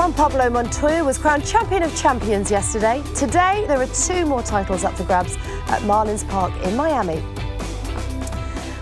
Juan Pablo Montoya was crowned champion of champions yesterday. Today, there are 2 more titles up for grabs at Marlins Park in Miami.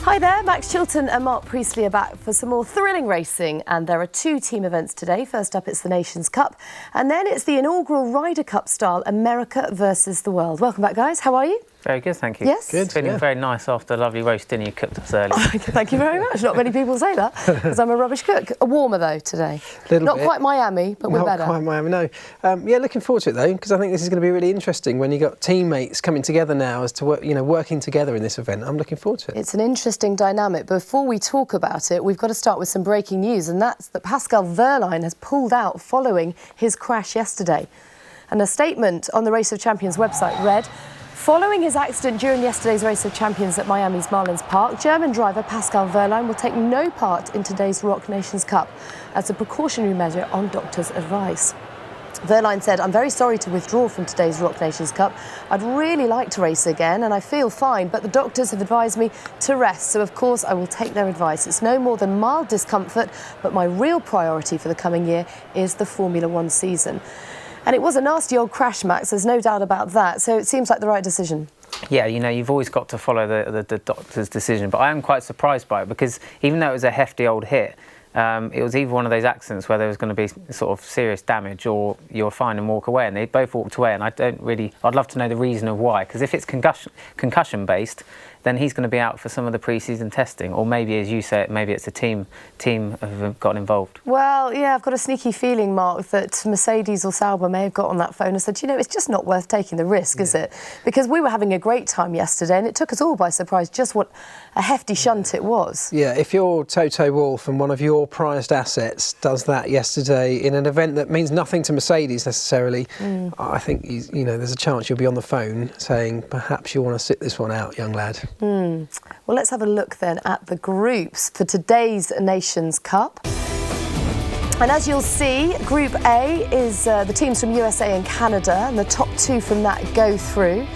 Hi there, Max Chilton and Mark Priestley are back for some more thrilling racing, and there are 2 team events today. First up, it's the Nations Cup, and then it's the inaugural Ryder Cup style America versus the World. Welcome back, guys. How are you? Very good, thank you. Yes? Good. Feeling very nice after the lovely roast dinner you cooked us earlier. Thank you very much. Not many people say that, because I'm a rubbish cook. Warmer, though, today. Not quite Miami, but we're better. Not quite Miami, no. Yeah, looking forward to it, though, because I think this is going to be really interesting when you've got teammates coming together now as to work, working together in this event. I'm looking forward to it. It's an interesting dynamic. Before we talk about it, we've got to start with some breaking news, and that's that Pascal Wehrlein has pulled out following his crash yesterday. And a statement on the Race of Champions website read, "Following his accident during yesterday's Race of Champions at Miami's Marlins Park, German driver Pascal Wehrlein will take no part in today's Rock Nations Cup as a precautionary measure on doctor's advice." Wehrlein said, "I'm very sorry to withdraw from today's Rock Nations Cup. I'd really like to race again and I feel fine, but the doctors have advised me to rest, so of course I will take their advice. It's no more than mild discomfort, but my real priority for the coming year is the Formula One season." And it was a nasty old crash, Max, there's no doubt about that, so it seems like the right decision. Yeah, you've always got to follow the doctor's decision, but I am quite surprised by it because even though it was a hefty old hit, it was either one of those accidents where there was going to be sort of serious damage or you're fine and walk away, and they both walked away, and I'd love to know the reason of why, because if it's concussion based, then he's going to be out for some of the pre-season testing, or maybe, as you say, maybe it's a team have got involved. Well, yeah, I've got a sneaky feeling, Mark, that Mercedes or Sauber may have got on that phone and said, it's just not worth taking the risk, is it? Because we were having a great time yesterday, and it took us all by surprise just what a hefty shunt it was. Yeah, if your Toto Wolff and one of your prized assets does that yesterday in an event that means nothing to Mercedes necessarily, I think there's a chance you'll be on the phone saying, perhaps you want to sit this one out, young lad. Well, let's have a look then at the groups for today's Nations Cup. And as you'll see, Group A is the teams from USA and Canada, and the top 2 from that go through.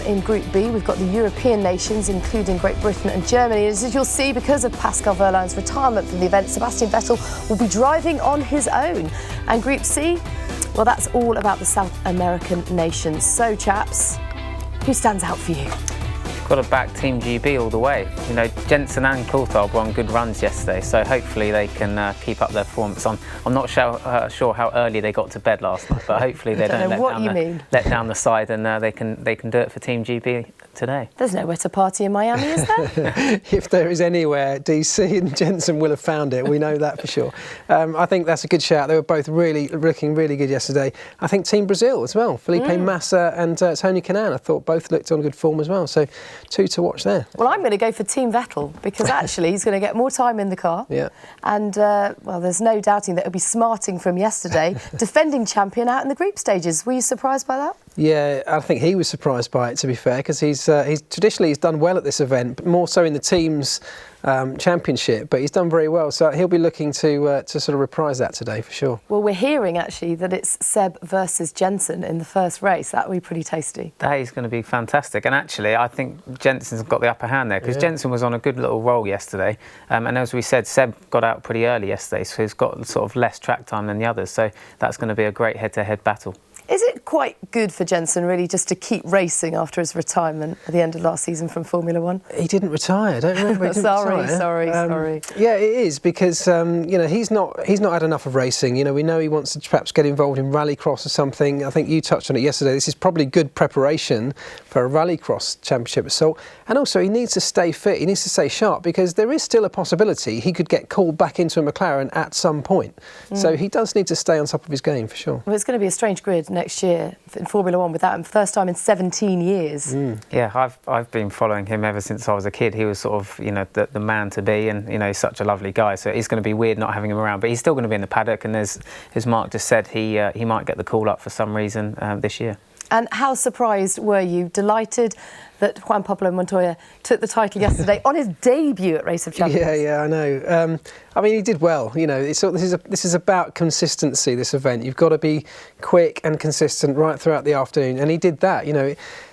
In Group B, we've got the European nations, including Great Britain and Germany. As you'll see, because of Pascal Wehrlein's retirement from the event, Sebastian Vettel will be driving on his own. And Group C, well, that's all about the South American nations. So, chaps, who stands out for you? Got to back Team GB all the way. Jenson and Coulthard were on good runs yesterday, so hopefully they can keep up their performance. I'm not sure how early they got to bed last night, but hopefully they don't let down the side, and they can do it for Team GB today. There's nowhere to party in Miami, is there? If there is anywhere, DC and Jenson will have found it. We know that for sure. I think that's a good shout. They were both looking really good yesterday. I think Team Brazil as well. Felipe Massa and Tony Kanaan, I thought both looked on good form as well. So 2 to watch there. Well, I'm going to go for Team Vettel because actually he's going to get more time in the car. Yeah. And, there's no doubting that he'll be smarting from yesterday. Defending champion out in the group stages. Were you surprised by that? Yeah, I think he was surprised by it, to be fair, because he's traditionally done well at this event, but more so in the team's championship, but he's done very well, so he'll be looking to sort of reprise that today for sure. Well, we're hearing actually that it's Seb versus Jenson in the first race. That will be pretty tasty. That is going to be fantastic, and actually I think Jenson's got the upper hand there because Jenson was on a good little roll yesterday, and as we said, Seb got out pretty early yesterday, so he's got sort of less track time than the others, so that's going to be a great head-to-head battle. Is it quite good for Jenson, really, just to keep racing after his retirement at the end of last season from Formula One? He didn't retire. I don't remember. He didn't retire. Sorry. Yeah, it is because he's not had enough of racing. We know he wants to perhaps get involved in rallycross or something. I think you touched on it yesterday. This is probably good preparation for a rallycross championship assault, and also he needs to stay fit. He needs to stay sharp because there is still a possibility he could get called back into a McLaren at some point. So he does need to stay on top of his game for sure. Well, it's going to be a strange grid next year in Formula One with that, first time in 17 years. Yeah, I've been following him ever since I was a kid. He was sort of the man to be, and he's such a lovely guy, so it's going to be weird not having him around, but he's still going to be in the paddock, and as Mark just said, he might get the call up for some reason this year. And how surprised were you? Delighted that Juan Pablo Montoya took the title yesterday on his debut at Race of Champions. Yeah, I know. I mean, he did well. This is about consistency. This event, you've got to be quick and consistent right throughout the afternoon, and he did that.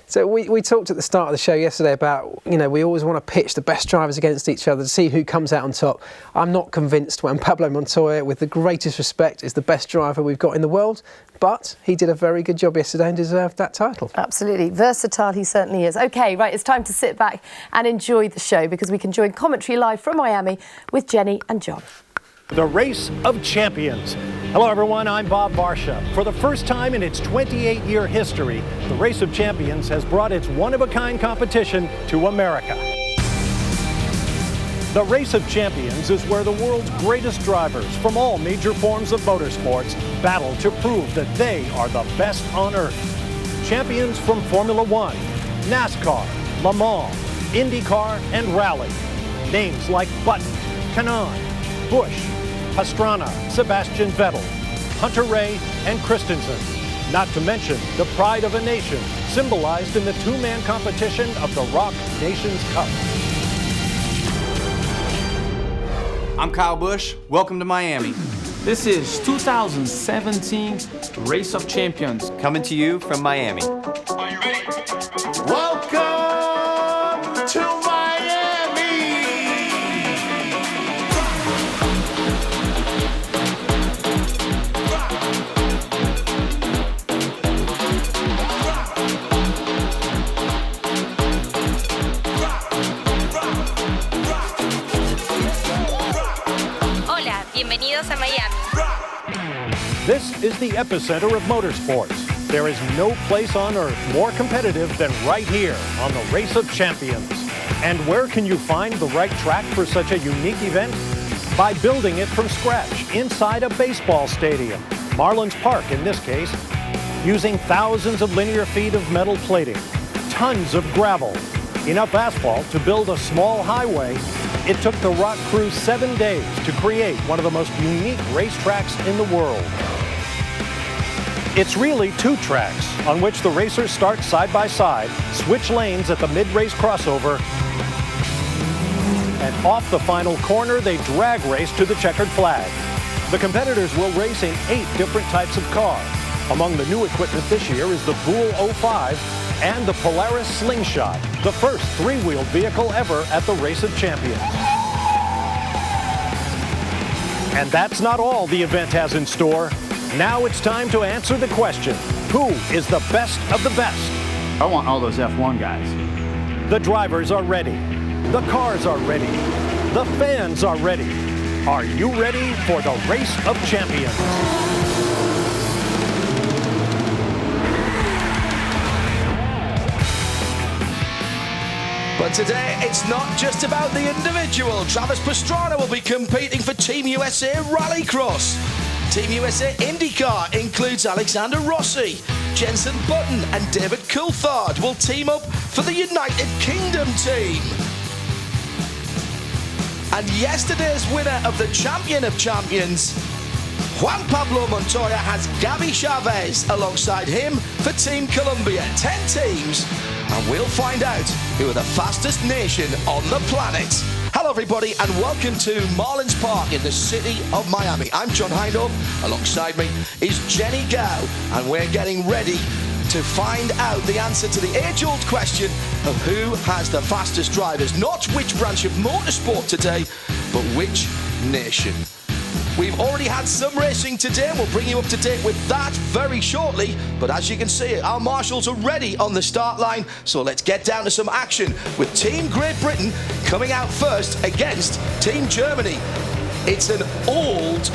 So we talked at the start of the show yesterday about, we always want to pitch the best drivers against each other to see who comes out on top. I'm not convinced Juan Pablo Montoya, with the greatest respect, is the best driver we've got in the world, but he did a very good job yesterday and deserved that title. Absolutely. Versatile he certainly is. OK, right, it's time to sit back and enjoy the show, because we can join commentary live from Miami with Jenny and John. The Race of Champions. Hello everyone, I'm Bob Varsha. For the first time in its 28-year history, the Race of Champions has brought its one-of-a-kind competition to America. The Race of Champions is where the world's greatest drivers from all major forms of motorsports battle to prove that they are the best on earth. Champions from Formula One, NASCAR, Le Mans, IndyCar, and Rally. Names like Button, Kanaan, Busch, Pastrana, Sebastian Vettel, Hunter Ray, and Christensen. Not to mention the pride of a nation, symbolized in the two-man competition of the Rock Nations Cup. I'm Kyle Busch. Welcome to Miami. This is 2017 Race of Champions. Coming to you from Miami. Are you ready? Welcome to Miami! Hola, bienvenidos a Miami. This is the epicenter of motorsports. There is no place on earth more competitive than right here on the Race of Champions. And where can you find the right track for such a unique event? By building it from scratch inside a baseball stadium, Marlins Park in this case, using thousands of linear feet of metal plating, tons of gravel, enough asphalt to build a small highway. It took the rock crew 7 days to create one of the most unique racetracks in the world. It's really two tracks on which the racers start side by side, switch lanes at the mid-race crossover, and off the final corner they drag race to the checkered flag. The competitors will race in 8 different types of car. Among the new equipment this year is the Boule 05 and the Polaris Slingshot, the first 3-wheeled vehicle ever at the Race of Champions. And that's not all the event has in store. Now it's time to answer the question, who is the best of the best? I want all those F1 guys. The drivers are ready. The cars are ready. The fans are ready. Are you ready for the Race of Champions? But today, it's not just about the individual. Travis Pastrana will be competing for Team USA Rallycross. Team USA IndyCar includes Alexander Rossi. Jenson Button and David Coulthard will team up for the United Kingdom team. And yesterday's winner of the Champion of Champions, Juan Pablo Montoya, has Gabby Chavez alongside him for Team Colombia. 10 teams, and we'll find out who are the fastest nation on the planet. Hello everybody and welcome to Marlins Park in the city of Miami. I'm John Hindhaugh, alongside me is Jenny Gow, and we're getting ready to find out the answer to the age-old question of who has the fastest drivers. Not which branch of motorsport today, but which nation. We've already had some racing today, and we'll bring you up to date with that very shortly. But as you can see, our marshals are ready on the start line, so let's get down to some action with Team Great Britain coming out first against Team Germany. It's an old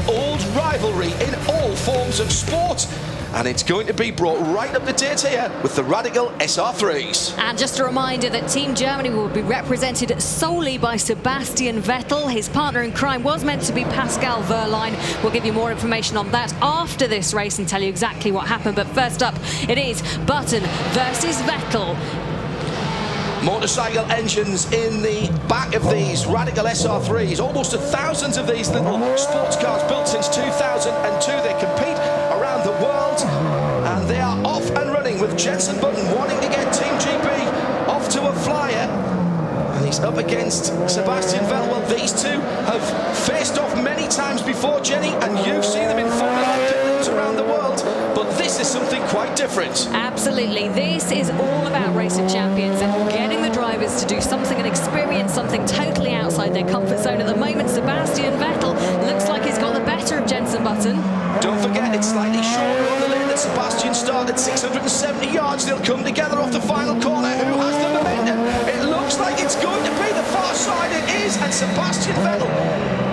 rivalry in all forms of sport, and it's going to be brought right up to date here with the Radical SR3s. And just a reminder that Team Germany will be represented solely by Sebastian Vettel. His partner in crime was meant to be Pascal Wehrlein. We'll give you more information on that after this race and tell you exactly what happened. But first up, it is Button versus Vettel. Motorcycle engines in the back of these Radical SR3s. Almost 1,000 of these little sports cars built since 2002. They compete around the world, and they are off and running with Jenson Button wanting to get Team GP off to a flyer. And he's up against Sebastian Vettel. Well, these two have faced off many times before, Jenny, and you've seen them in Formula 1 pit around the world, but this is something quite different. Absolutely. This is all about Race of Champions and getting the drivers to do something and experience something totally outside their comfort zone. At the moment, Sebastian Vettel looks like he's got the better of Jenson Button. Don't forget, it's slightly shorter on the lane that Sebastian started, 670 yards. They'll come together off the final corner. Who has the momentum? It looks like it's going to be the far side. It is, and Sebastian Vettel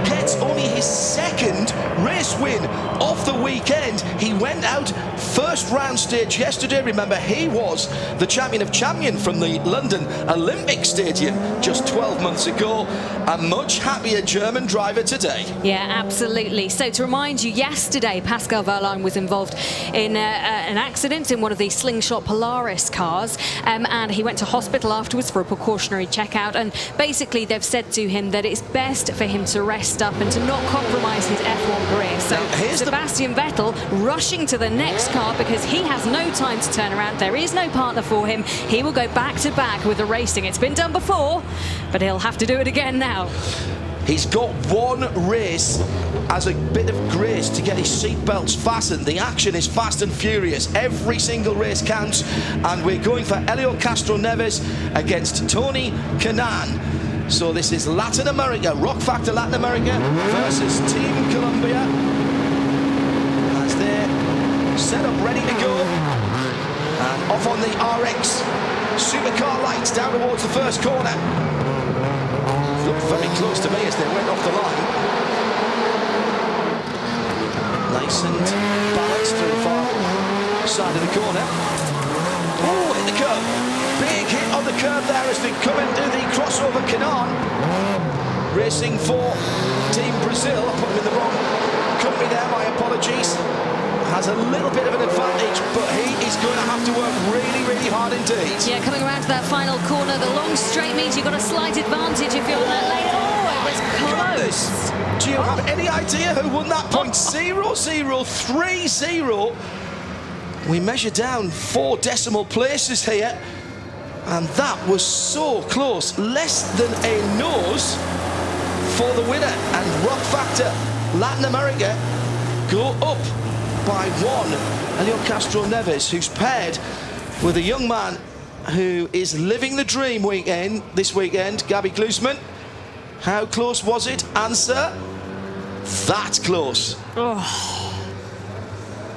gets only his second race win of the weekend. He went out first round stage yesterday. Remember, he was the champion of champions from the London Olympic Stadium just 12 months ago. A much happier German driver today. Yeah, absolutely. So to remind you, yesterday Pascal Wehrlein was involved in an accident in one of the Slingshot Polaris cars, and he went to hospital afterwards for a precautionary checkout, and basically they've said to him that it's best for him to rest up and to not compromise his F1 career. So Sebastian Vettel rushing to the next car because he has no time to turn around. There is no partner for him. He will go back to back with the racing. It's been done before, but he'll have to do it again now. He's got one race as a bit of grace to get his seatbelts fastened. The action is fast and furious. Every single race counts, and we're going for Helio Castroneves against Tony Kanaan. So this is Latin America, Rock Factor Latin America versus Team Colombia, as they're set up ready to go. And off on the RX supercar lights down towards the first corner. Looked very close to me as they went off the line. Nice and balanced to the far side of the corner. Oh, hit the curb. Big hit on the curb there as they come into the crossover. Kanaan racing for Team Brazil. I put him in the wrong company there, my apologies. Has a little bit of an advantage, but he is going to have to work really, really hard indeed. Yeah, coming around to that final corner, the long straight means you've got a slight advantage if you're on that lane. Oh, it was close. Do you have any idea who won that point? 0-0-3-0. We measure down 4 decimal places here, and that was so close. Less than a nose for the winner, and Rock Factor Latin America go up by 1. Helio Castroneves, who's paired with a young man who is living the dream this weekend, Gabi Klusman. How close was it? Answer: that close. Oh.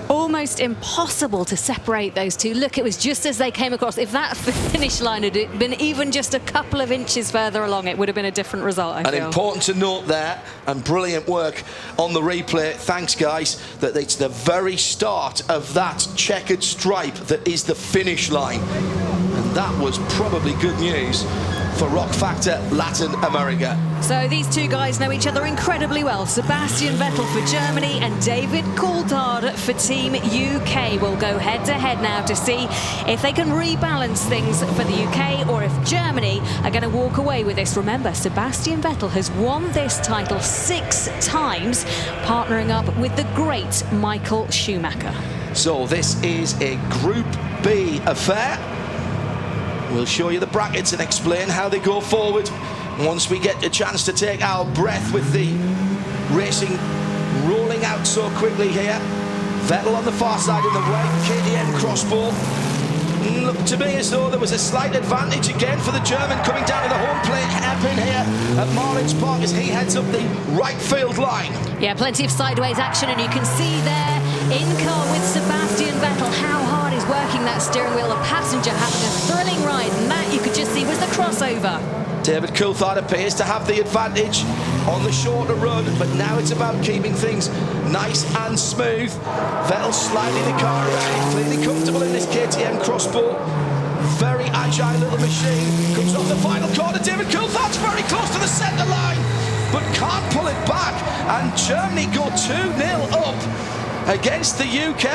Almost impossible to separate those two. Look, it was just as they came across. If that finish line had been even just a couple of inches further along, it would have been a different result, I feel. And important to note there, and brilliant work on the replay, thanks guys, that it's the very start of that checkered stripe that is the finish line. And that was probably good news for Rock Factor Latin America. So these two guys know each other incredibly well. Sebastian Vettel for Germany and David Coulthard for Team UK will go head-to-head now to see if they can rebalance things for the UK or if Germany are going to walk away with this. Remember, Sebastian Vettel has won this title 6 times, partnering up with the great Michael Schumacher. So this is a Group B affair. We'll show you the brackets and explain how they go forward once we get a chance to take our breath with the racing rolling out so quickly here. Vettel on the far side in the way, KTM crossbow. Looked to me as though there was a slight advantage again for the German coming down to the home plate hairpin here at Marlins Park as he heads up the right field line. Yeah, plenty of sideways action, and you can see there in car with Sebastian Vettel how hard he's working that steering wheel. The passenger having a thrilling ride, and that you could just see was the crossover. David Coulthard appears to have the advantage on the shorter run, but now it's about keeping things nice and smooth. Vettel sliding the car around, clearly comfortable in this KTM crossbow. Very agile little machine. Comes off the final corner. David Coulthard's very close to the centre line, but can't pull it back. And Germany go 2-0 up against the UK.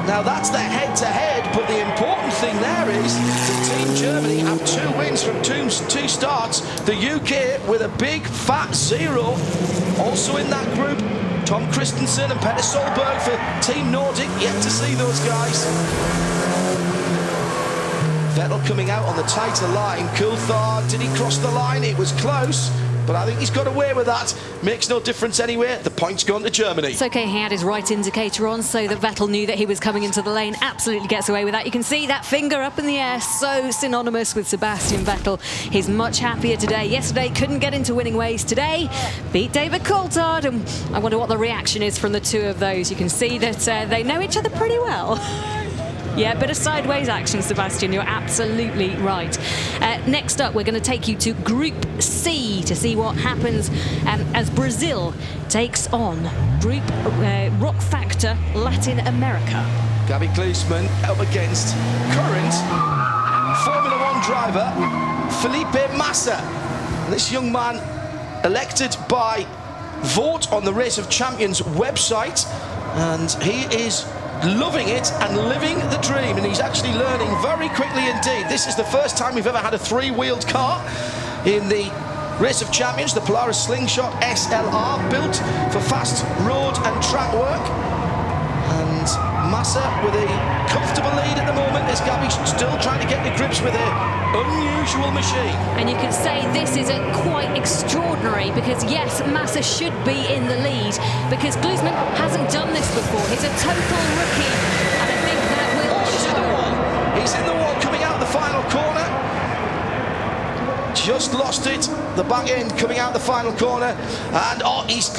Now that's the head-to-head, but the important thing there is that Team Germany have 2 wins from two starts. The UK with a big fat 0. Also in that group, Tom Christensen and Petter Solberg for Team Nordic. Yet to see those guys. Vettel coming out on the tighter line. Coulthard, did he cross the line? It was close. but I think he's got away with that. Makes no difference anyway. The point's gone to Germany. It's okay, he had his right indicator on so that Vettel knew that he was coming into the lane. Absolutely gets away with that. You can see that finger up in the air, so synonymous with Sebastian Vettel. He's much happier today. Yesterday couldn't get into winning ways. Today beat David Coulthard, and I wonder what the reaction is from the two of those. You can see that they know each other pretty well. Yeah, a bit of sideways action, Sebastian. You're absolutely right. Next up, we're going to take you to Group C to see what happens as Brazil takes on Group Rock Factor Latin America. Gabi Gleesman up against current Formula One driver Felipe Massa. This young man elected by vote on the Race of Champions website, and he is loving it and living the dream, and he's actually learning very quickly indeed. This is the first time we've ever had a three-wheeled car in the Race of Champions, the Polaris Slingshot SLR, built for fast road and track work. And Massa with a comfortable lead at the moment as Gabi's still trying to get to grips with an unusual machine. And you can say this is quite extraordinary, because yes, Massa should be in the lead because Gleesman hasn't done this before. He's a total rookie, and I think that will show. He's in the wall coming out the final corner. Just lost it, the back end coming out the final corner, and he's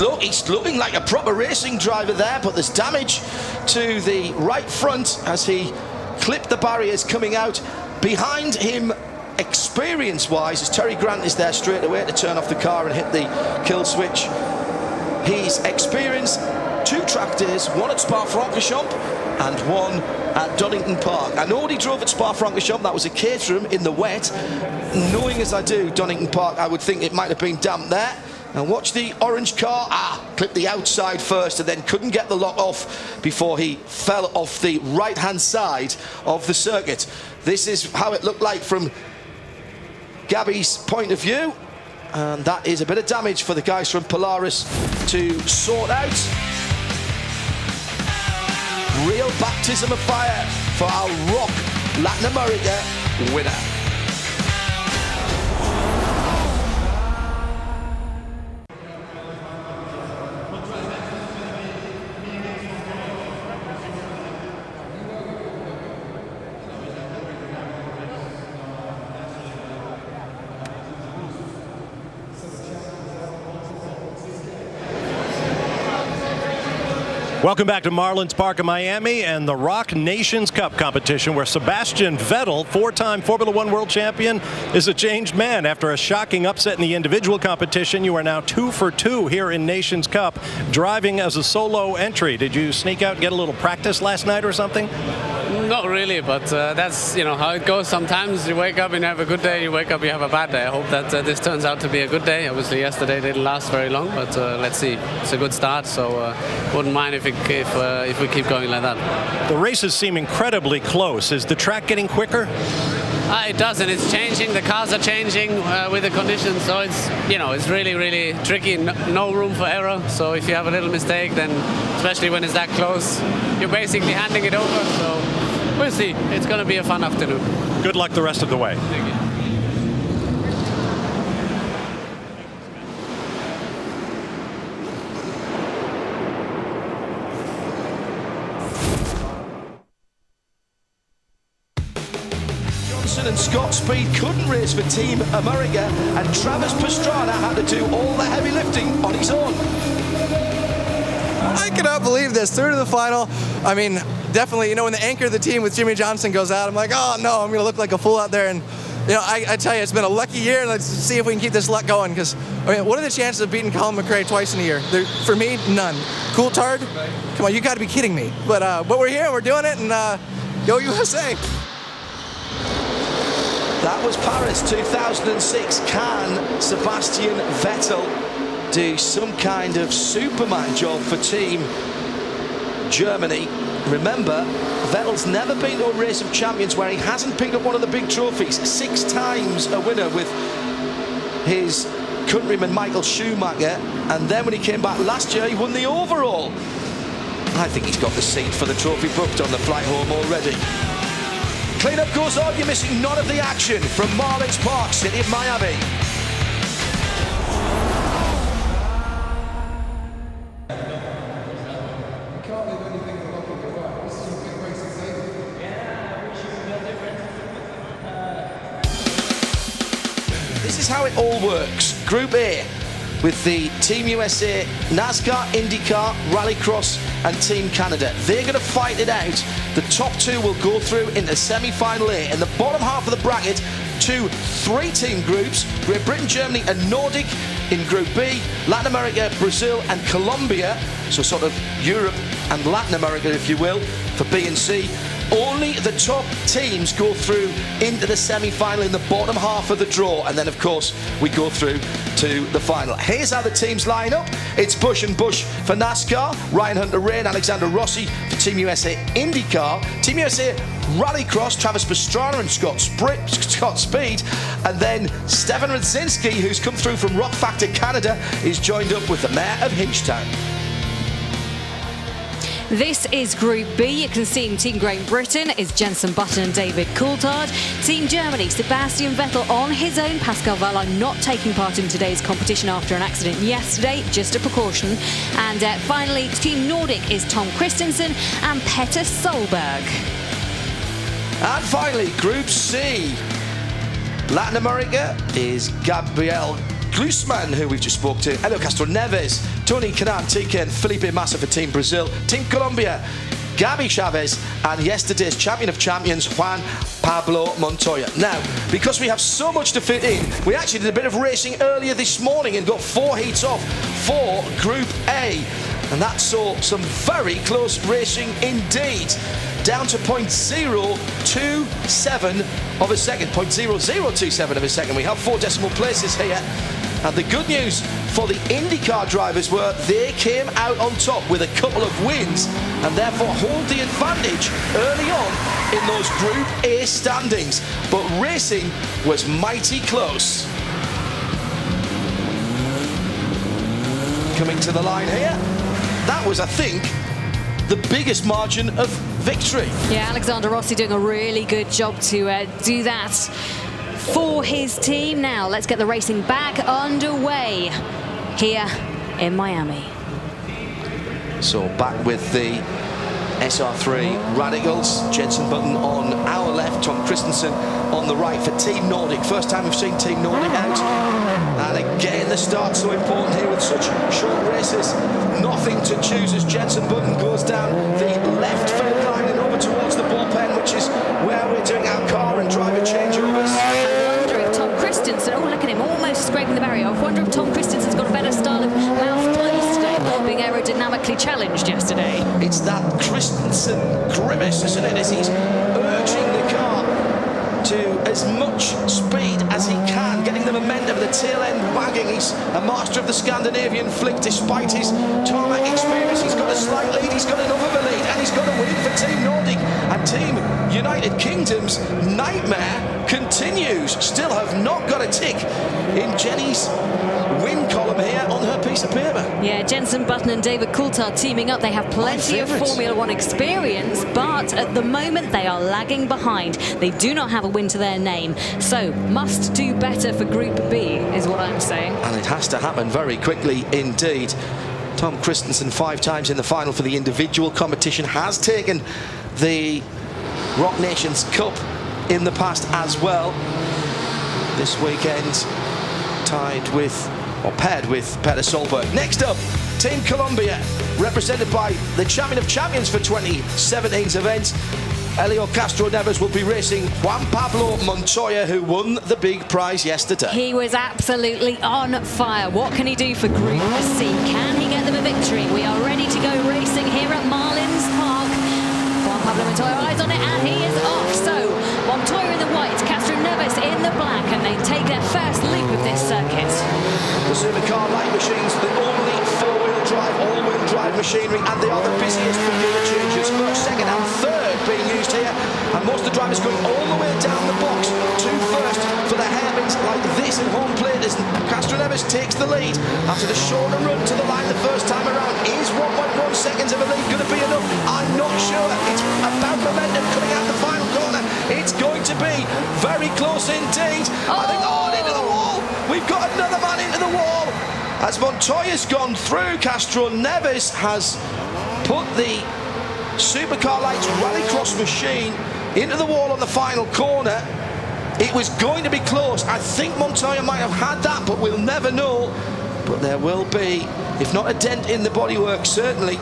looking like a proper racing driver there, but there's damage to the right front as he clipped the barriers coming out. Behind him, experience-wise, as Terry Grant is there straight away to turn off the car and hit the kill switch. He's experienced 2 track days, one at Spa-Francorchamps and one at Donington Park. I know when he drove at Spa-Francorchamps, that was a Caterham in the wet. Knowing as I do Donington Park, I would think it might have been damp there. And watch the orange car, clipped the outside first and then couldn't get the lock off before he fell off the right-hand side of the circuit. This is how it looked like from Gabi's point of view. And that is a bit of damage for the guys from Polaris to sort out. Real baptism of fire for our Rock Latin America winner. Welcome back to Marlins Park in Miami and the Rock Nations Cup competition, where Sebastian Vettel, 4-time Formula One world champion, is a changed man. After a shocking upset in the individual competition, you are now 2 for 2 here in Nations Cup, driving as a solo entry. Did you sneak out and get a little practice last night or something? Not really, but that's how it goes. Sometimes you wake up and you have a good day, you wake up you have a bad day. I hope that this turns out to be a good day. Obviously yesterday didn't last very long, but let's see. It's a good start, so wouldn't mind if we keep going like that. The races seem incredibly close. Is the track getting quicker? It does, and it's changing. The cars are changing with the conditions, so it's really, really tricky. No room for error. So if you have a little mistake, then especially when it's that close, you're basically handing it over. So we'll see. It's going to be a fun afternoon. Good luck the rest of the way. Thank you. And Scott Speed couldn't race for Team America, and Travis Pastrana had to do all the heavy lifting on his own. I cannot believe this. Through to the final. I mean, definitely, when the anchor of the team with Jimmy Johnson goes out, I'm like, oh no, I'm going to look like a fool out there. And, I tell you, it's been a lucky year. Let's see if we can keep this luck going, because, what are the chances of beating Colin McRae twice in a year? For me, none. Coulthard? Come on, you got to be kidding me. But we're here, we're doing it, and go USA. That was Paris 2006. Can Sebastian Vettel do some kind of Superman job for Team Germany? Remember, Vettel's never been to a Race of Champions where he hasn't picked up one of the big trophies. 6 times a winner with his countryman Michael Schumacher, and then when he came back last year, he won the overall. I think he's got the seat for the trophy booked on the flight home already. Cleanup goes on, you're missing none of the action from Marlins Park, City of Miami. how it all works. Group A, with the Team USA, NASCAR, IndyCar, Rallycross and Team Canada. They're going to fight it out. The top two will go through into semi-final A. In the bottom half of the bracket, 2 3-team groups, Great Britain, Germany and Nordic in Group B, Latin America, Brazil and Colombia, so sort of Europe and Latin America, if you will, for B and C. Only the top teams go through into the semi-final in the bottom half of the draw, and then of course we go through to the final. Here's how the teams line up. It's Busch and Busch for NASCAR, Ryan Hunter-Reay and Alexander Rossi for Team USA IndyCar, Team USA Rallycross, Travis Pastrana and Scott Speed, and then Stefan Radzinski, who's come through from Rock Factor Canada, is joined up with the Mayor of Hinchtown. This is Group B. You can see in Team Great Britain is Jenson Button and David Coulthard. Team Germany, Sebastian Vettel on his own. Pascal Wehrlein not taking part in today's competition after an accident yesterday, just a precaution. And finally, Team Nordic is Tom Christensen and Petter Solberg. And finally, Group C. Latin America is Gabriel Glusman, who we've just spoke to, Helio Castro Neves, Tony Kanaan, TK and Felipe Massa for Team Brazil, Team Colombia, Gabi Chavez, and yesterday's champion of champions, Juan Pablo Montoya. Now, because we have so much to fit in, we actually did a bit of racing earlier this morning and got 4 heats off for Group A. And that saw some very close racing indeed. Down to 0.027 of a second, 0.0027 of a second. We have 4 decimal places here. And the good news for the IndyCar drivers were they came out on top with a couple of wins and therefore hold the advantage early on in those Group A standings. But racing was mighty close. Coming to the line here, that was, I think, the biggest margin of victory. Yeah, Alexander Rossi doing a really good job to do that for his team. Now, let's get the racing back underway here in Miami. So back with the SR3 Radicals, Jenson Button on our left, Tom Christensen on the right for Team Nordic. First time we've seen Team Nordic out. And again, the start so important here with such short races. Nothing to choose as Jenson Button goes down the left field line and over towards the bullpen, which is where we're doing our car and driver changeovers. I wonder if Tom Christensen, oh look at him, almost scraping the barrier. I wonder if Tom Christensen's got a better style of mouth times today, being aerodynamically challenged yesterday. It's that Christensen grimace, isn't it, as he's urging the car to as much speed as he can, getting the momentum of the tail end wagging. He's a master of the Scandinavian flick despite his tarmac experience. He's got a slight lead, he's got enough of a lead, and he's got a win for Team Nordic. And Team United Kingdom's nightmare continues. Still have not got a tick in Jenny's win column here on her piece of paper. Yeah, Jenson Button and David Coulthard teaming up. They have plenty of Formula One experience, but at the moment they are lagging behind. They do not have a win to their name, so must do better for Group B is what I'm saying. And it has to happen very quickly indeed. Tom Christensen 5 times in the final for the individual competition, has taken the Rock Nations Cup in the past as well. This weekend tied with, or paired with, Petter Solberg. Next up, Team Colombia, represented by the champion of champions for 2017's event. Helio Castro Neves will be racing Juan Pablo Montoya, who won the big prize yesterday. He was absolutely on fire. What can he do for Group C? Can he get them a victory? We are ready to go racing here at Marlins Park. Juan Pablo Montoya eyes on it, and he is off. So Montoya in the white, Castro Neves in the black, and they take their first loop of this circuit. The Supercar light machines, the only four-wheel drive, all-wheel drive machinery, and they are the busiest for gear changes. First, second and third being used here, and most of the drivers going all the way down the box to first for the hairpins like this in home plate as Castro Neves takes the lead after the shorter run to the line the first time around. Is 1.1 seconds of a lead going to be enough? I'm not sure. It's about momentum coming out the final corner. It's going to be very close indeed. I think, into the wall. We've got another man into the wall. As Montoya's gone through, Castro Neves has put the Supercar Lights Rallycross machine into the wall on the final corner. It was going to be close. I think Montoya might have had that, but we'll never know. But there will be, if not a dent in the bodywork, certainly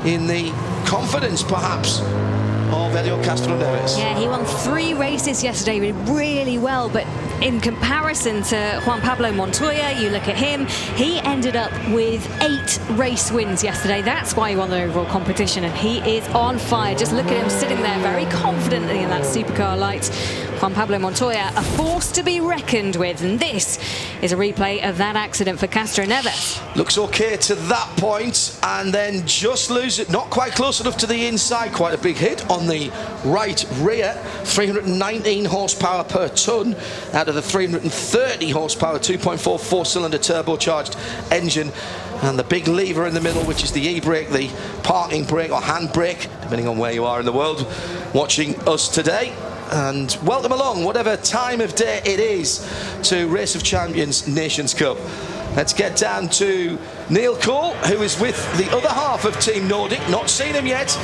in the confidence, perhaps, of Helio Castroneves. Yeah, he won 3 races yesterday, did really well, but in comparison to Juan Pablo Montoya, you look at him, he ended up with 8 race wins yesterday. That's why he won the overall competition, and he is on fire. Just look at him sitting there very confidently in that supercar light. Juan Pablo Montoya, a force to be reckoned with, and this is a replay of that accident for Castroneves. Looks okay to that point, and then just lose it, not quite close enough to the inside. Quite a big hit on the right rear. 319 horsepower per tonne out of the 330 horsepower 2.4 4-cylinder turbocharged engine, and the big lever in the middle, which is the e-brake, the parking brake or hand brake, depending on where you are in the world watching us today. And welcome along, whatever time of day it is, to Race of Champions Nations Cup. Let's get down to Neil Cole, who is with the other half of Team Nordic. Not seen him yet.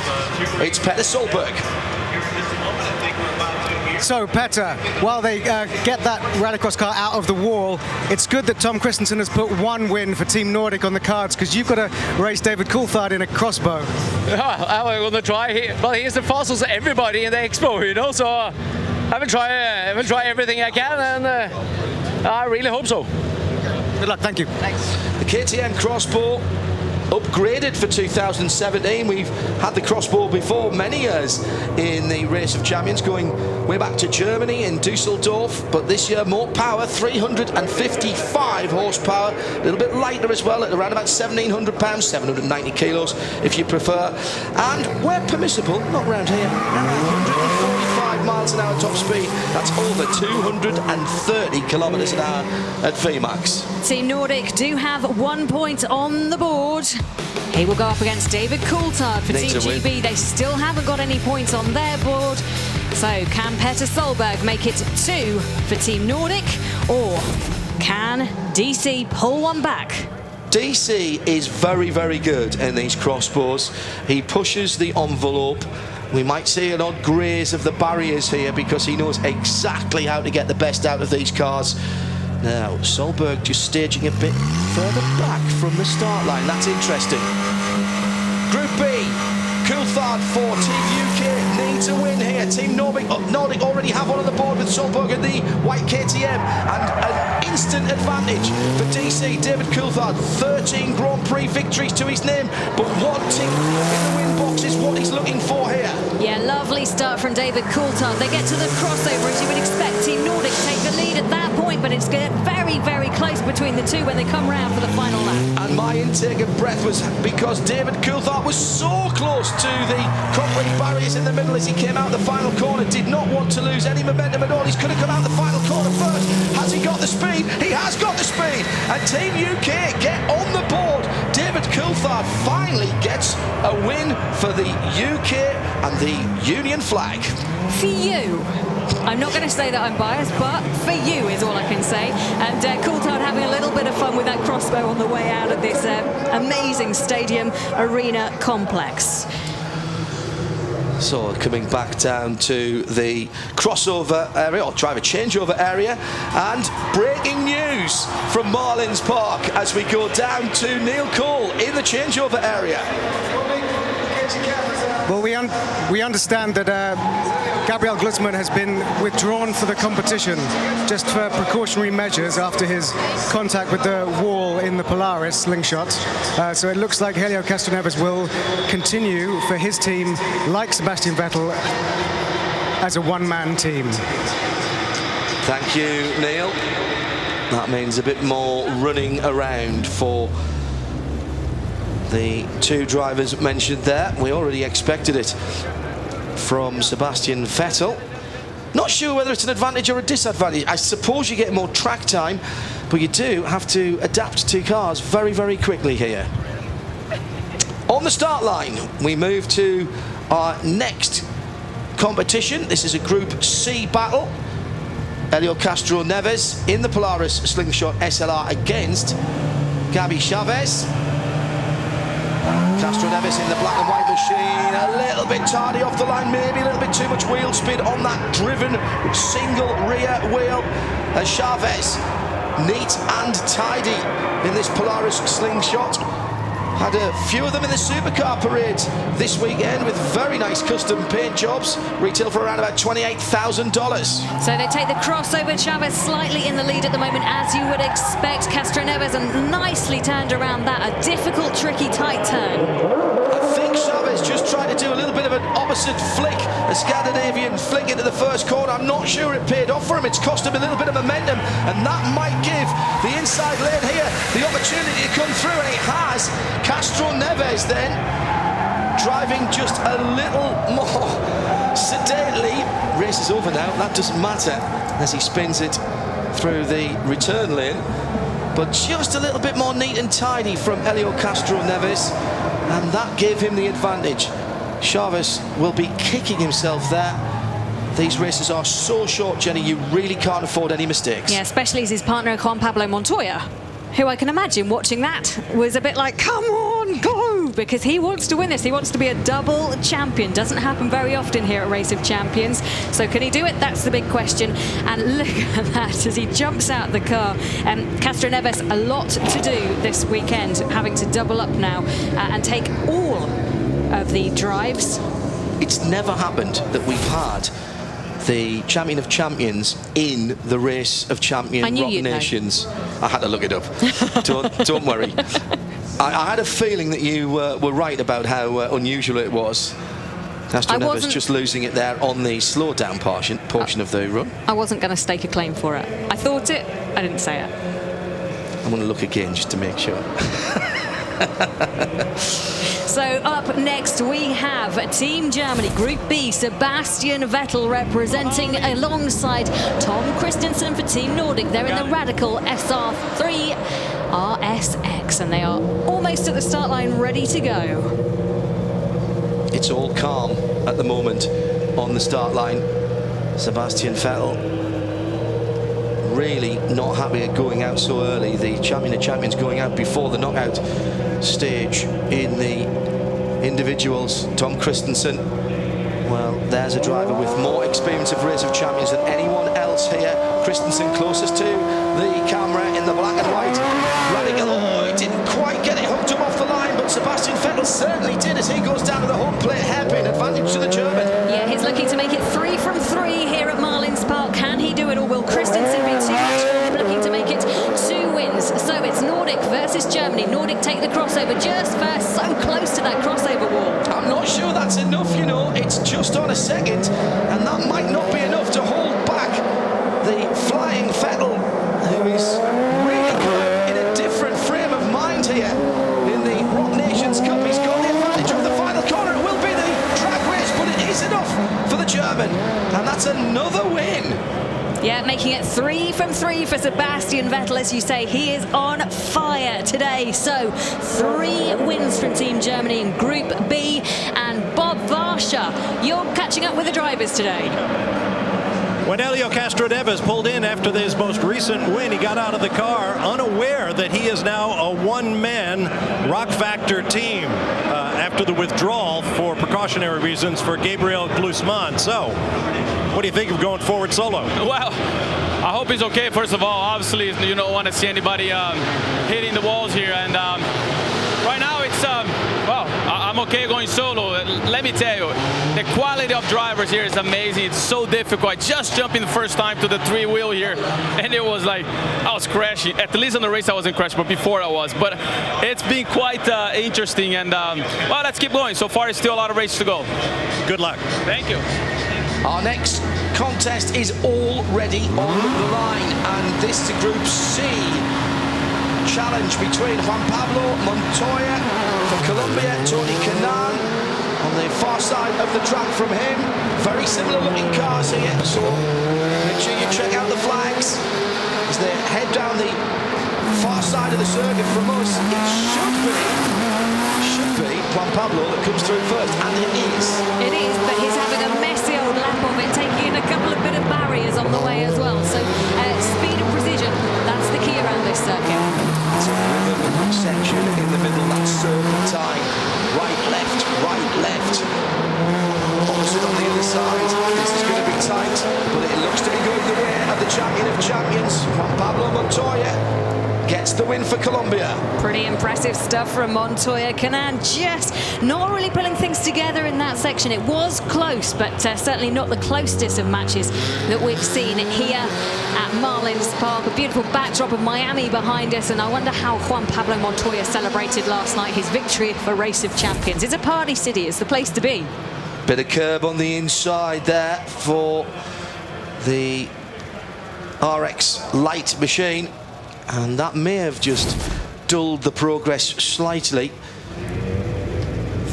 It's Petter Solberg. So, Petter, while they get that rallycross car out of the wall, it's good that Tom Christensen has put 1 win for Team Nordic on the cards, because you've got to race David Coulthard in a crossbow. Yeah, I'm going to try. Well, he's the fastest of everybody in the expo, you know, so I will try everything I can, and I really hope so. Good luck, thank you. Thanks. The KTM crossbow upgraded for 2017. We've had the crossbow before many years in the Race of Champions, going way back to Germany in Dusseldorf, but this year more power, 355 horsepower, a little bit lighter as well, at around about 1,700 pounds, 790 kilos if you prefer, and where permissible, not around here, around 145 miles an hour top speed. That's over 230 kilometres an hour at VMAX. Team Nordic do have 1 point on the board. He will go up against David Coulthard for Team GB. They still haven't got any points on their board. So can Petter Solberg make it 2 for Team Nordic, or can DC pull one back? DC is very, very good in these crossbows. He pushes the envelope. We might see an odd graze of the barriers here, because he knows exactly how to get the best out of these cars. Now, Solberg just staging a bit further back from the start line. That's interesting. Group B, Coulthard for Team UK needs a win here. Team Nordic already have one on the board with Solberg and the white KTM, and an instant advantage for DC. David Coulthard, 13 Grand Prix victories to his name, but 1 tick in the win box is what he's looking for here. Yeah, lovely start from David Coulthard. They get to the crossover, as you would expect. Team Nordic take the lead at that point, but it's very, very close between the two when they come round for the final lap. And my intake of breath was because David Coulthard was so close to the concrete barriers in the middle as he came out the final corner. Did not want to lose any momentum at all. He could have come out the final corner first. Has he got the speed? He has got the speed. And Team UK get on the board. David Coulthard finally gets a win for the UK and the Union flag. For you. I'm not going to say that I'm biased, but for you is all I can say. And Coulthard having a little bit of fun with that crossbow on the way out of this amazing stadium arena complex. So coming back down to the crossover area, or driver changeover area, and breaking news from Marlins Park as we go down to Neil Cole in the changeover area. Well, we understand that Gabriel Glucksmann has been withdrawn for the competition just for precautionary measures after his contact with the wall in the Polaris slingshot. So it looks like Helio Castroneves will continue for his team, like Sebastian Vettel, as a one-man team. Thank you, Neil. That means a bit more running around for the 2 drivers mentioned there. We already expected it from Sebastian Vettel. Not sure whether it's an advantage or a disadvantage. I suppose you get more track time, but you do have to adapt to cars very, very quickly here. On the start line, we move to our next competition. This is a Group C battle. Helio Castroneves in the Polaris Slingshot SLR against Gabi Chavez. Castroneves in the black and white machine, a little bit tardy off the line, maybe a little bit too much wheel speed on that driven single rear wheel. As Chavez, neat and tidy in this Polaris Slingshot. Had a few of them in the supercar parade this weekend with very nice custom paint jobs, retail for around about $28,000. So they take the crossover. Chavez slightly in the lead at the moment, as you would expect. Castroneves nicely turned around that, a difficult, tricky, tight turn. I think Chavez just tried to do a little bit of an opposite flick, a Scandinavian flick into the first corner. I'm not sure it paid off for him. It's cost him a little bit of momentum, and that might give the inside lane here the opportunity to come through, and it has. Castroneves then driving just a little more sedately. Race is over now, that doesn't matter as he spins it through the return lane, but just a little bit more neat and tidy from Helio Castroneves, and that gave him the advantage. Chavez will be kicking himself there. These races are so short, Jenny, you really can't afford any mistakes. Yeah, especially as his partner Juan Pablo Montoya, who I can imagine watching that was a bit like, come on, go, because he wants to win this. He wants to be a double champion. Doesn't happen very often here at Race of Champions. So can he do it? That's the big question. And look at that as he jumps out the car. Castroneves, a lot to do this weekend, having to double up now and take all of the drives. It's never happened that we've had the Champion of Champions in the Race of Champions Rock Nations. I had to look it up. don't worry. I had a feeling that you were right about how unusual it was. Castroneves just losing it there on the slow down portion of the run. I wasn't going to stake a claim for it. I thought it, I didn't say it. I'm going to look again just to make sure. So up next we have Team Germany, Group B, Sebastian Vettel representing alongside Tom Christensen for Team Nordic. They're in the Radical SR3 RSX and they are almost at the start line, ready to go. It's all calm at the moment on the start line. Sebastian Vettel really not happy at going out so early. The Champion of Champions going out before the knockout stage in the individuals. Tom Christensen, well, there's a driver with more experience of Race of Champions than anyone else here. Christensen closest to the camera in the black and white. Radical, oh, he didn't quite get it hooked up off the line, but Sebastian Vettel certainly did as he goes down to the home plate. Hairpin advantage to the German. Yeah, he's looking to make it 3 from 3 here at Marlins Park. Can he do it, or will Christensen be too much? Looking to make it 2 wins. So it's Nordic versus Germany. Nordic take the crossover just first, so close to that crossover wall. I'm not sure that's enough, you know. It's just on a second, and that might not be enough to hold back the flying Vettel, who is really in a different frame of mind here in the Rock Nations Cup. He's got the advantage of the final corner. It will be the drag race, but it is enough for the German, and that's another win. Yeah, making it 3 from 3 for Sebastian Vettel, as you say. He is on fire today. So 3 wins from Team Germany in Group B. And Bob Varsha, you're catching up with the drivers today. When Helio Castroneves pulled in after his most recent win, he got out of the car unaware that he is now a one-man Rock Factor team after the withdrawal for precautionary reasons for Gabriel Glusman. So, what do you think of going forward solo? Well, I hope he's okay, first of all. Obviously, you don't want to see anybody hitting the walls here. And right now, it's, well, I'm okay going solo. Let me tell you, the quality of drivers here is amazing. It's so difficult. I just jumped in the first time to the 3-wheel here, and it was like, I was crashing. At least on the race, I wasn't crashing, but before I was. But it's been quite interesting, and well, let's keep going. So far, it's still a lot of races to go. Good luck. Thank you. Our next contest is already on the line, and this is Group C. Challenge between Juan Pablo Montoya for Colombia, Tony Kanaan on the far side of the track from him. Very similar looking cars here, so make sure you check out the flags as they head down the far side of the circuit from us. It should be Juan Pablo that comes through first, and it is. It is, but he's having a messy old lap of it, taking in a couple of bit of barriers on the way as well. So speed and precision, that's the key around this circuit. It's a rhythm section in the middle, that serpentine gets the win for Colombia. Pretty impressive stuff from Montoya. Canaan just not really pulling things together in that section. It was close, but certainly not the closest of matches that we've seen here at Marlins Park. A beautiful backdrop of Miami behind us, and I wonder how Juan Pablo Montoya celebrated last night his victory for Race of Champions. It's a party city. It's the place to be. Bit of curb on the inside there for the RX light machine, and that may have just dulled the progress slightly.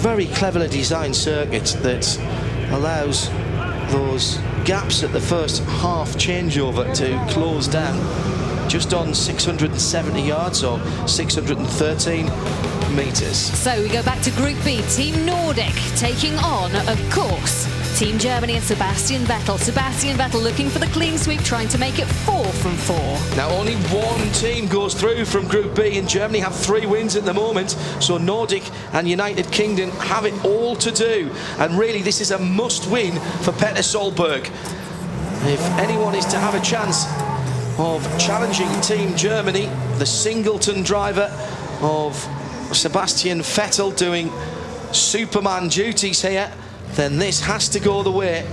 Very cleverly designed circuit that allows those gaps at the first half changeover to close down just on 670 yards or 613 metres. So we go back to Group B. Team Nordic taking on, of course, Team Germany and Sebastian Vettel. Sebastian Vettel looking for the clean sweep, trying to make it 4 from 4. Now only one team goes through from Group B, and Germany have 3 wins at the moment, so Nordic and United Kingdom have it all to do, and really this is a must win for Petter Solberg. If anyone is to have a chance of challenging Team Germany, the singleton driver of Sebastian Vettel doing Superman duties here, then this has to go the way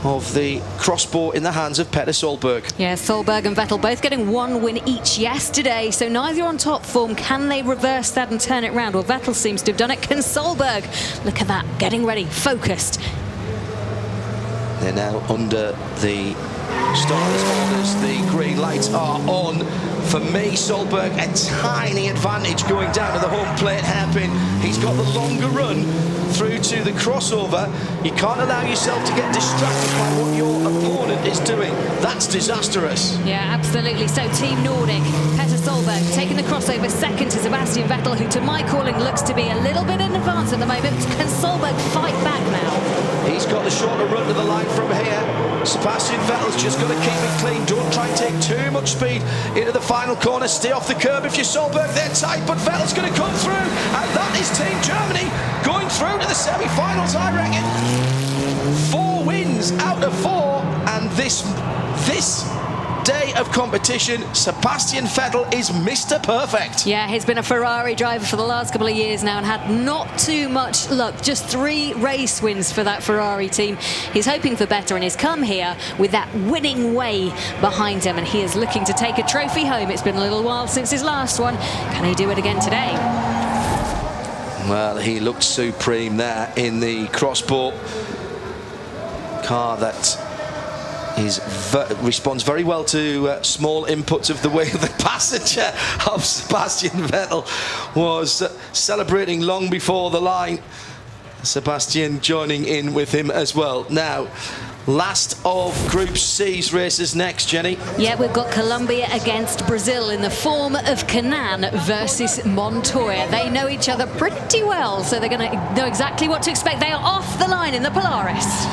of the crossbow in the hands of Petter Solberg. Yeah, Solberg and Vettel both getting 1 win each yesterday, so neither on top form. Can they reverse that and turn it round? Well, Vettel seems to have done it. Can Solberg? Look at that, getting ready, focused. They're now under the starters orders. The green lights are on. For me, Solberg, a tiny advantage going down to the home plate hairpin. He's got the longer run through to the crossover. You can't allow yourself to get distracted by what your opponent is doing. That's disastrous. Yeah, absolutely. So Team Nordic, Petter Solberg taking the crossover second to Sebastian Vettel, who to my calling looks to be a little bit in advance at the moment. Can Solberg fight back now? He's got the shorter run to the line from here. Sebastian Vettel's just got to keep it clean. Don't try and take too much speed into the final corner. Stay off the curb if you're Solberg. They're tight, but Vettel's going to come through. And that is Team Germany going through to the semi-finals, I reckon. 4 wins out of 4. And this day of competition, Sebastian Vettel is Mr. Perfect. Yeah, he's been a Ferrari driver for the last couple of years now and had not too much luck. Just 3 race wins for that Ferrari team. He's hoping for better and he's come here with that winning way behind him, and he is looking to take a trophy home. It's been a little while since his last one. Can he do it again today? Well, he looked supreme there in the crossbow car that responds very well to small inputs of the way the passenger of Sebastian Vettel was celebrating long before the line. Sebastian joining in with him as well. Now, last of Group C's races next, Jenny. Yeah, we've got Colombia against Brazil in the form of Canaan versus Montoya. They know each other pretty well, so they're going to know exactly what to expect. They are off the line in the Polaris.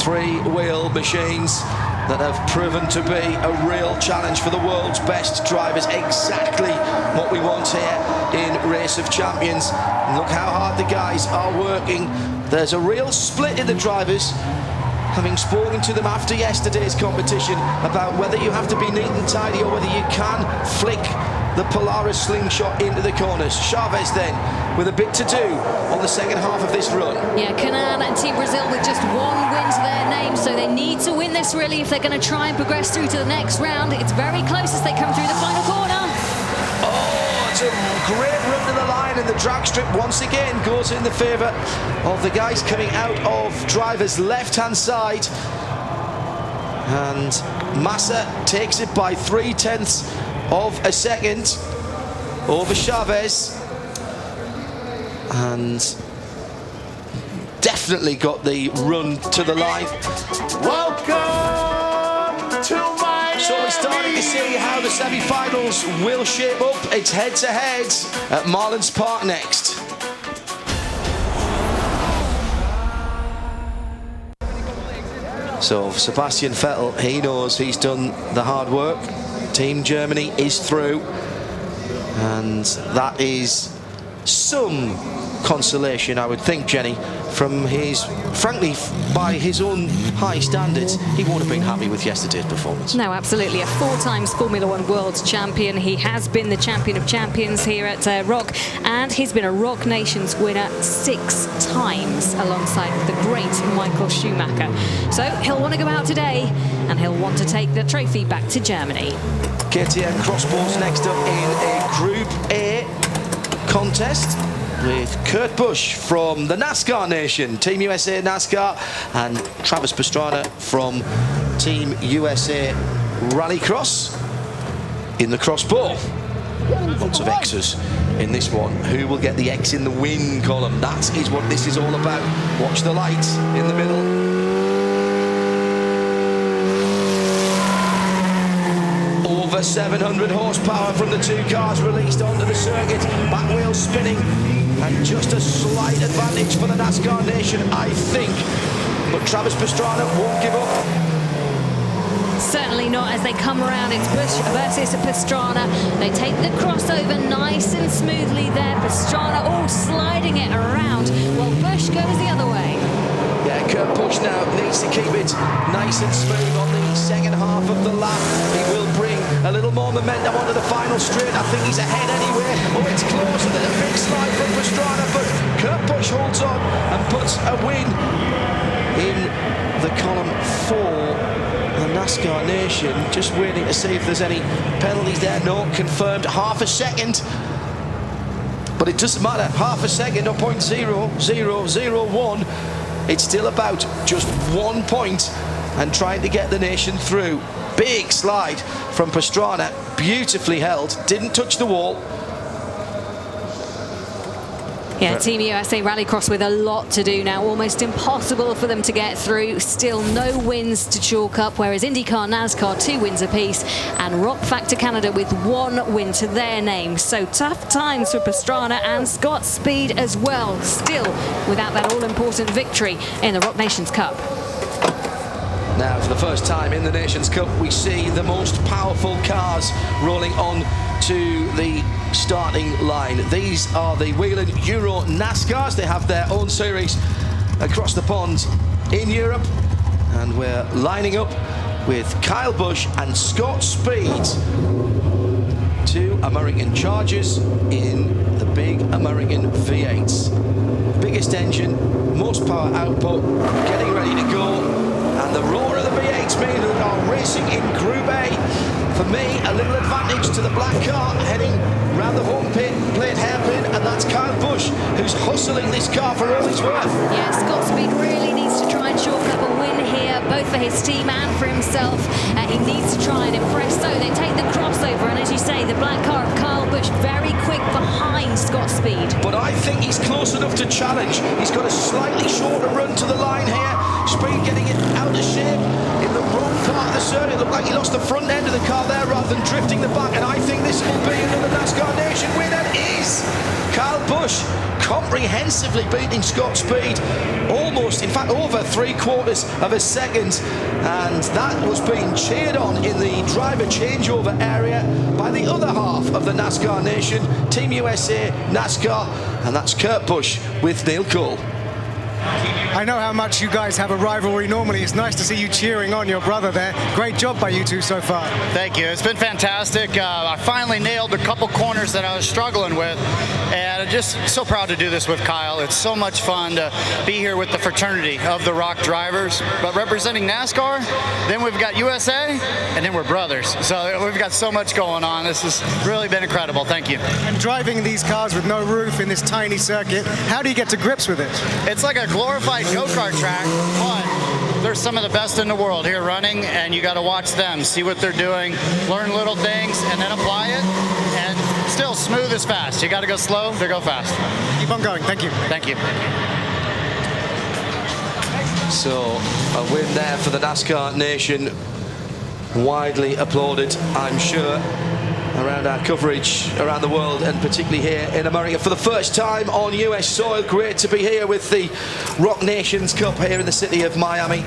3-wheel machines that have proven to be a real challenge for the world's best drivers. Exactly what we want here in Race of Champions. And look how hard the guys are working. There's a real split in the drivers. Having spoken to them after yesterday's competition about whether you have to be neat and tidy or whether you can flick the Polaris slingshot into the corners. Chavez then with a bit to do on the second half of this run. Yeah, Canaan and Team Brazil with just 1 win to their name, so they need to win this really if they're going to try and progress through to the next round. It's very close as they come through the final corner. Oh, it's a great run to the line, and the drag strip once again goes in the favour of the guys coming out of driver's left-hand side. And Massa takes it by 0.3 of a second over Chavez, and definitely got the run to the line. Welcome to Miami. So we're starting to see how the semi-finals will shape up. It's head-to-head at Marlins Park next. So Sebastian Vettel, he knows he's done the hard work. Team Germany is through, and that is some consolation, I would think, Jenny, from his, frankly, by his own high standards, he won't have been happy with yesterday's performance. No, absolutely. A 4 times Formula One world champion. He has been the champion of champions here at ROK, and he's been a ROK Nations winner 6 times alongside the great Michael Schumacher. So he'll want to go out today, and he'll want to take the trophy back to Germany. KTM Crossbows next up in a Group A contest with Kurt Busch from the NASCAR Nation, Team USA NASCAR, and Travis Pastrana from Team USA Rallycross in the crossbow. Lots of X's in this one. Who will get the X in the win column? That is what this is all about. Watch the light in the middle. Over 700 horsepower from the 2 cars released onto the circuit. Back wheels spinning, and just a slight advantage for the NASCAR Nation, I think. But Travis Pastrana won't give up. Certainly not as they come around. It's Busch versus Pastrana. They take the crossover nice and smoothly there. Pastrana all sliding it around while Busch goes the other way. Yeah, Kurt Busch now needs to keep it nice and smooth on the second half of the lap. He will bring a little more momentum onto the final straight. I think he's ahead anyway. Oh, it's closer than a big slide from Pastrana, but Kurt Busch holds on and puts a win in the column for the NASCAR Nation. Just waiting to see if there's any penalties there. No, confirmed. Half a second. But it doesn't matter. Half a second or 0.0001. It's still about just 1 point and trying to get the nation through. Big slide from Pastrana. Beautifully held. Didn't touch the wall. Yeah, Team USA Rallycross with a lot to do now. Almost impossible for them to get through. Still no wins to chalk up, whereas IndyCar, NASCAR, 2 wins apiece, and Rock Factor Canada with 1 win to their name. So tough times for Pastrana and Scott Speed as well. Still without that all-important victory in the Rock Nations Cup. Now, for the first time in the Nations Cup, we see the most powerful cars rolling on to the starting line. These are the Whelen Euro NASCARs. They have their own series across the pond in Europe. And we're lining up with Kyle Busch and Scott Speed. 2 American Chargers in the big American V8s. Biggest engine, most power output, getting ready to go. And the roar of the V8s mean that they are racing in Group A. For me, a little advantage to the black car heading round the home plate hairpin, and that's Kyle Busch, who's hustling this car for all it's worth. Yeah, Scott Speed really needs to try and chalk up a win here, both for his team and for himself. He needs to try and impress. So they take the crossover, and as you say, the black car of Kyle Busch very quick behind Scott Speed. But I think he's close enough to challenge. He's got a slightly shorter run to the line here. Speed getting it out of shape in the wrong part of the circuit. It looked like he lost the front end of the car there rather than drifting the back, and I think this will be another NASCAR Nation win, and is Kyle Busch comprehensively beating Scott Speed, almost, in fact, over 3/4 of a second, and that was being cheered on in the driver changeover area by the other half of the NASCAR Nation, Team USA NASCAR, and that's Kurt Busch with Neil Cole. I know how much you guys have a rivalry normally. It's nice to see you cheering on your brother there. Great job by you 2 so far. Thank you. It's been fantastic. I finally nailed a couple corners that I was struggling with, and I'm just so proud to do this with Kyle. It's so much fun to be here with the fraternity of the ROK drivers, but representing NASCAR, then we've got USA, and then we're brothers. So we've got so much going on. This has really been incredible. Thank you. And driving these cars with no roof in this tiny circuit, how do you get to grips with it? It's like a glorified go-kart track, but there's some of the best in the world here running, and you got to watch them, see what they're doing, learn little things, and then apply it. And still, smooth is fast. You got to go slow to go fast. Keep on going. Thank you. Thank you. So a win there for the NASCAR Nation, widely applauded, I'm sure, around our coverage around the world, and particularly here in America for the first time on US soil. Great to be here with the ROK Nations Cup here in the city of Miami.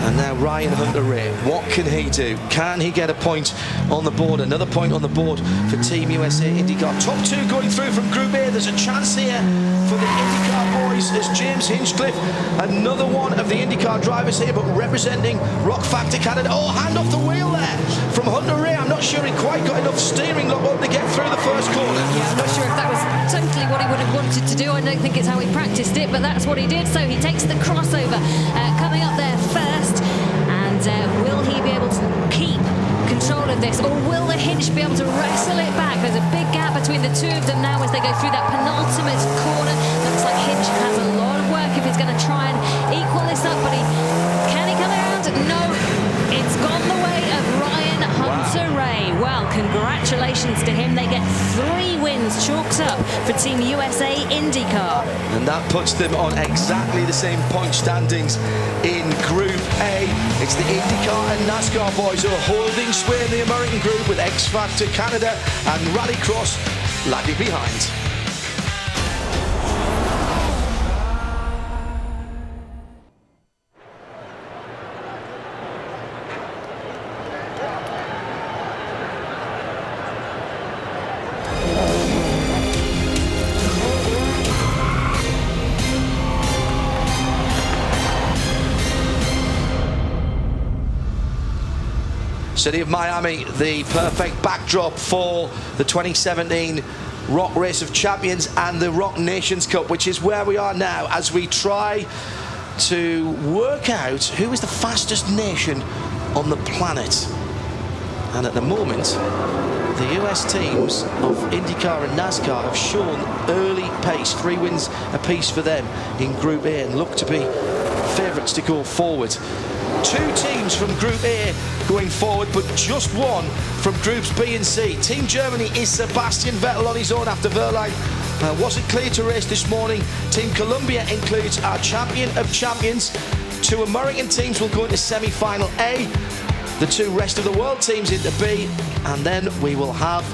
And now Ryan Hunter-Reay, what can he do? Can he get a point on the board? Another point on the board for Team USA IndyCar. Top two going through from Group A. There's a chance here for the IndyCar boys as James Hinchcliffe, another one of the IndyCar drivers here, but representing Rock Factor Canada. Oh, hand off the wheel there from Hunter-Reay. I'm not sure he quite got enough steering lock on to get through the first corner. Yeah, I'm not sure if that was totally what he would have wanted to do. I don't think it's how he practiced it, but that's what he did. So he takes the crossover coming up there first. And will he be able to keep control of this, or will the Hinch be able to wrestle it back? There's a big gap between the two of them now as they go through that penultimate corner. Looks like Hinch has a lot of work if he's going to try and equal this up, but can he come around? No, it's gone the way of Ryan Hunter-Reay. Well, congratulations to him. They get 3 wins chalked up for Team USA IndyCar. And that puts them on exactly the same point standings in Group A. It's the IndyCar and NASCAR boys who are holding sway in the American group, with X Factor Canada and Rallycross lagging behind. City of Miami, the perfect backdrop for the 2017 Rock Race of Champions and the Rock Nations Cup, which is where we are now as we try to work out who is the fastest nation on the planet. And at the moment, the US teams of IndyCar and NASCAR have shown early pace, 3 wins apiece for them in Group A, and look to be favourites to go forward. 2 teams from Group A going forward, but just 1 from Groups B and C. Team Germany is Sebastian Vettel on his own after Wehrlein wasn't cleared to race this morning. Team Columbia includes our champion of champions. 2 American teams will go into semi-final A, the 2 rest of the world teams into B, and then we will have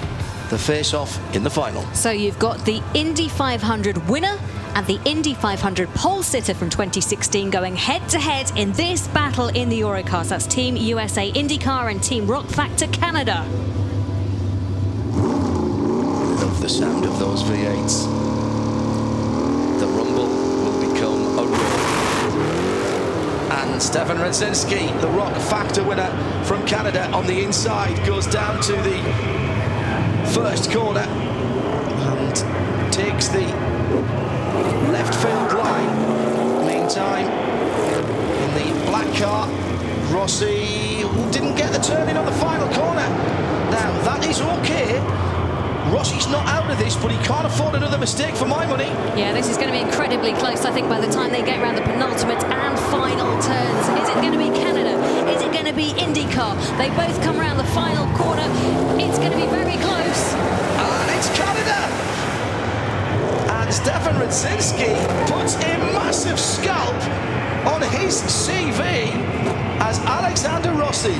the face-off in the final. So you've got the Indy 500 winner and the Indy 500 pole sitter from 2016 going head-to-head in this battle in the Eurocars. That's Team USA IndyCar and Team Rock Factor Canada. Love the sound of those V8s. The rumble will become a roar. And Stefan Rzadzinski, the Rock Factor winner from Canada, on the inside, goes down to the first corner and takes the left field line. Meantime, in the black car, Rossi didn't get the turn in on the final corner. Now, that is okay. Rossi's not out of this, but he can't afford another mistake for my money. Yeah, this is going to be incredibly close, I think, by the time they get around the penultimate and final turns. Is it going to be Canada? Is it going to be IndyCar? They both come around the final corner. It's going to be very close. And it's Canada! And Stefan Rzadzinski puts a massive scalp on his CV as Alexander Rossi,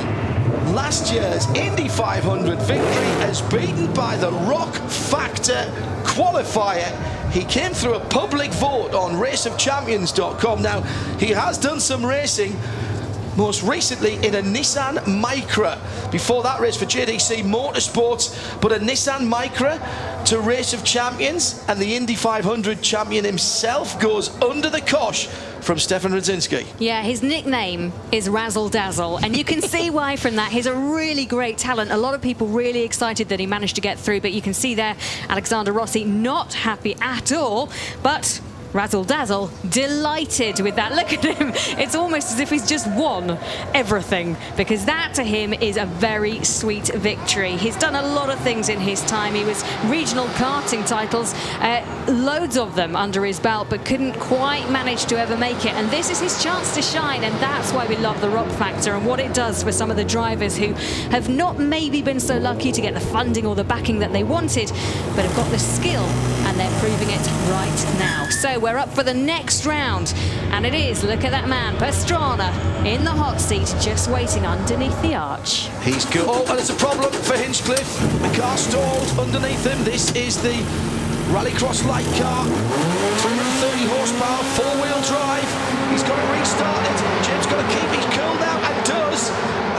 last year's Indy 500 victory, is beaten by the Rock Factor qualifier. He came through a public vote on raceofchampions.com. Now, he has done some racing, most recently in a Nissan Micra. Before that race for JDC Motorsports, but a Nissan Micra to Race of Champions, and the Indy 500 champion himself goes under the cosh from Stefan Rzadzinski. Yeah, his nickname is Razzle Dazzle, and you can see why from that. He's a really great talent. A lot of people really excited that he managed to get through, but you can see there Alexander Rossi not happy at all, but Razzle Dazzle delighted with that. Look at him. It's almost as if he's just won everything, because that to him is a very sweet victory. He's done a lot of things in his time. He was regional karting titles, loads of them under his belt, but couldn't quite manage to ever make it. And this is his chance to shine, and that's why we love the Rock Factor and what it does for some of the drivers who have not maybe been so lucky to get the funding or the backing that they wanted, but have got the skill, and they're proving it right now. So we're up for the next round, and it is, look at that man, Pastrana in the hot seat, just waiting underneath the arch. He's good. Oh, and it's a problem for Hinchcliffe. The car stalled underneath him. This is the Rallycross-like car, 230 horsepower, four-wheel drive. He's got to restart it. James got to keep his cool now, and does,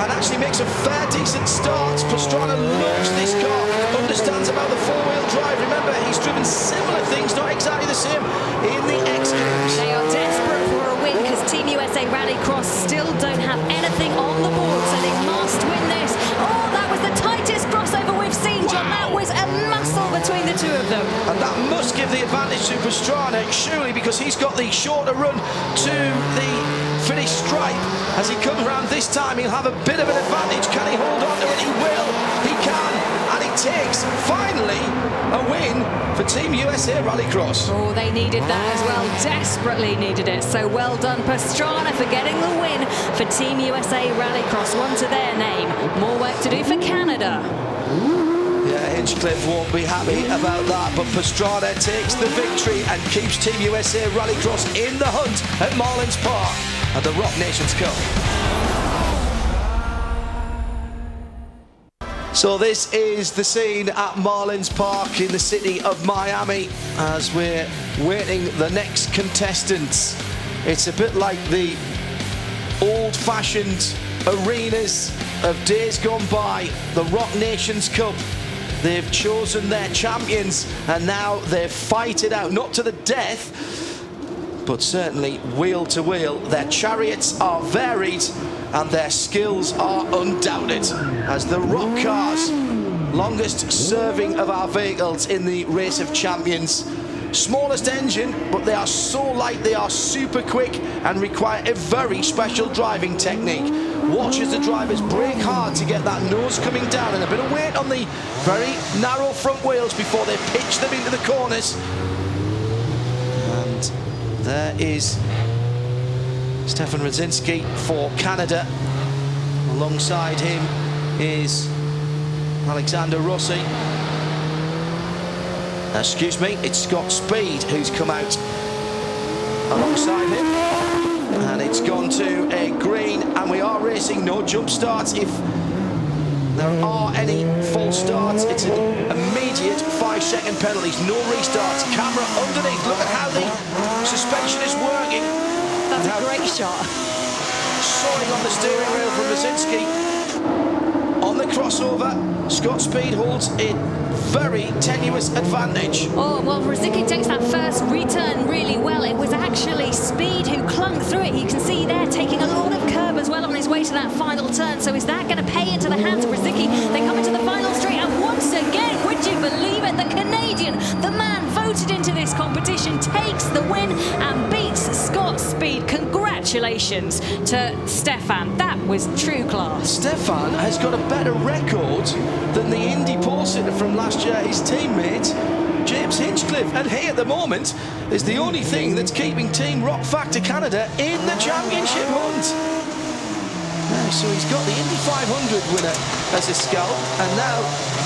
and actually makes a fair decent start. Pastrana loves this car, understands about the four-wheel drive. Remember, he's driven similar things, not exactly the same, in the X Games. They are desperate for a win because Team USA Rallycross still don't have anything on the board, so they must win this. Oh, that was the tightest crossover we've seen, John. That was a muscle between the two of them. And that must give the advantage to Pastrana, surely, because he's got the shorter run to the finish stripe. As he comes around this time, he'll have a bit of an advantage. Can he hold on to it? He will. He can. And he takes, finally, a win for Team USA Rallycross. Oh, they needed that as well. Desperately needed it. So well done, Pastrana, for getting the win for Team USA Rallycross. One to their name. More work to do for Canada. Yeah, Hinchcliffe won't be happy about that, but Pastrana takes the victory and keeps Team USA Rallycross in the hunt at Marlins Park at the Rock Nations Cup. So this is the scene at Marlins Park in the city of Miami as we're waiting the next contestants. It's a bit like the old-fashioned arenas of days gone by, the Rock Nations Cup. They've chosen their champions and now they fight it out, not to the death, but certainly wheel to wheel. Their chariots are varied and their skills are undoubted as the Rock cars, longest serving of our vehicles in the Race of Champions. Smallest engine, but they are so light, they are super quick and require a very special driving technique. Watch as the drivers brake hard to get that nose coming down and a bit of weight on the very narrow front wheels before they pitch them into the corners. And there is Stefan Rzadzinski for Canada. Alongside him is Alexander Rossi. Excuse me, it's Scott Speed who's come out alongside him. And it's gone to a green, and we are racing no jump starts. If there are any false starts, it's an immediate 5-second penalties, no restarts. Camera underneath, look at how the suspension is working. That's a great shot. Soaring on the steering wheel from Rzadzinski. On the crossover, Scott Speed holds a very tenuous advantage. Oh, well, Rzadzinski takes that first return really well. It was actually Speed who clung through it. You can see there taking a lot of curb as well on his way to that final turn. So is that going to pay into the hands of Rzadzinski? They come into the final straight, and once again, would you believe it, the Canadian, the man voted into this competition, takes the win and beats Scott Speed. Congratulations to Stefan. That was true class. Stefan has got a better record than the Indy pole sitter from last year, his teammate James Hinchcliffe, and he at the moment is the only thing that's keeping Team Rock Factor Canada in the championship hunt. So he's got the Indy 500 winner as a scalp, and now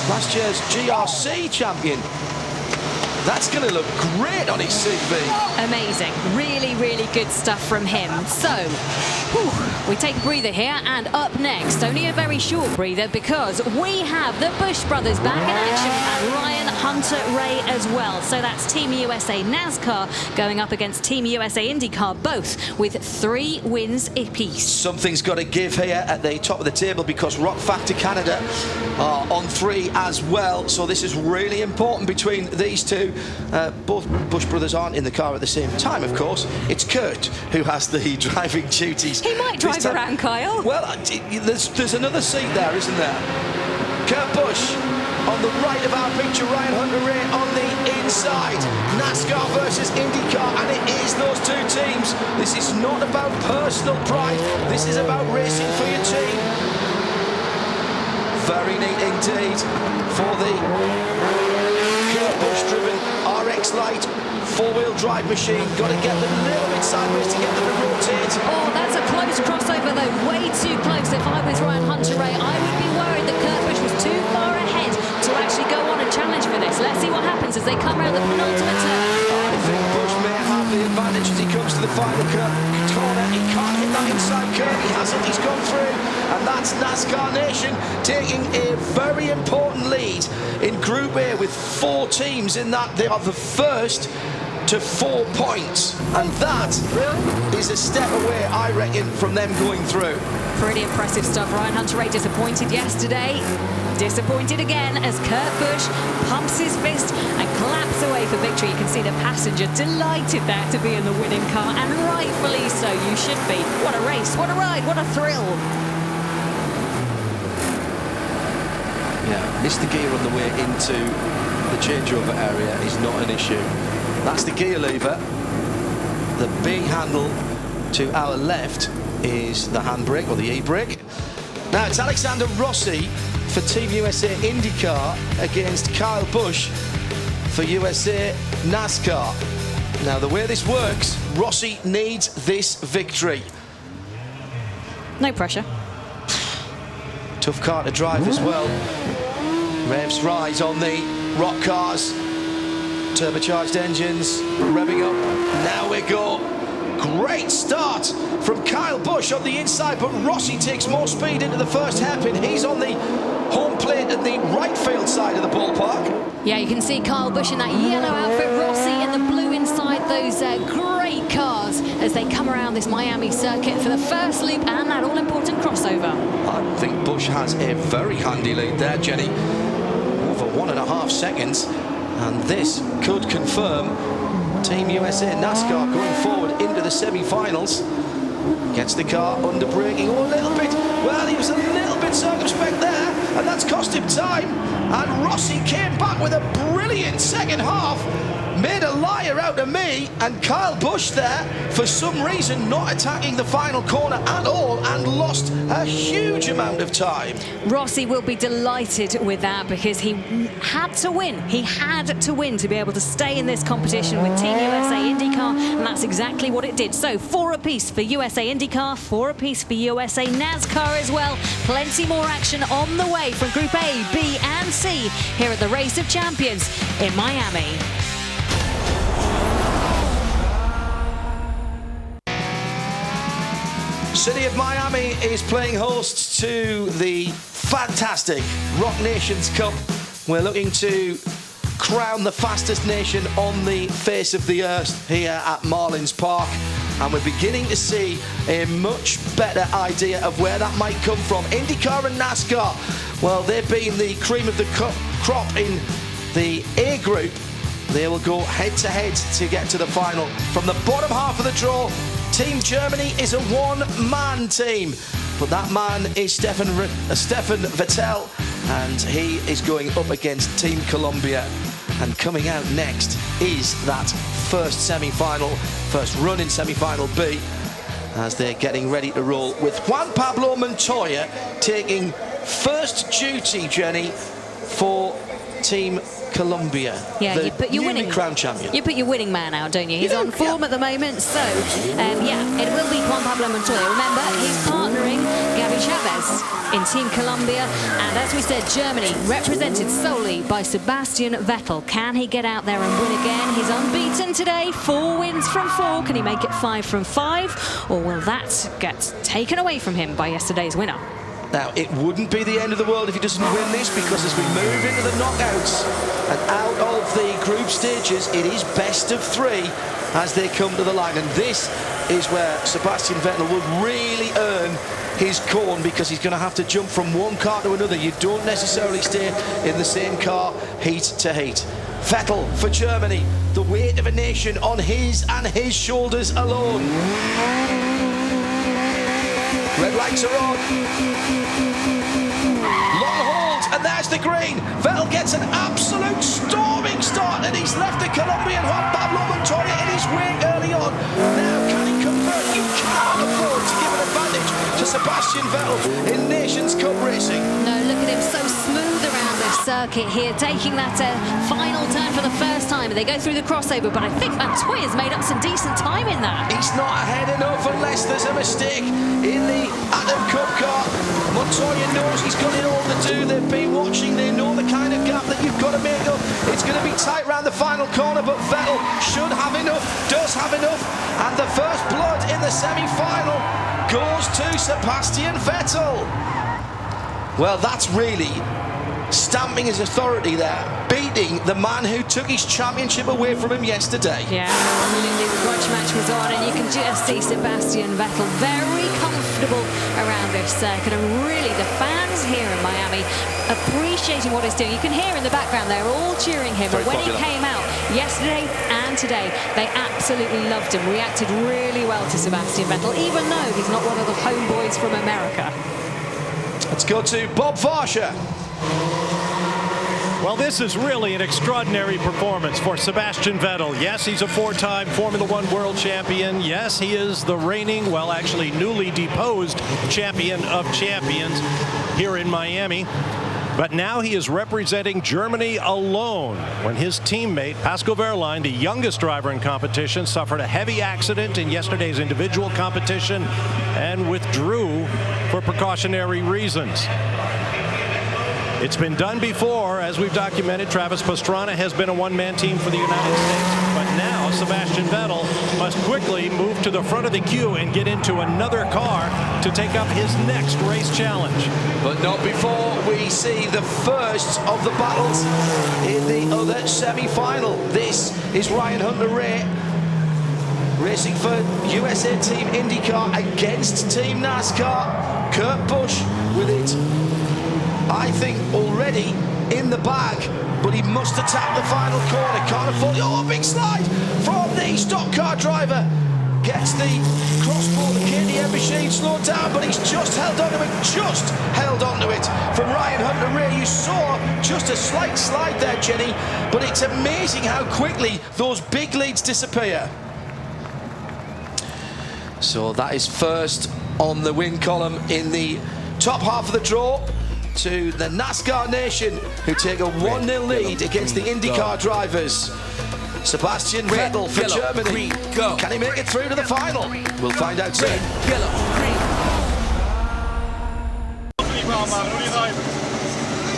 last year's GRC champion. That's going to look great on his CV. Amazing. Really, really good stuff from him. So, we take a breather here, and up next, only a very short breather, because we have the Busch brothers back in action, and Ryan Hunter-Reay as well. So that's Team USA NASCAR going up against Team USA IndyCar, both with 3 wins apiece. Something's got to give here at the top of the table, because Rock Factor Canada are on 3 as well. So this is really important between these two. Both Busch brothers aren't in the car at the same time, of course. It's Kurt who has the driving duties. He might drive around, Kyle. Well, there's another seat there, isn't there? Kurt Busch on the right of our picture, Ryan Hunter-Reay on the inside. NASCAR versus IndyCar, and it is those two teams. This is not about personal pride. This is about racing for your team. Very neat indeed for the Busch-driven RX Lite 4-wheel drive machine. Got to get them a little bit sideways to get them to rotate. Oh, that's a close crossover though, way too close. If I was Ryan Hunter-Reay, I would be worried that Kurt Busch was too far ahead to actually go on and challenge for this. Let's see what happens as they come around the penultimate turn. I think Busch may have the advantage as he comes to the final corner. He can't hit that inside curve. He hasn't. He's gone through, and and that's NASCAR Nation taking a very important lead in Group A with 4 teams in that they are the first to 4 points, and that is a step away, I reckon, from them going through. Pretty impressive stuff. Ryan Hunter-Reay disappointed yesterday, disappointed again as Kurt Busch pumps his fist and claps away for victory. You can see the passenger delighted there to be in the winning car, and rightfully so. You should be. What a race, what a ride, what a thrill. Yeah, missed the gear on the way into the changeover area is not an issue. That's the gear lever. The big handle to our left is the handbrake, or the e-brake. Now it's Alexander Rossi for Team USA IndyCar against Kyle Busch for USA NASCAR. Now the way this works, Rossi needs this victory. No pressure. Tough car to drive as well. Revs rise on the rock cars. Turbocharged engines revving up. Now we go. Great start from Kyle Busch on the inside, but Rossi takes more speed into the first hairpin. He's on the home plate at the right field side of the ballpark. Yeah, you can see Kyle Busch in that yellow outfit, Rossi in the blue inside those great cars as they come around this Miami circuit for the first loop and that all-important crossover. I think Busch has a very handy lead there, Jenny. Over 1.5 seconds. And this could confirm Team USA NASCAR going forward into the semi-finals. Gets the car under braking a little bit. Well, he was a little bit circumspect there, and that's cost him time. And Rossi came back with a brilliant second half. Made a liar out of me, and Kyle Busch there, for some reason, not attacking the final corner at all and lost a huge amount of time. Rossi will be delighted with that because he had to win. He had to win to be able to stay in this competition with Team USA IndyCar, and that's exactly what it did. So 4 apiece for USA IndyCar, 4 apiece for USA NASCAR as well. Plenty more action on the way from Group A, B and C here at the Race of Champions in Miami. City of Miami is playing host to the fantastic Rock Nations Cup. We're looking to crown the fastest nation on the face of the earth here at Marlins Park, and we're beginning to see a much better idea of where that might come from. IndyCar and NASCAR, well, they've been the cream of the crop in the A group. They will go head-to-head to get to the final. From the bottom half of the draw, Team Germany is a one-man team, but that man is Stefan Vettel, and he is going up against Team Colombia. And coming out next is that first semi-final, first run in semi-final B, as they're getting ready to roll with Juan Pablo Montoya taking first duty, Jenny, for Team Colombia. Yeah, you put your winning crown champion. You put your winning man out, don't you? He's on form at the moment, so yeah, it will be Juan Pablo Montoya. Remember, he's partnering Gabby Chavez in Team Colombia, and as we said, Germany represented solely by Sebastian Vettel. Can he get out there and win again? He's unbeaten today, 4 wins from 4. Can he make it 5 from 5, or will that get taken away from him by yesterday's winner? Now, it wouldn't be the end of the world if he doesn't win this, because as we move into the knockouts and out of the group stages, it is best of 3 as they come to the line. And this is where Sebastian Vettel would really earn his corn, because he's going to have to jump from one car to another. You don't necessarily stay in the same car heat to heat. Vettel for Germany, the weight of a nation on his and his shoulders alone. Red lights are on. Long hold, and there's the green. Vettel gets an absolute storming start, and he's left the Colombian Juan Pablo Montoya in his wake early on. Now, can he convert? You can't afford to give an advantage to Sebastian Vettel in Nations Cup racing. No, look at him, so smooth around this circuit here, taking that final turn for the first time. They go through the crossover, but I think Montoya's made up some decent time in that. He's not ahead enough unless there's a mistake in the Adam Cup car. Montoya knows he's got it all to do. They've been watching, they know the kind of gap that you've got to make up. It's going to be tight round the final corner, but Vettel should have enough, does have enough, and the first blood in the semi-final goes to Sebastian Vettel. Well, that's really stamping his authority there, beating the man who took his championship away from him yesterday. Yeah, absolutely. The grudge match was on, and you can just see Sebastian Vettel very comfortable around this circuit, and really the fans here in Miami appreciating what he's doing. You can hear in the background they're all cheering him. But when he came out yesterday and today, they absolutely loved him, reacted really well to Sebastian Vettel, even though he's not one of the homeboys from America. Let's go to Bob Varsha. Well, this is really an extraordinary performance for Sebastian Vettel. Yes, he's a four-time Formula One world champion. Yes, he is the reigning, well, actually newly deposed champion of champions here in Miami. But now he is representing Germany alone when his teammate, Pascal Wehrlein, the youngest driver in competition, suffered a heavy accident in yesterday's individual competition and withdrew for precautionary reasons. It's been done before, as we've documented. Travis Pastrana has been a one-man team for the United States, but now Sebastian Vettel must quickly move to the front of the queue and get into another car to take up his next race challenge. But not before we see the first of the battles in the other semi-final. This is Ryan Hunter-Reay racing for USA Team IndyCar against Team NASCAR. Kurt Busch with it, I think, already in the bag, but he must attack the final corner. Can't afford. Oh, a big slide from the stock car driver. Gets the crossbar, the KTM machine slowed down, but he's just held onto it. Just held onto it from Ryan Hunter-Reay. You saw just a slight slide there, Jenny, but it's amazing how quickly those big leads disappear. So that is first on the win column in the top half of the draw, to the NASCAR Nation, who take a 1-0 lead against the IndyCar drivers. Sebastian Vettel for Germany. Can he make it through to the final? We'll find out soon.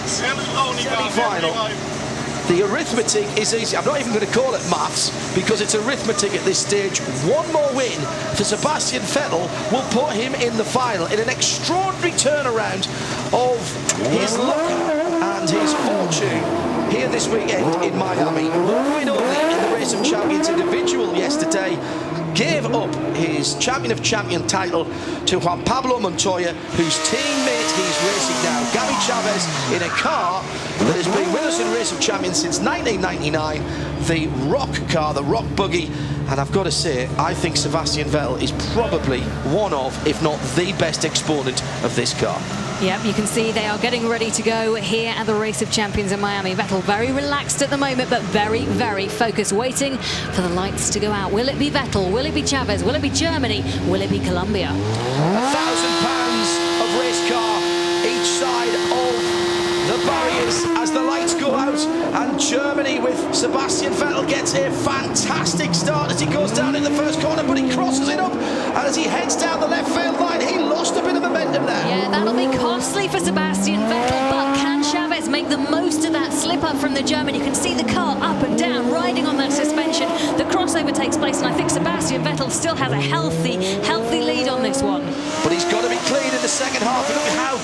Semi-final. The arithmetic is easy. I'm not even going to call it maths, because it's arithmetic at this stage. One more win for Sebastian Vettel will put him in the final in an extraordinary turnaround of his luck and his fortune here this weekend in Miami. One win only in the Race of Champions individual yesterday. Gave up his Champion of Champion title to Juan Pablo Montoya, whose teammate he's racing now, Gabby Chavez, in a car that has been with us in Race of Champions since 1999, the Rock car, the Rock Buggy. And I've got to say, I think Sebastian Vettel is probably one of, if not the best exponent of this car. Yep, you can see they are getting ready to go here at the Race of Champions in Miami. Vettel very relaxed at the moment, but very, very focused, waiting for the lights to go out. Will it be Vettel? Will it be Chavez? Will it be Germany? Will it be Colombia? £1,000 of race car each side of the barriers as the lights go out, and Germany with Sebastian Vettel gets a fantastic start as he goes down in the first corner, but he crosses it up, and as he heads down the left field line, he lost a bit of momentum there. Yeah, that'll be costly for Sebastian Vettel, but can Chavez make the most of that slip up from the German? You can see the car up and down, riding on that suspension. The crossover takes place, and I think Sebastian Vettel still has a healthy lead on this one. But he's got to be clean in the second half. Look at how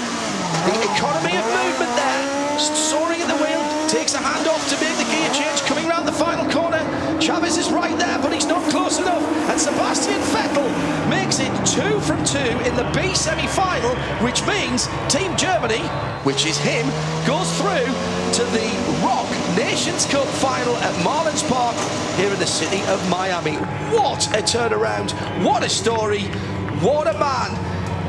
the economy of movement there, soaring at the wheel, takes a hand off to make the gear change, coming round the final corner. Chavez is right there, but he's not close enough, and Sebastian Vettel makes it 2 from 2 in the B semi-final, which means Team Germany, which is him, goes through to the Rock Nations Cup final at Marlins Park here in the city of Miami. What a turnaround, what a story, what a man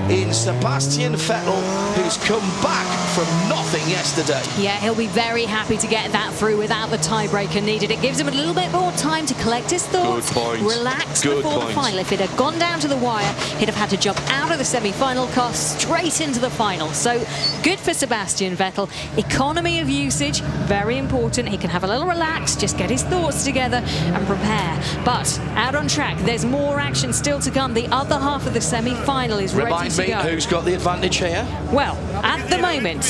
in Sebastian Vettel, who's come back from nothing yesterday. Yeah, he'll be very happy to get that through without the tiebreaker needed. It gives him a little bit more time to collect his thoughts, relax before the final. If it had gone down to the wire, he'd have had to jump out of the semi-final car straight into the final. So good for Sebastian Vettel. Economy of usage, very important. He can have a little relax, just get his thoughts together and prepare. But out on track, there's more action still to come. The other half of the semi-final is ready to go. Who's got the advantage here? Well, at the moment,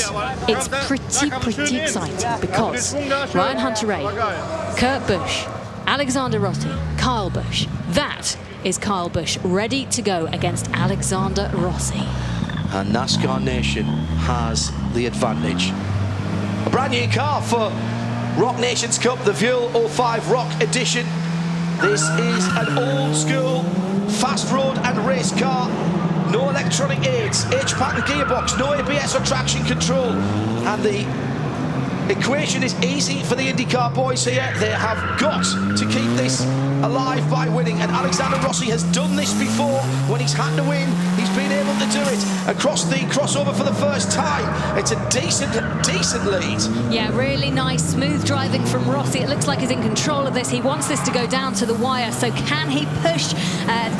it's pretty exciting because Ryan Hunter-Reay, Kurt Busch, Alexander Rossi, Kyle Busch, that is Kyle Busch, ready to go against Alexander Rossi. And NASCAR Nation has the advantage. A brand new car for Rock Nations Cup, the Fuel 05 Rock Edition. This is an old school fast road and race car. No electronic aids, H-pattern gearbox, no ABS or traction control. And the equation is easy for the IndyCar boys here. They have got to keep this alive by winning, and Alexander Rossi has done this before. When he's had to win, he's been able to do it across the crossover for the first time. It's a decent lead. Yeah, really nice, smooth driving from Rossi. It looks like he's in control of this. He wants this to go down to the wire, so can he push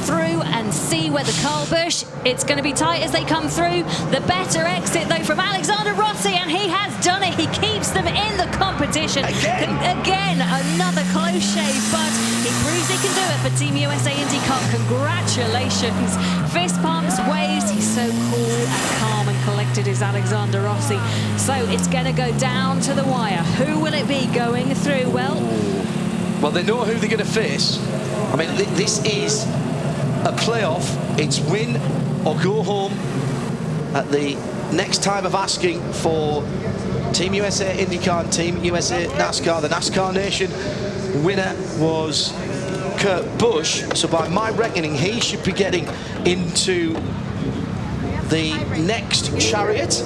through and see whether Kyle Busch, it's going to be tight as they come through. The better exit, though, from Alexander Rossi, and he has done it. He keeps them in the competition. Again, another close shave, but he proves he can do it for Team USA IndyCar. Congratulations. Fist pumps, waves. He's so cool and calm and collected is Alexander Rossi. So it's going to go down to the wire. Who will it be going through? Well, they know who they're going to face. I mean, this is a playoff. It's win or go home. At the next time of asking for Team USA IndyCar and Team USA NASCAR, the NASCAR Nation winner was Kurt Busch. So by my reckoning, he should be getting into the next chariot,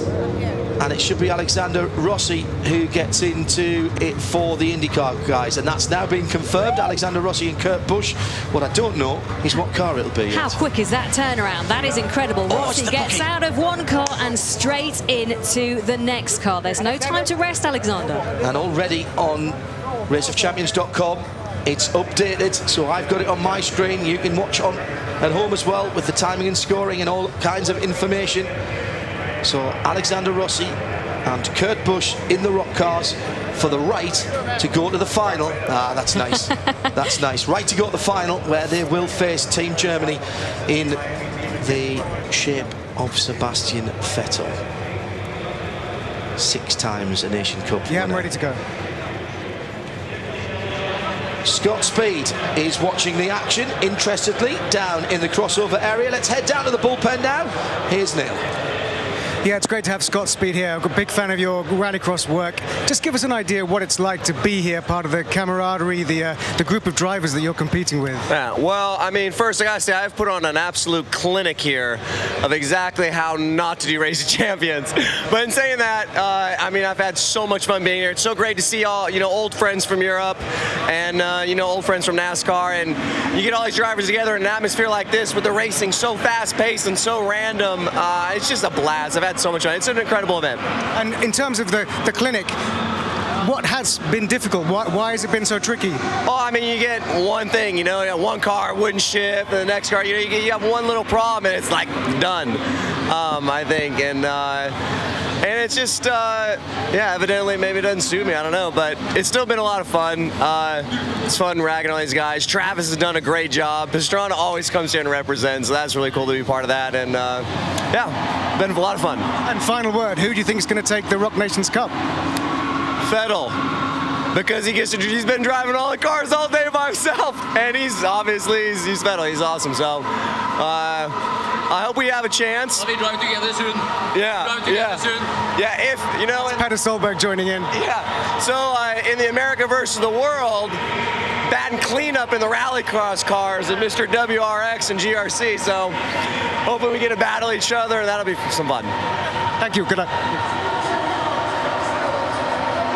and it should be Alexander Rossi who gets into it for the IndyCar guys, and that's now been confirmed. Alexander Rossi and Kurt Busch. What I don't know is what car it'll be. How quick is that turnaround? That is incredible. Rossi gets out of one car and straight into the next car. There's no time to rest, Alexander. And already on raceofchampions.com, it's updated, so I've got it on my screen. You can watch on at home as well with the timing and scoring and all kinds of information. So Alexander Rossi and Kurt Busch in the rock cars for the right to go to the final. That's nice. That's nice. Right to go to the final, where they will face Team Germany in the shape of Sebastian Vettel. 6 times a Nation Cup winner. I'm ready to go. Scott Speed is watching the action interestedly down in the crossover area. Let's head down to the bullpen now. Here's Neil. Yeah, it's great to have Scott Speed here. I'm a big fan of your rallycross work. Just give us an idea what it's like to be here, part of the camaraderie, the group of drivers that you're competing with. Yeah, well, I mean, first I gotta say I've put on an absolute clinic here of exactly how not to do Race of Champions. But in saying that, I mean, I've had so much fun being here. It's so great to see all, old friends from Europe and, old friends from NASCAR, and you get all these drivers together in an atmosphere like this with the racing so fast-paced and so random. It's just a blast. I've had so much fun. It's an incredible event. And in terms of the clinic, what has been difficult? Why has it been so tricky? Oh, I mean, you get one thing, one car wouldn't shift, and the next car, you have one little problem, and it's like done, I think. And it's just, evidently maybe it doesn't suit me, I don't know, but it's still been a lot of fun. It's fun ragging on these guys. Travis has done a great job. Pastrana always comes here and represents, so that's really cool to be part of that, and been a lot of fun. And final word, who do you think is going to take the Rock Nations Cup? Vettel, because he's been driving all the cars all day by himself, and he's Vettel. He's awesome. So I hope we have a chance. Let me drive together soon. Yeah. If it's Petter Solberg joining in. Yeah. So in the America versus the World, batting cleanup in the rallycross cars and Mr. WRX and GRC. So hopefully we get to battle each other, and that'll be some fun. Thank you. Good luck.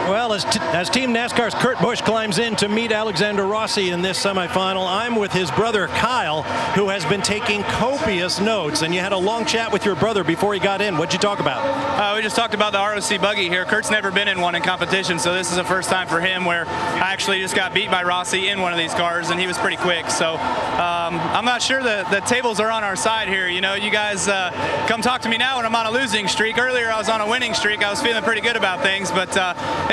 Well, as Team NASCAR's Kurt Busch climbs in to meet Alexander Rossi in this semifinal, I'm with his brother Kyle, who has been taking copious notes. And you had a long chat with your brother before he got in. What'd you talk about? We just talked about the ROC buggy here. Kurt's never been in one in competition, so this is the first time for him where I actually just got beat by Rossi in one of these cars, and he was pretty quick. So I'm not sure the tables are on our side here. You guys come talk to me now when I'm on a losing streak. Earlier I was on a winning streak. I was feeling pretty good about things, but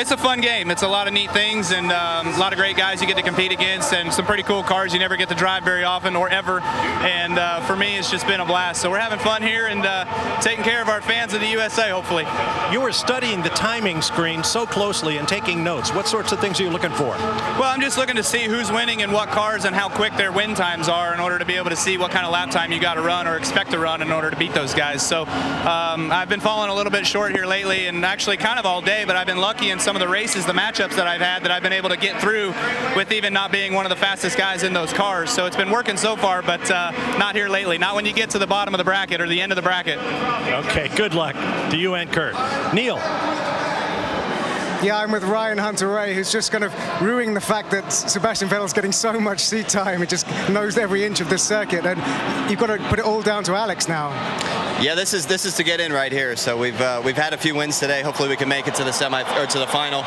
It's a fun game. It's a lot of neat things and a lot of great guys you get to compete against and some pretty cool cars you never get to drive very often or ever. And for me, it's just been a blast. So we're having fun here and taking care of our fans in the USA, hopefully. You were studying the timing screen so closely and taking notes. What sorts of things are you looking for? Well, I'm just looking to see who's winning and what cars and how quick their win times are in order to be able to see what kind of lap time you got to run or expect to run in order to beat those guys. So I've been falling a little bit short here lately and actually kind of all day, but I've been lucky in some of the races, the matchups that I've had, that I've been able to get through with even not being one of the fastest guys in those cars. So it's been working so far, but not here lately. Not when you get to the bottom of the bracket or the end of the bracket. Okay, good luck to you and Kurt. Neil. Yeah, I'm with Ryan Hunter-Reay, who's just kind of ruining the fact that Sebastian Vettel's getting so much seat time. He just knows every inch of this circuit, and you've got to put it all down to Alex now. Yeah, this is to get in right here. So we've had a few wins today. Hopefully we can make it to the to the final.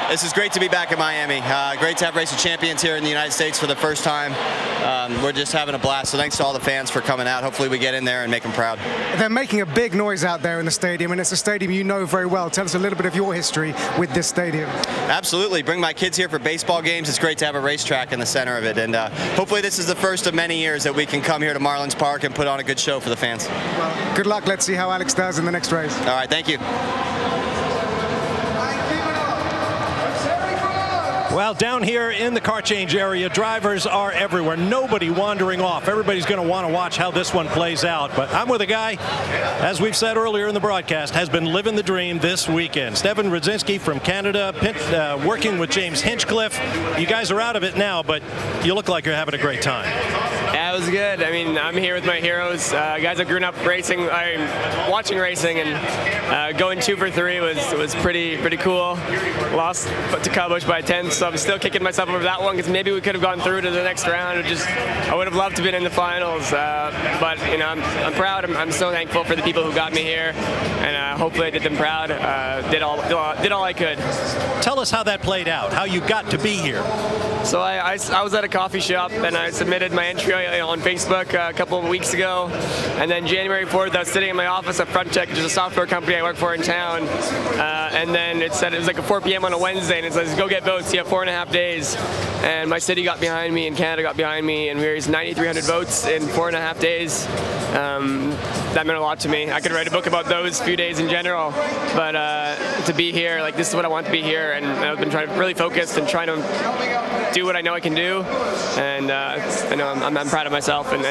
This is great to be back in Miami. Great to have Race of Champions here in the United States for the first time. We're just having a blast. So thanks to all the fans for coming out. Hopefully we get in there and make them proud. They're making a big noise out there in the stadium, and it's a stadium you know very well. Tell us a little bit of your history with this stadium. Absolutely. Bring my kids here for baseball games. It's great to have a racetrack in the center of it. And hopefully this is the first of many years that we can come here to Marlins Park and put on a good show for the fans. Well, good luck. Let's see how Alex does in the next race. All right. Thank you. Well, down here in the car change area, drivers are everywhere. Nobody wandering off. Everybody's going to want to watch how this one plays out. But I'm with a guy, as we've said earlier in the broadcast, has been living the dream this weekend. Stefan Rzadzinski from Canada, working with James Hinchcliffe. You guys are out of it now, but you look like you're having a great time. Yeah, it was good. I mean, I'm here with my heroes, guys I've grown up watching racing, and going 2 for 3 was pretty cool. Lost to Kyle Busch by 10, so I'm still kicking myself over that one because maybe we could have gone through to the next round. I would have loved to have been in the finals, but you know, I'm proud. I'm so thankful for the people who got me here, and hopefully I did them proud. Did all I could. Tell us how that played out. How you got to be here. So I was at a coffee shop and I submitted my entry on Facebook a couple of weeks ago, and then January 4th I was sitting in my office at Frontech, which is a software company I work for in town, and then it said it was like a 4 p.m. on a Wednesday, and it says go get votes. You have 4.5 days, and my city got behind me and Canada got behind me, and we raised 9,300 votes in 4.5 days. That meant a lot to me. I could write a book about those few days in general, but to be here, like, this is what I want to be here, and I've been trying to really focus and trying to do what I know I can do, and I know I'm proud of myself, and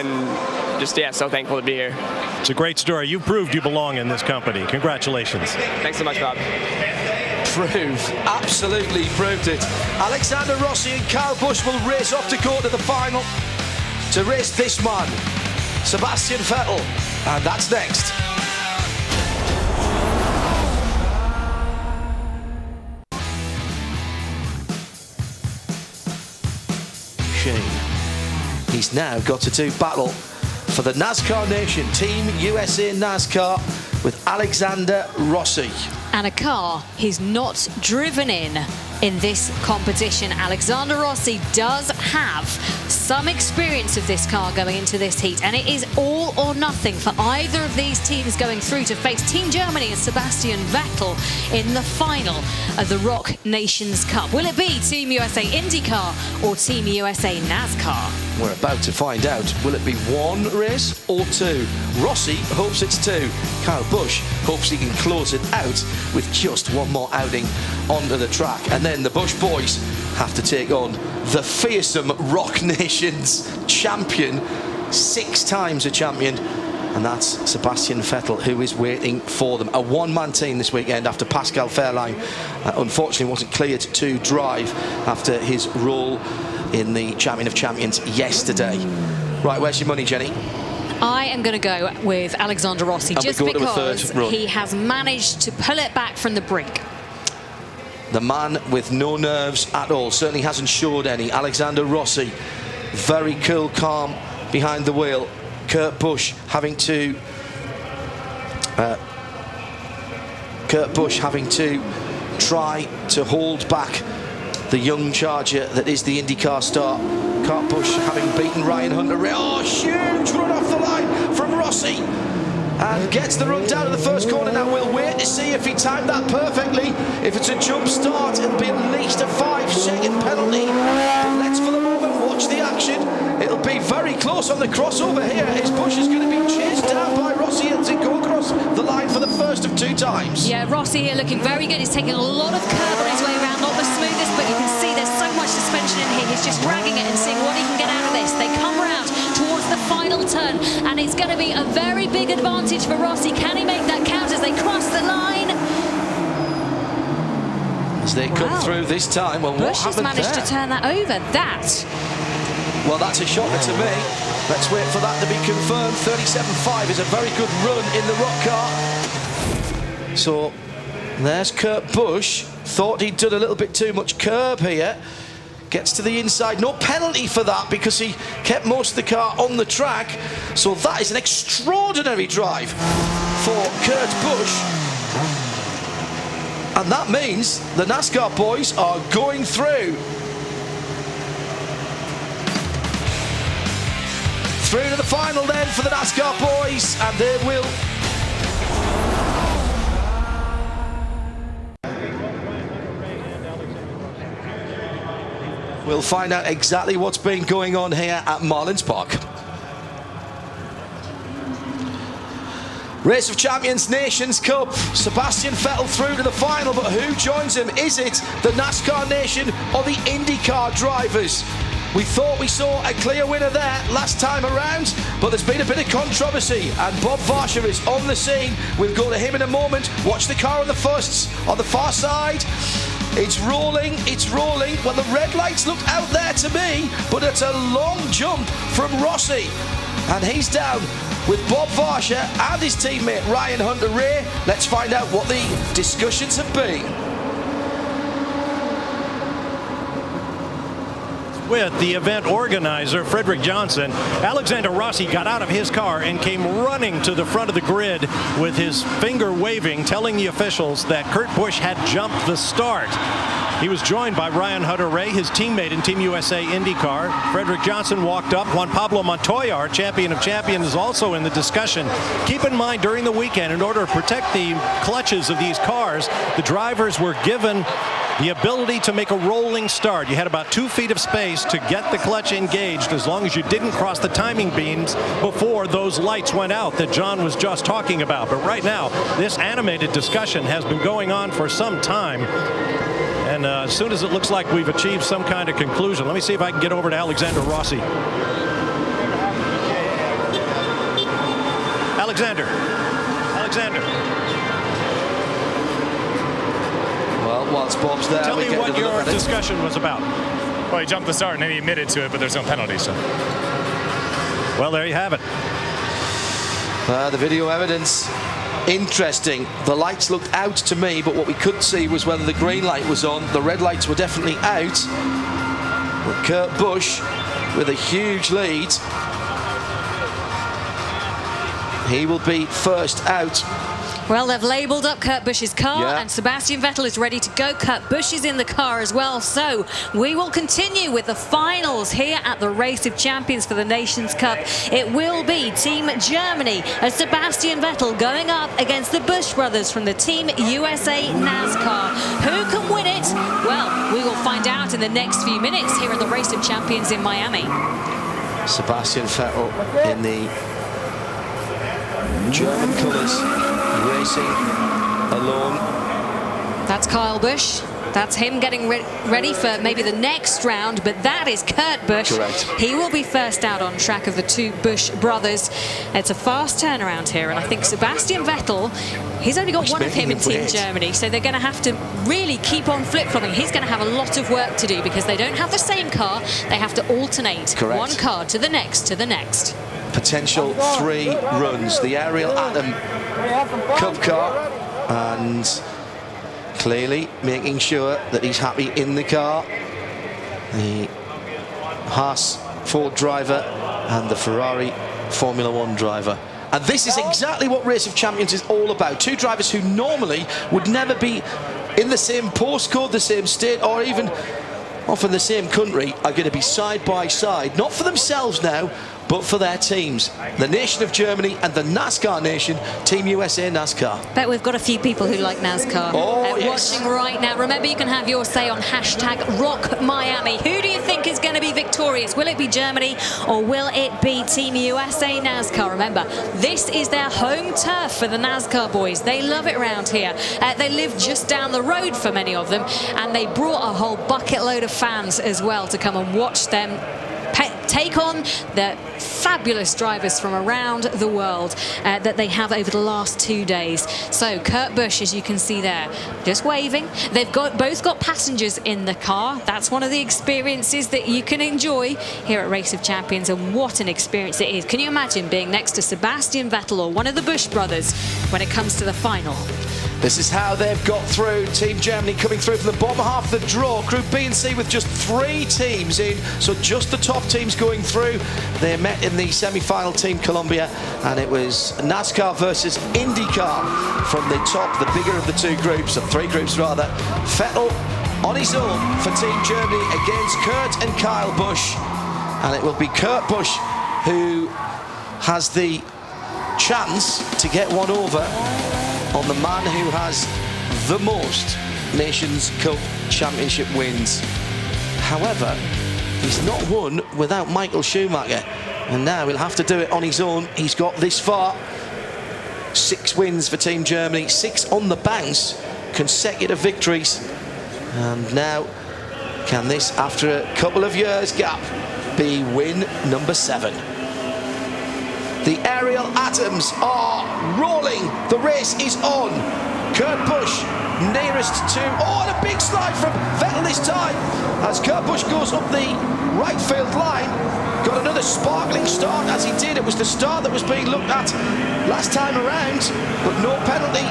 just, yeah, so thankful to be here. It's a great story. You've proved you belong in this company. Congratulations. Thanks so much, Bob. Absolutely proved it. Alexander Rossi and Kyle Busch will race off to go to the final to race this man, Sebastian Vettel, and that's next. Shane. He's now got to do battle for the NASCAR Nation, Team USA NASCAR, with Alexander Rossi. And a car he's not driven in this competition. Alexander Rossi does have some experience of this car going into this heat, and it is all or nothing for either of these teams going through to face Team Germany and Sebastian Vettel in the final of the Rock Nations Cup. Will it be Team USA IndyCar or Team USA NASCAR? We're about to find out. Will it be one race or two? Rossi hopes it's two. Kyle Busch hopes he can close it out with just one more outing onto the track. And then the Busch boys have to take on the fearsome Rock Nations champion, 6 times a champion, and that's Sebastian Vettel, who is waiting for them. A one-man team this weekend after Pascal Wehrlein unfortunately wasn't cleared to drive after his role in the Champion of Champions yesterday. Right, where's your money, Jenny? I am going to go with Alexander Rossi, just because he has managed to pull it back from the brink. The man with no nerves at all, certainly hasn't showed any. Alexander Rossi, very cool, calm behind the wheel. Kurt Busch having to try to hold back the young charger that is the IndyCar star. Kurt Busch having beaten Ryan Hunter-Reay. Oh, huge run off the line from Rossi. and gets the run down to the first corner. Now we'll wait to see if he timed that perfectly. If it's a jump start, it'll be at least a 5-second penalty. But let's for the moment watch the action. It'll be very close on the crossover here. His Bush is going to be chased down by Rossi and to go across the line for the first of 2 times. Yeah, Rossi here looking very good. He's taking a lot of curve on his way around, not the smoothest, but you can see there's so much suspension in here. He's just dragging it and seeing what he can get out of this. They come round towards the final turn, and it's going to be a very big advantage for Rossi. Can he make that count as they cross the line? As they come through this time, well, Bush what has happened managed there? to turn that over. Well, that's a shocker to me. Let's wait for that to be confirmed. 37.5 is a very good run in the rock car. So there's Kurt Busch. Thought he'd done a little bit too much curb here. Gets to the inside. No penalty for that because he kept most of the car on the track. So that is an extraordinary drive for Kurt Busch. And that means the NASCAR boys are going through. Through to the final then for the NASCAR boys, and they will. We'll find out exactly what's been going on here at Marlins Park. Race of Champions Nations Cup. Sebastian Vettel through to the final, but who joins him? Is it the NASCAR Nation or the IndyCar drivers? We thought we saw a clear winner there last time around, but there's been a bit of controversy, and Bob Varsha is on the scene. We'll go to him in a moment. Watch the car on the firsts, on the far side. It's rolling, it's rolling. Well, the red lights looked out there to me, but it's a long jump from Rossi. And he's down with Bob Varsha and his teammate Ryan Hunter-Reay. Let's find out what the discussions have been. With the event organizer, Frederick Johnson, Alexander Rossi got out of his car and came running to the front of the grid with his finger waving, telling the officials that Kurt Busch had jumped the start. He was joined by Ryan Hunter-Reay, his teammate in Team USA IndyCar. Frederick Johnson walked up. Juan Pablo Montoya, our champion of champions, is also in the discussion. Keep in mind, during the weekend, in order to protect the clutches of these cars, the drivers were given the ability to make a rolling start. You had about 2 feet of space to get the clutch engaged as long as you didn't cross the timing beams before those lights went out that John was just talking about. But right now, this animated discussion has been going on for some time. And as soon as it looks like we've achieved some kind of conclusion, let me see if I can get over to Alexander Rossi. Alexander. Well, whilst Bob's there, tell me what your discussion was about. Well, he jumped the start and then he admitted to it, but there's no penalty, so. Well, there you have it. The video evidence, interesting. The lights looked out to me, but what we couldn't see was whether the green light was on. The red lights were definitely out. But Kurt Busch with a huge lead. He will be first out. Well, they've labelled up Kurt Busch's car, and Sebastian Vettel is ready to go. Kurt Busch is in the car as well. So we will continue with the finals here at the Race of Champions for the Nations Cup. It will be Team Germany as Sebastian Vettel going up against the Busch brothers from the Team USA NASCAR. Who can win it? Well, we will find out in the next few minutes here at the Race of Champions in Miami. Sebastian Vettel in the German colours, racing alone. That's Kyle Busch. That's him getting ready for maybe the next round, but that is Kurt Busch. Correct. He will be first out on track of the 2 Busch brothers. It's a fast turnaround here, and I think Sebastian Vettel, he's only got one of him in Team Germany, so they're going to have to really keep on flip-flopping. He's going to have a lot of work to do because they don't have the same car. They have to alternate one car to the next, to the next. Potential 3 runs. The Ariel Atom Cup car, and clearly making sure that he's happy in the car. The Haas Ford driver and the Ferrari Formula One driver. And this is exactly what Race of Champions is all about. 2 drivers who normally would never be in the same postcode, the same state, or even often the same country, are going to be side by side. Not for themselves now, but for their teams, the nation of Germany and the NASCAR nation, Team USA NASCAR. Bet we've got a few people who like NASCAR watching right now. Remember, you can have your say on #RockMiami. Who do you think is going to be victorious? Will it be Germany or will it be Team USA NASCAR? Remember, this is their home turf for the NASCAR boys. They love it around here. They live just down the road for many of them, and they brought a whole bucket load of fans as well to come and watch them take on the fabulous drivers from around the world that they have over the last 2 days. So Kurt Busch, as you can see there, just waving. They've both got passengers in the car. That's one of the experiences that you can enjoy here at Race of Champions, and what an experience it is. Can you imagine being next to Sebastian Vettel or one of the Busch brothers when it comes to the final? This is how they've got through. Team Germany coming through from the bottom half of the draw. Group B and C with just 3 teams in, so just the top teams going through. They met in the semi-final, Team Colombia, and it was NASCAR versus IndyCar from the top, the bigger of the 2 groups, or 3 groups rather. Vettel on his own for Team Germany against Kurt and Kyle Busch, and it will be Kurt Busch who has the chance to get one over on the man who has the most Nations Cup Championship wins. However, he's not won without Michael Schumacher, and now he'll have to do it on his own. He's got this far. 6 wins for Team Germany, 6 on the bounce, consecutive victories. And now, can this, after a couple of years gap, be win number 7? The aerial atoms are rolling. The race is on. Kurt Busch nearest to... Oh, and a big slide from Vettel this time. As Kurt Busch goes up the right field line. Got another sparkling start as he did. It was the start that was being looked at last time around, but no penalty.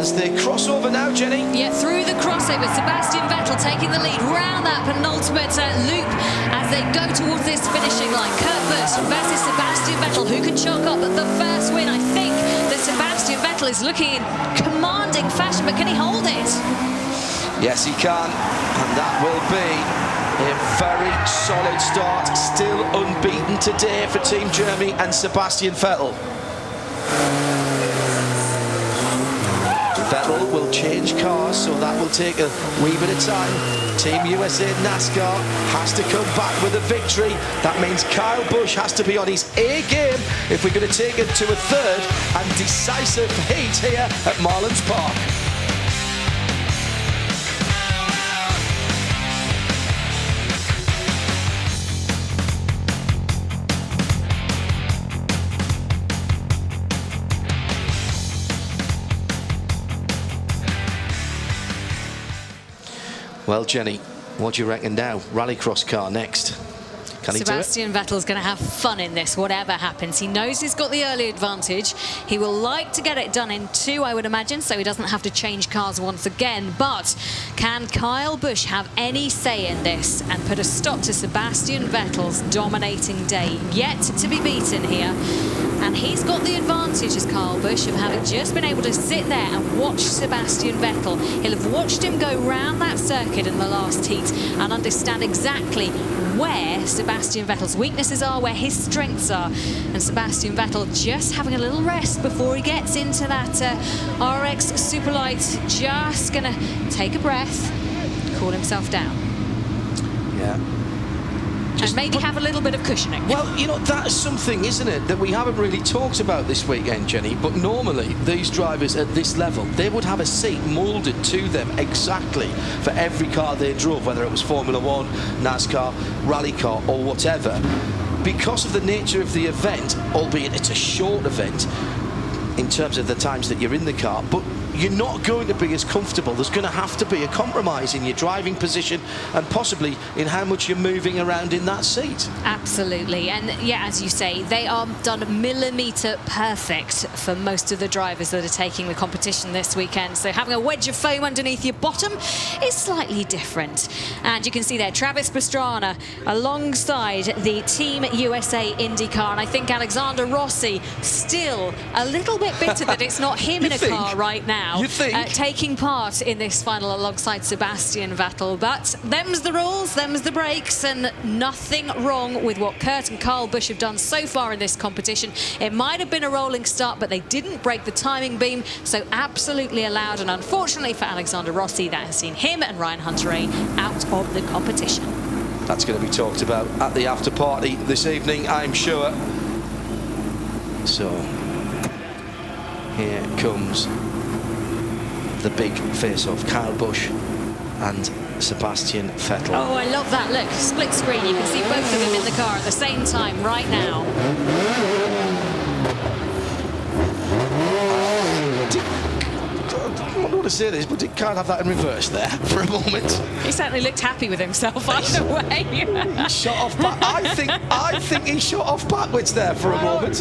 As they cross over now, Jenny. Yeah, through the crossover, Sebastian Vettel taking the lead round that penultimate loop as they go towards this finishing line. Kurt Busch versus Sebastian Vettel. Who can chalk up the first win? I think that Sebastian Vettel is looking in commanding fashion, but can he hold it? Yes, he can, and that will be a very solid start. Still unbeaten today for Team Germany and Sebastian Vettel. Vettel will change cars, so that will take a wee bit of time. Team USA NASCAR has to come back with a victory. That means Kyle Busch has to be on his A game if we're going to take it to a 3rd and decisive heat here at Marlins Park. Well, Jenny, what do you reckon now? Rallycross car next. Can he do it? Sebastian Vettel's going to have fun in this, whatever happens. He knows he's got the early advantage. He will like to get it done in 2, I would imagine, so he doesn't have to change cars once again. But can Kyle Busch have any say in this and put a stop to Sebastian Vettel's dominating day? Yet to be beaten here. And he's got the advantage as Kyle Busch of having just been able to sit there and watch Sebastian Vettel. He'll have watched him go round that circuit in the last heat and understand exactly where Sebastian Vettel's weaknesses are, where his strengths are. And Sebastian Vettel just having a little rest before he gets into that RX Superlight. Just going to take a breath, cool himself down. Yeah. And maybe have a little bit of cushioning. Well, you know, that is something, isn't it, that we haven't really talked about this weekend, Jenny, but normally these drivers at this level, they would have a seat moulded to them exactly for every car they drove, whether it was Formula 1, NASCAR, rally car or whatever. Because of the nature of the event, albeit it's a short event in terms of the times that you're in the car, but you're not going to be as comfortable. There's going to have to be a compromise in your driving position and possibly in how much you're moving around in that seat. Absolutely. And yeah, as you say, they are done millimetre perfect for most of the drivers that are taking the competition this weekend. So having a wedge of foam underneath your bottom is slightly different. And you can see there Travis Pastrana alongside the Team USA IndyCar. And I think Alexander Rossi still a little bit bitter that it's not him in a car right now. now. You think? Taking part in this final alongside Sebastian Vettel. But them's the rules, them's the breaks, and nothing wrong with what Kurt and Kyle Busch have done so far in this competition. It might have been a rolling start, but they didn't break the timing beam, so absolutely allowed. And unfortunately for Alexander Rossi, that has seen him and Ryan Hunter-Reay out of the competition. That's going to be talked about at the after party this evening, I'm sure. So here comes the big face-off, Kyle Busch and Sebastian Vettel. Oh, I love that. Look, split screen. You can see both of them in the car at the same time right now. I don't want to say this, but it can't have that in reverse there for a moment. He certainly looked happy with himself either way. He shot off back. I think he shot off backwards there for a moment.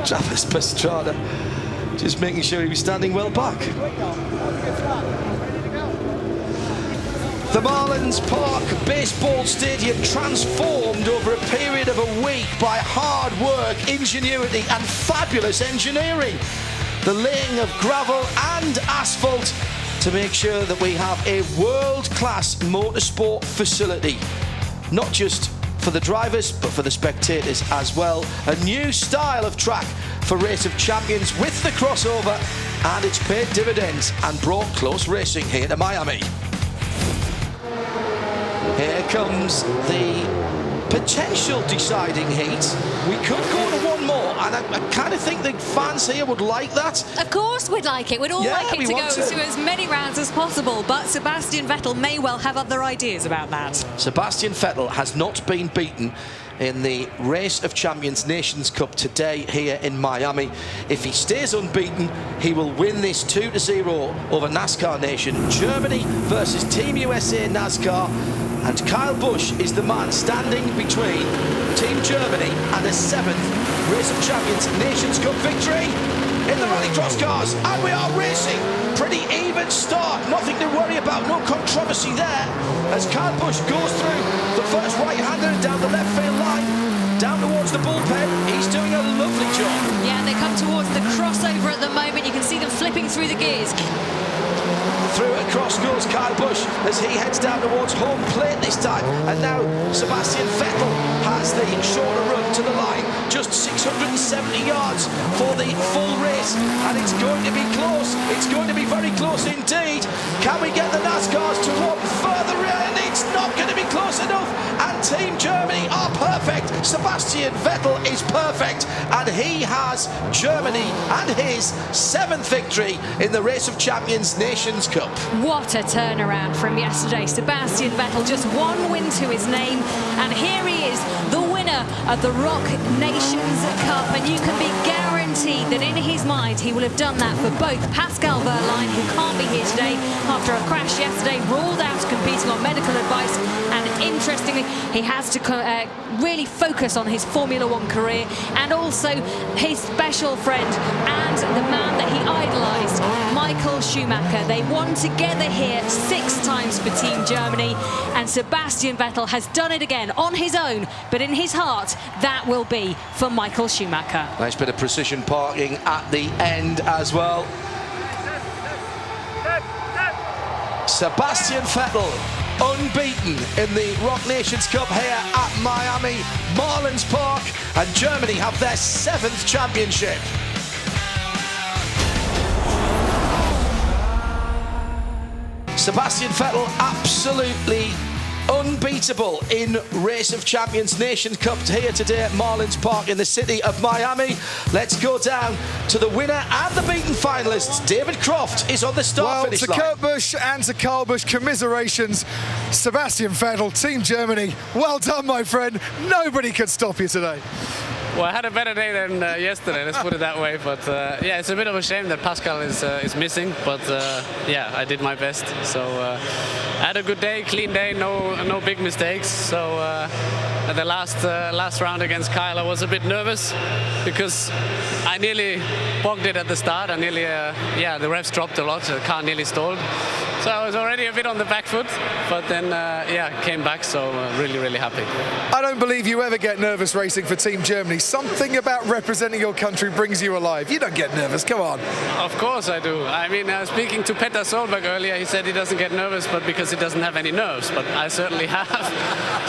Travis Pastrana just making sure he was standing well back. The Marlins Park Baseball Stadium transformed over a period of a week by hard work, ingenuity and fabulous engineering. The laying of gravel and asphalt to make sure that we have a world-class motorsport facility. Not just for the drivers, but for the spectators as well. A new style of track for Race of Champions with the crossover, and it's paid dividends and brought close racing here to Miami. Here comes the potential deciding heat. We could go to one more, and I kind of think the fans here would like that. Of course we'd like it. We'd all like it to go to as many rounds as possible, but Sebastian Vettel may well have other ideas about that. Sebastian Vettel has not been beaten in the Race of Champions Nations Cup today here in Miami. If he stays unbeaten, he will win this 2-0 over NASCAR Nation. Germany versus Team USA NASCAR. And Kyle Busch is the man standing between Team Germany and a 7th Race of Champions Nations Cup victory in the Rallycross cars. And we are racing. Pretty even start. Nothing to worry about. No controversy there. As Kyle Busch goes through the first right-hander down the left field line, down towards the bullpen. He's doing a lovely job. Yeah, they come towards the crossover at the moment. You can see them flipping through the gears. Through across goes Kyle Busch as he heads down towards home plate this time. And now Sebastian Vettel has the shorter run to the line. Just 670 yards for the full race. And it's going to be close. It's going to be very close indeed. Can we get the NASCARs to one further in? It's not going to be close enough. And Team Germany are perfect. Sebastian Vettel is perfect. And he has Germany and his 7th victory in the Race of Champions Nations Cup. What a turnaround from yesterday. Sebastian Vettel, just one win to his name, and here he is, the winner of the Rock Nations Cup, and you can be guaranteed that in his mind he will have done that for both Pascal Wehrlein, who can't be here today after a crash yesterday, ruled out competing on medical advice, and interestingly he has to really focus on his Formula One career, and also his special friend and the man that he idolised, Michael Schumacher. They won together here 6 times for Team Germany, and Sebastian Vettel has done it again on his own, but in his heart that will be for Michael Schumacher. Nice bit of precision parking at the end as well. Sebastian Vettel unbeaten in the Rock Nations Cup here at Miami Marlins Park, and Germany have their 7th championship. Sebastian Vettel absolutely unbeatable in Race of Champions Nations Cup here today at Marlins Park in the city of Miami. Let's go down to the winner and the beaten finalists. David Croft is on the start-finish line. To Kurt Busch and to Kyle Busch, commiserations. Sebastian Vettel, Team Germany, well done, my friend. Nobody could stop you today. Well, I had a better day than yesterday, let's put it that way. But yeah, it's a bit of a shame that Pascal is missing. But yeah, I did my best. So I had a good day, clean day, no big mistakes. So at the last round against Kyle, I was a bit nervous because I nearly bogged it at the start. I nearly, the revs dropped a lot. The car nearly stalled. So I was already a bit on the back foot, but then, came back. So really, really happy. I don't believe you ever get nervous racing for Team Germany. Something about representing your country brings you alive. You don't get nervous. Come on. Of course I do. I mean, speaking to Petter Solberg earlier, he said he doesn't get nervous, but because he doesn't have any nerves. But I certainly have.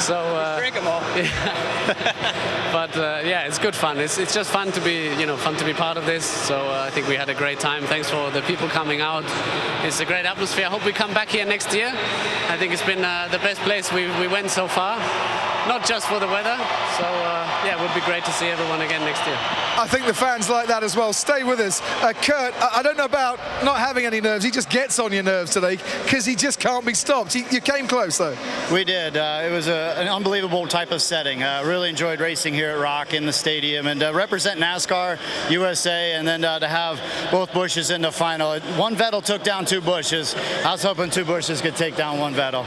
So drink them all. But it's good fun. It's just fun to be, fun to be part of this. So I think we had a great time. Thanks for the people coming out. It's a great atmosphere. I hope we come back here next year. I think it's been the best place we went so far. Not just for the weather. So it would be great to see everyone again next year. I think the fans like that as well. Stay with us. Kurt, I don't know about not having any nerves. He just gets on your nerves today because he just can't be stopped. You came close, though. We did. It was an unbelievable type of setting. Really enjoyed racing here at Rock in the stadium and represent NASCAR USA, and then to have both Bushes in the final. One Vettel took down two Bushes. I was hoping two Bushes could take down one Vettel.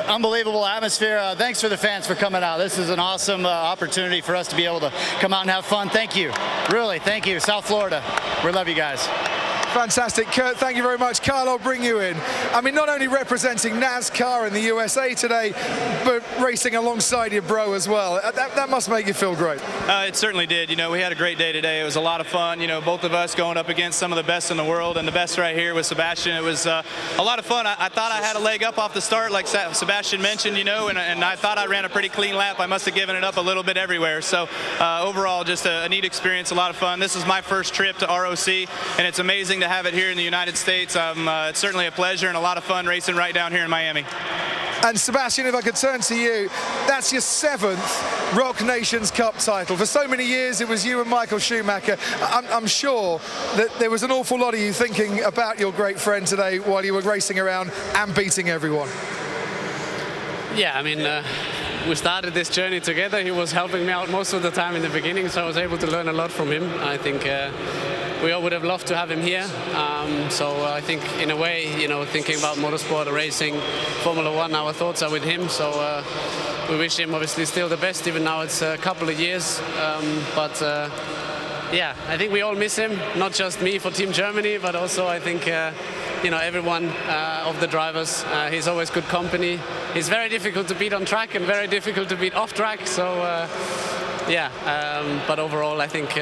Unbelievable atmosphere. Thanks for the fans for coming out. This is an awesome opportunity for us to be able to come out and have fun. Thank you. Really, thank you. South Florida. We love you guys. Fantastic. Kurt, thank you very much. Kyle, I'll bring you in. I mean, not only representing NASCAR in the USA today, but racing alongside your bro as well. That must make you feel great. It certainly did. We had a great day today. It was a lot of fun. Both of us going up against some of the best in the world, and the best right here with Sebastian. It was a lot of fun. I thought I had a leg up off the start, like Sebastian mentioned, and I thought I ran a pretty clean lap. I must have given it up a little bit everywhere. So overall, just a neat experience, a lot of fun. This is my first trip to ROC, and it's amazing to have it here in the United States. It's certainly a pleasure and a lot of fun racing right down here in Miami. And Sebastian, if I could turn to you, that's your 7th Rock Nations Cup title. For so many years, it was you and Michael Schumacher. I'm sure that there was an awful lot of you thinking about your great friend today while you were racing around and beating everyone. Yeah, I mean, we started this journey together. He was helping me out most of the time in the beginning, so I was able to learn a lot from him. I think we all would have loved to have him here. So I think in a way, thinking about motorsport, racing, Formula One, our thoughts are with him. So we wish him obviously still the best, even now it's a couple of years. I think we all miss him, not just me for Team Germany, but also I think everyone of the drivers. He's always good company. He's very difficult to beat on track and very difficult to beat off track. So but overall I think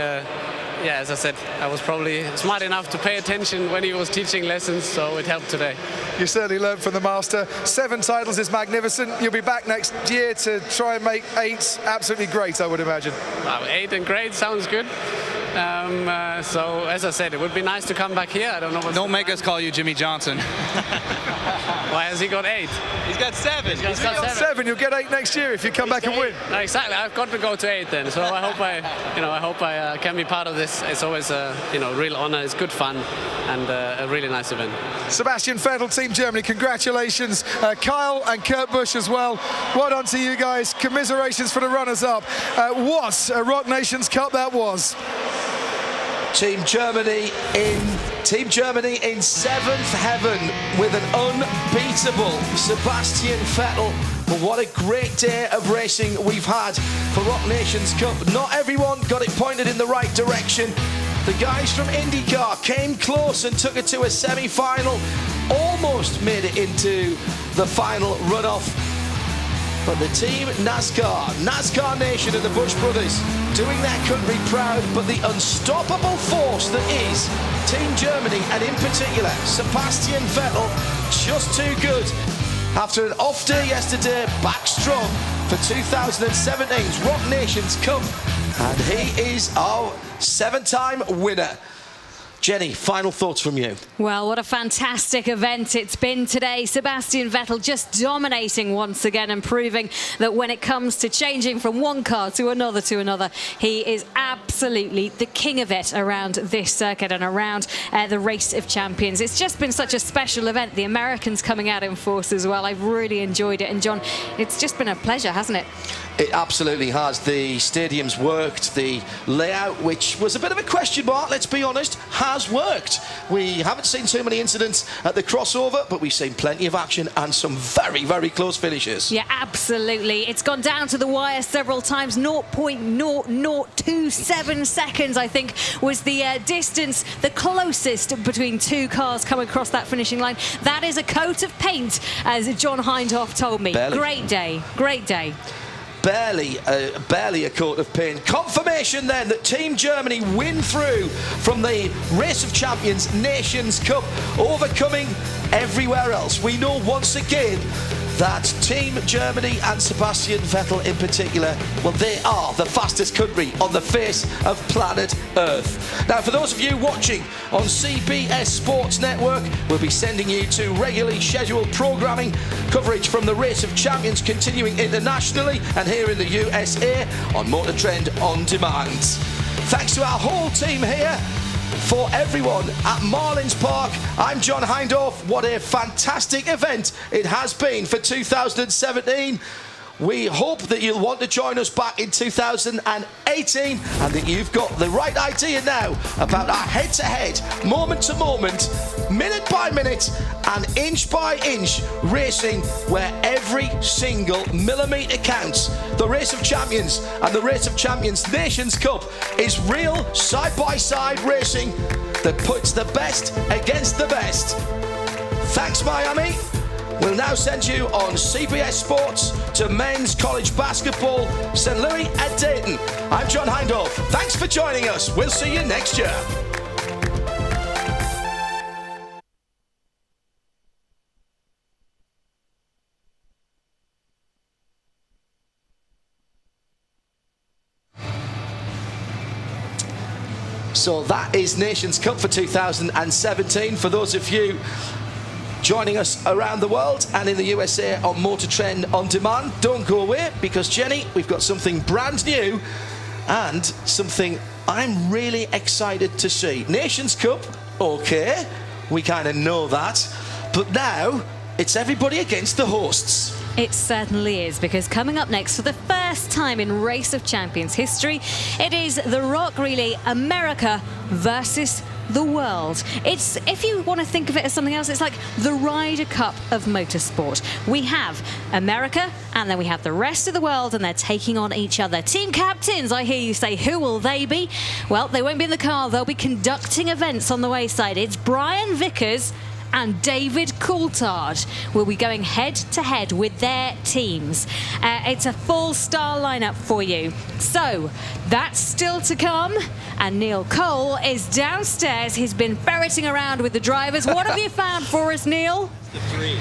as I said, I was probably smart enough to pay attention when he was teaching lessons, so it helped today. You certainly learned from the master. 7 titles is magnificent. You'll be back next year to try and make 8 absolutely great, I would imagine. 8 and great sounds good. So as I said, it would be nice to come back here. I don't know what's Don't make us call you Jimmy Johnson. Why has he got 8? He's got 7. He's got 7. You'll get 8 next year if you come back and win. Exactly. I've got to go to 8 then. So I hope I can be part of this. It's always a real honor. It's good fun and a really nice event. Sebastian Vettel, Team Germany, congratulations. Kyle and Kurt Busch as well. Well done to you guys. Commiserations for the runners-up. What a Rock Nations Cup that was. Team Germany in 7th heaven with an unbeatable Sebastian Vettel. But what a great day of racing we've had for Rock Nations Cup. Not everyone got it pointed in the right direction. The guys from IndyCar came close and took it to a semi-final. Almost made it into the final runoff. But the team NASCAR Nation and the Busch brothers doing their country proud, but the unstoppable force that is Team Germany, and in particular Sebastian Vettel, just too good. After an off day yesterday, back strong for 2017's Rock Nations Cup, and he is our 7-time winner. Jenny, final thoughts from you. Well, what a fantastic event it's been today. Sebastian Vettel just dominating once again and proving that when it comes to changing from one car to another, he is absolutely the king of it around this circuit and around the Race of Champions. It's just been such a special event. The Americans coming out in force as well. I've really enjoyed it. And John, it's just been a pleasure, hasn't it? It absolutely has. The stadium's worked. The layout, which was a bit of a question mark, let's be honest, has worked. We haven't seen too many incidents at the crossover, but we've seen plenty of action and some very, very close finishes. Yeah, absolutely. It's gone down to the wire several times. 0.0027 seconds, I think, was the distance, the closest between two cars coming across that finishing line. That is a coat of paint, as John Hindhaugh told me. Barely. Great day. Great day. Barely a coat of paint. Confirmation then that Team Germany win through from the Race of Champions Nations Cup, overcoming everywhere else. We know once again that Team Germany and Sebastian Vettel in particular, well, they are the fastest country on the face of planet Earth. Now, for those of you watching on CBS Sports Network, we'll be sending you to regularly scheduled programming coverage from the Race of Champions continuing internationally and here in the USA on Motor Trend On Demand. Thanks to our whole team here. For everyone at Marlins Park, I'm John Hindhaugh. What a fantastic event it has been for 2017. We hope that you'll want to join us back in 2018 and that you've got the right idea now about our head-to-head, moment-to-moment, minute-by-minute and inch-by-inch racing where every single millimetre counts. The Race of Champions and the Race of Champions Nations Cup is real side-by-side racing that puts the best against the best. Thanks, Miami. We'll now send you on CBS Sports to men's college basketball, St. Louis at Dayton. I'm John Hindhaugh. Thanks for joining us. We'll see you next year. So that is Nations Cup for 2017. For those of you joining us around the world and in the USA on Motor Trend On Demand, don't go away, because Jenny, we've got something brand new and something I'm really excited to see. Nations Cup, okay, we kind of know that, but now it's everybody against the hosts. It certainly is, because coming up next, for the first time in Race of Champions history, it is the Rock Relay America versus the world. It's, if you want to think of it as something else, it's like the Ryder Cup of motorsport. We have America and then we have the rest of the world, and they're taking on each other. Team captains, I hear you say, who will they be? Well, they won't be in the car, they'll be conducting events on the wayside. It's Brian Vickers and David Coulthard will be going head-to-head with their teams. It's a full star lineup for you. So that's still to come. And Neil Cole is downstairs. He's been ferreting around with the drivers. What have you found for us, Neil?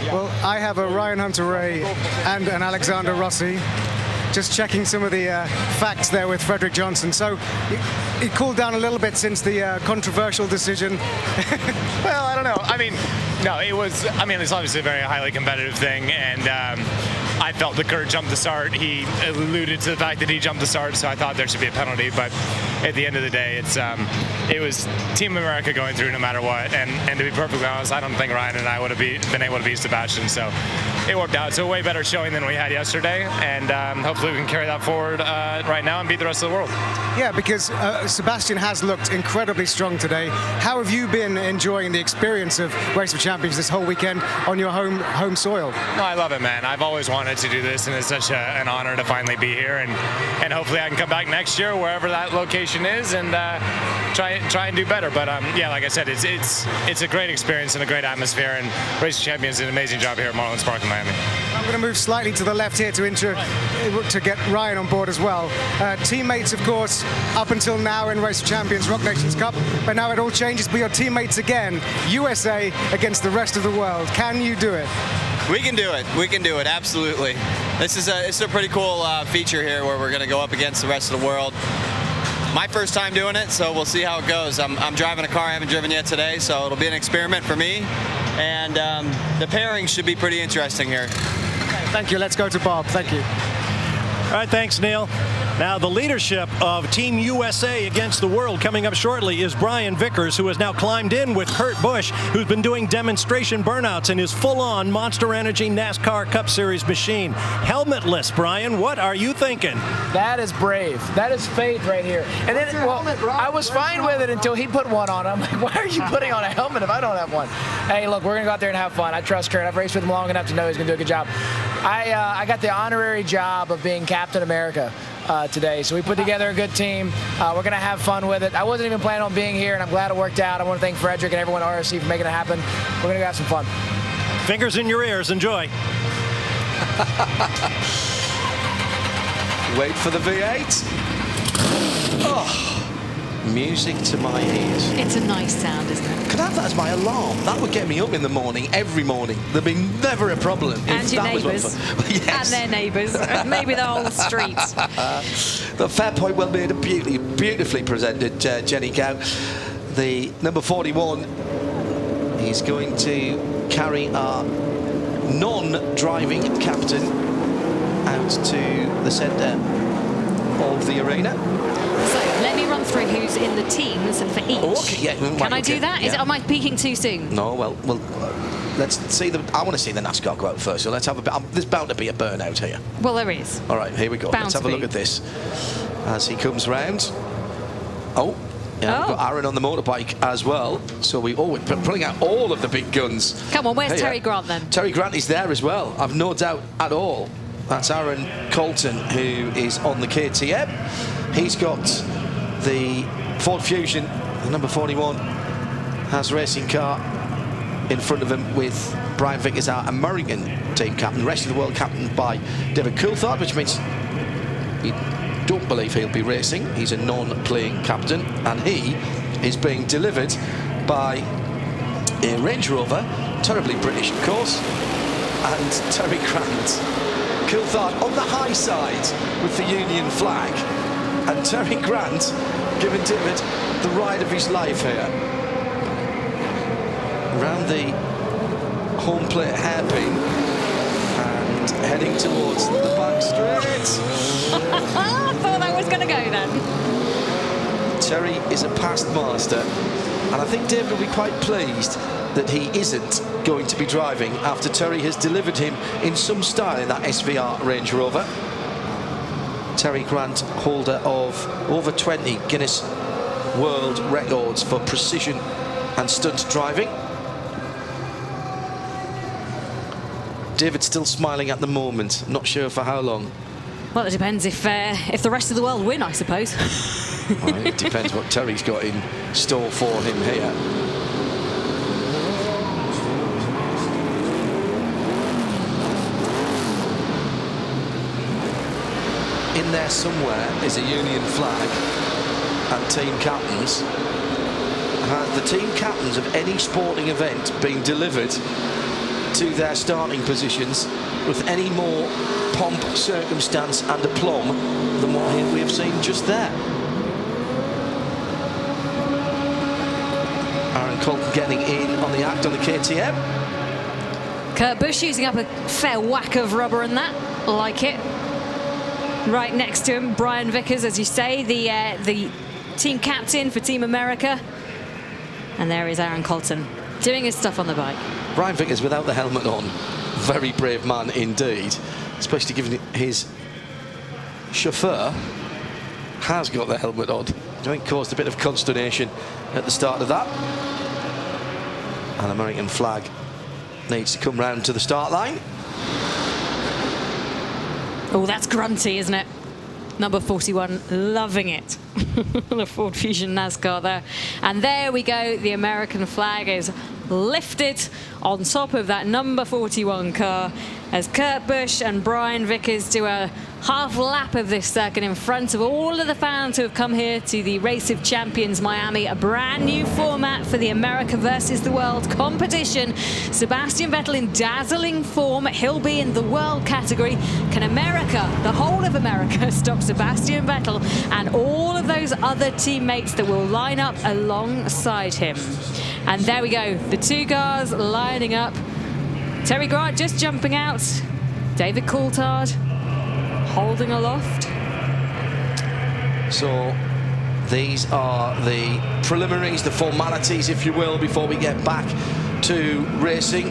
Well, I have a Ryan Hunter-Reay and an Alexander Rossi. Just checking some of the facts there with Frederick Johnson. So it cooled down a little bit since the controversial decision. Well, I don't know. I mean, no, it was, I mean, it's obviously a very highly competitive thing, and I felt the Kurt jumped the start. He alluded to the fact that he jumped the start, so I thought there should be a penalty, but at the end of the day, it was Team America going through no matter what, and to be perfectly honest, I don't think Ryan and I would have been able to beat Sebastian, so it worked out. It's a way better showing than we had yesterday, and hopefully we can carry that forward right now and beat the rest of the world. Yeah, because Sebastian has looked incredibly strong today. How have you been enjoying the experience of Race of Champions this whole weekend on your home soil? No, I love it, man. I've always wanted to do this, and it's such an honor to finally be here, and hopefully I can come back next year, wherever that location is, and try and do better. But yeah, like I said, it's a great experience and a great atmosphere, and Race of Champions did an amazing job here at Marlins Park in Miami. I'm going to move slightly to the left here to get Ryan on board as well. Teammates, of course, up until now in Race of Champions, Rock Nations Cup, but now it all changes. But your teammates again, USA against the rest of the world. Can you do it? We can do it. We can do it. Absolutely. It's a pretty cool feature here where we're going to go up against the rest of the world. My first time doing it, so we'll see how it goes. I'm driving a car I haven't driven yet today, so it'll be an experiment for me. And the pairing should be pretty interesting here. Thank you. Let's go to Bob. Thank you. All right, thanks, Neil. Now, the leadership of Team USA against the world coming up shortly is Brian Vickers, who has now climbed in with Kurt Busch, who's been doing demonstration burnouts in his full-on Monster Energy NASCAR Cup Series machine. Helmetless, Brian, what are you thinking? That is brave. That is faith right here. And then, well, I was fine with it until he put one on. I'm like, why are you putting on a helmet if I don't have one? Hey, look, we're going to go out there and have fun. I trust Kurt. I've raced with him long enough to know he's going to do a good job. I got the honorary job of being Captain America today. So we put together a good team. We're going to have fun with it. I wasn't even planning on being here, and I'm glad it worked out. I want to thank Frederick and everyone at RSC for making it happen. We're going to go have some fun. Fingers in your ears. Enjoy. Wait for the V8. Oh, music to my ears. It's a nice sound, isn't it? Could I have that as my alarm? That would get me up in the morning, every morning. There'd be never a problem. And your neighbours. Yes. And their neighbours. Maybe the whole street. The fair point well made and beautifully presented, Jenny Gow. The number 41 is going to carry our non-driving captain out to the centre of the arena. So let me run through who's in the teams for each. Oh, okay, yeah. Can I do that? Yeah. Am I peeking too soon? No, well, let's see the. I want to see the NASCAR go out first. So let's have a bit. There's bound to be a burnout here. Well, there is. All right, here we go. Let's have a look at this as he comes round. Oh. Yeah, we've got Aaron on the motorbike as well. So we're pulling out all of the big guns. Come on, where's here. Terry Grant then? Terry Grant is there as well. I've no doubt at all. That's Aaron Colton, who is on the KTM. He's got the Ford Fusion, the number 41, has a racing car in front of him with Brian Vickers, our American team captain. The rest of the world captained by David Coulthard, which means we don't believe he'll be racing. He's a non-playing captain, and he is being delivered by a Range Rover, terribly British, of course, and Terry Grant. Coulthard on the high side with the Union flag, and Terry Grant giving David the ride of his life here. Around the home plate hairpin and heading towards the back straight. I thought that was going to go then. Terry is a past master, and I think David will be quite pleased that he isn't going to be driving after Terry has delivered him in some style in that SVR Range Rover. Terry Grant, holder of over 20 Guinness World Records for precision and stunt driving. David's still smiling at the moment, not sure for how long. Well, it depends if the rest of the world win, I suppose. Well, it depends what Terry's got in store for him here. In there somewhere is a Union flag and team captains. Have the team captains of any sporting event been delivered to their starting positions with any more pomp, circumstance and aplomb than what we have seen just there? Aaron Colton getting in on the act on the KTM. Kurt Busch using up a fair whack of rubber in that. Like it. Right next to him, Brian Vickers, as you say, the team captain for Team America. And there is Aaron Colton doing his stuff on the bike. Brian Vickers without the helmet on. Very brave man indeed, especially given his chauffeur has got the helmet on. I think caused a bit of consternation at the start of that. An American flag needs to come round to the start line. Oh, that's grunty, isn't it? Number 41, loving it. The Ford Fusion NASCAR there. And there we go. The American flag is lifted on top of that number 41 car as Kurt Busch and Brian Vickers do a half lap of this circuit in front of all of the fans who have come here to the Race of Champions Miami, a brand new format for the America versus the World competition. Sebastian Vettel in dazzling form. He'll be in the world category. Can America, the whole of America, stop Sebastian Vettel and all of those other teammates that will line up alongside him? And there we go, the two cars lining up. Terry Grant just jumping out. David Coulthard holding aloft. So these are the preliminaries, the formalities, if you will, before we get back to racing.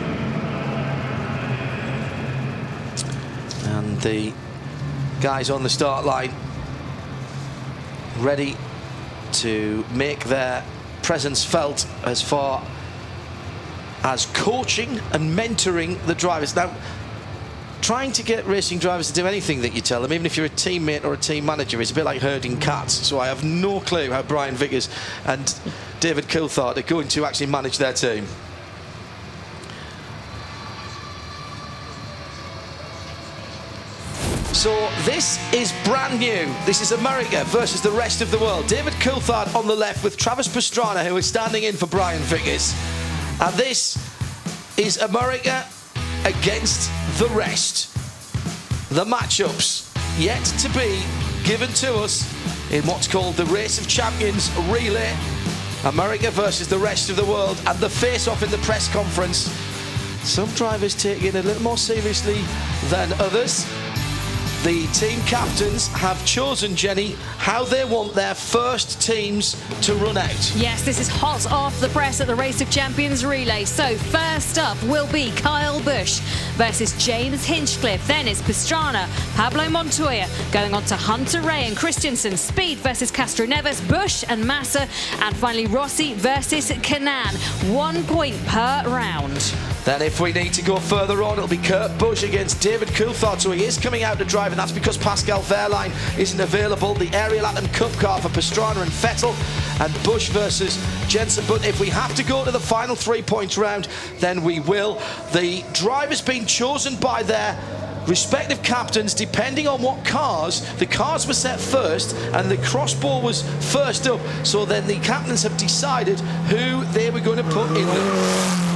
And the guys on the start line ready to make their presence felt as far as coaching and mentoring the drivers. Now, trying to get racing drivers to do anything that you tell them, even if you're a teammate or a team manager, is a bit like herding cats. So I have no clue how Brian Vickers and David Coulthard are going to actually manage their team. So this is brand new. This is America versus the rest of the world. David Coulthard on the left with Travis Pastrana, who is standing in for Brian Vickers. And this is America against the rest. The matchups yet to be given to us in what's called the Race of Champions relay. America versus the rest of the world, and the face-off in the press conference. Some drivers take it a little more seriously than others. The team captains have chosen, Jenny, how they want their first teams to run out. Yes, this is hot off the press at the Race of Champions relay. So first up will be Kyle Busch versus James Hinchcliffe. Then it's Pastrana, Pablo Montoya, going on to Hunter Ray and Christensen. Speed versus Castro Neves, Busch and Massa. And finally Rossi versus Kanaan. 1 point per round. Then if we need to go further on, it'll be Kurt Busch against David Coulthard. So he is coming out to drive, and that's because Pascal Wehrlein isn't available. The Ariel Atom Cup car for Pastrana and Vettel, and Busch versus Jensen. But if we have to go to the final 3 points round, then we will. The drivers being chosen by their respective captains depending on what cars. The cars were set first and the crossbar was first up. So then the captains have decided who they were going to put in them.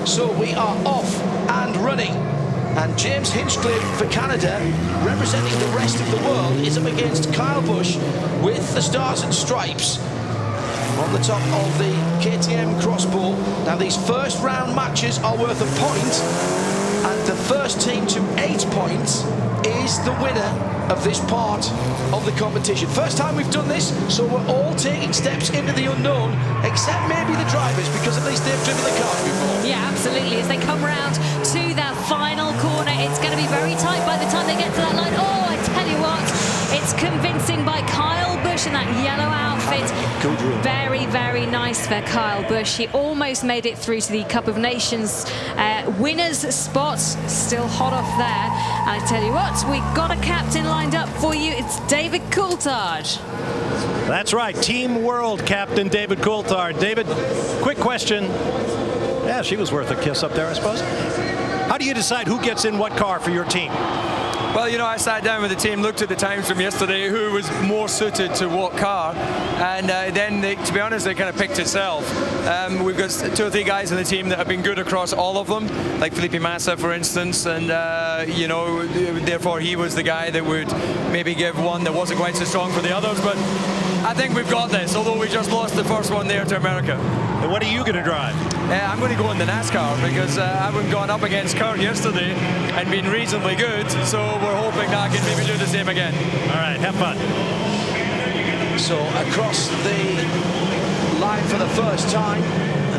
So we are off and running, and James Hinchcliffe for Canada, representing the rest of the world, is up against Kyle Busch with the Stars and Stripes on the top of the KTM crossbow. Now these first round matches are worth a point, and the first team to 8 points is the winner of this part of the competition. First time we've done this, so we're all taking steps into the unknown, except maybe the drivers, because at least they've driven the cars before. Yeah, absolutely. As they come round to that final corner, it's going to be very tight by the time they get to that line. Oh, I tell you what, it's convincing by Kyle Busch in that yellow outfit. Very, very nice for Kyle Busch. He almost made it through to the Cup of Nations winners spot. Still hot off there. And I tell you what, we've got a captain lined up for you. It's David Coulthard. That's right, Team World Captain David Coulthard. David, quick question. Yeah, she was worth a kiss up there, I suppose. How do you decide who gets in what car for your team? Well, you know, I sat down with the team, looked at the times from yesterday, who was more suited to what car, and then, to be honest, they kind of picked itself. We've got 2 or 3 guys in the team that have been good across all of them, like Felipe Massa, for instance, and, you know, therefore he was the guy that would maybe give one that wasn't quite so strong for the others, but I think we've got this, although we just lost the first one there to America. And what are you going to drive? I'm going to go in the NASCAR, because I haven't gone up against Kurt yesterday and been reasonably good, so we're hoping that I can maybe do the same again. All right, have fun. So across the line for the first time,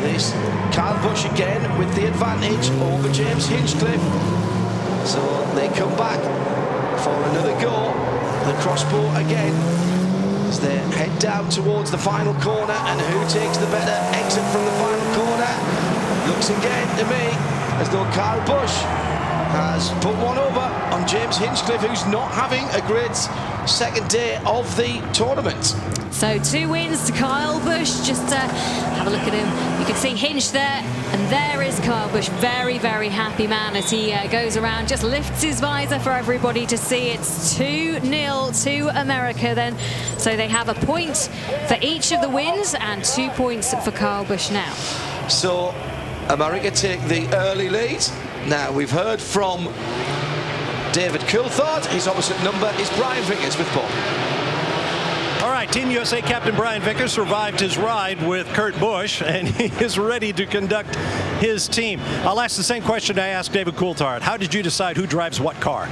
this Kyle Busch again with the advantage over James Hinchcliffe. So they come back for another go. The crossbow again as they head down towards the final corner, and who takes the better exit from the final corner? Looks again to me as though Kyle Busch has put one over on James Hinchcliffe, who's not having a great second day of the tournament. So 2 wins to Kyle Busch. Just have a look at him. You can see Hinch there, and there is Kyle Busch. Very, very happy man as he goes around, just lifts his visor for everybody to see. It's 2-0 to America then. So they have a point for each of the wins and 2 points for Kyle Busch now. So America take the early lead. Now we've heard from David Coulthard. His opposite number is Brian Vickers with Paul. All right, Team USA Captain Brian Vickers survived his ride with Kurt Busch, and he is ready to conduct his team. I'll ask the same question I asked David Coulthard. How did you decide who drives what car?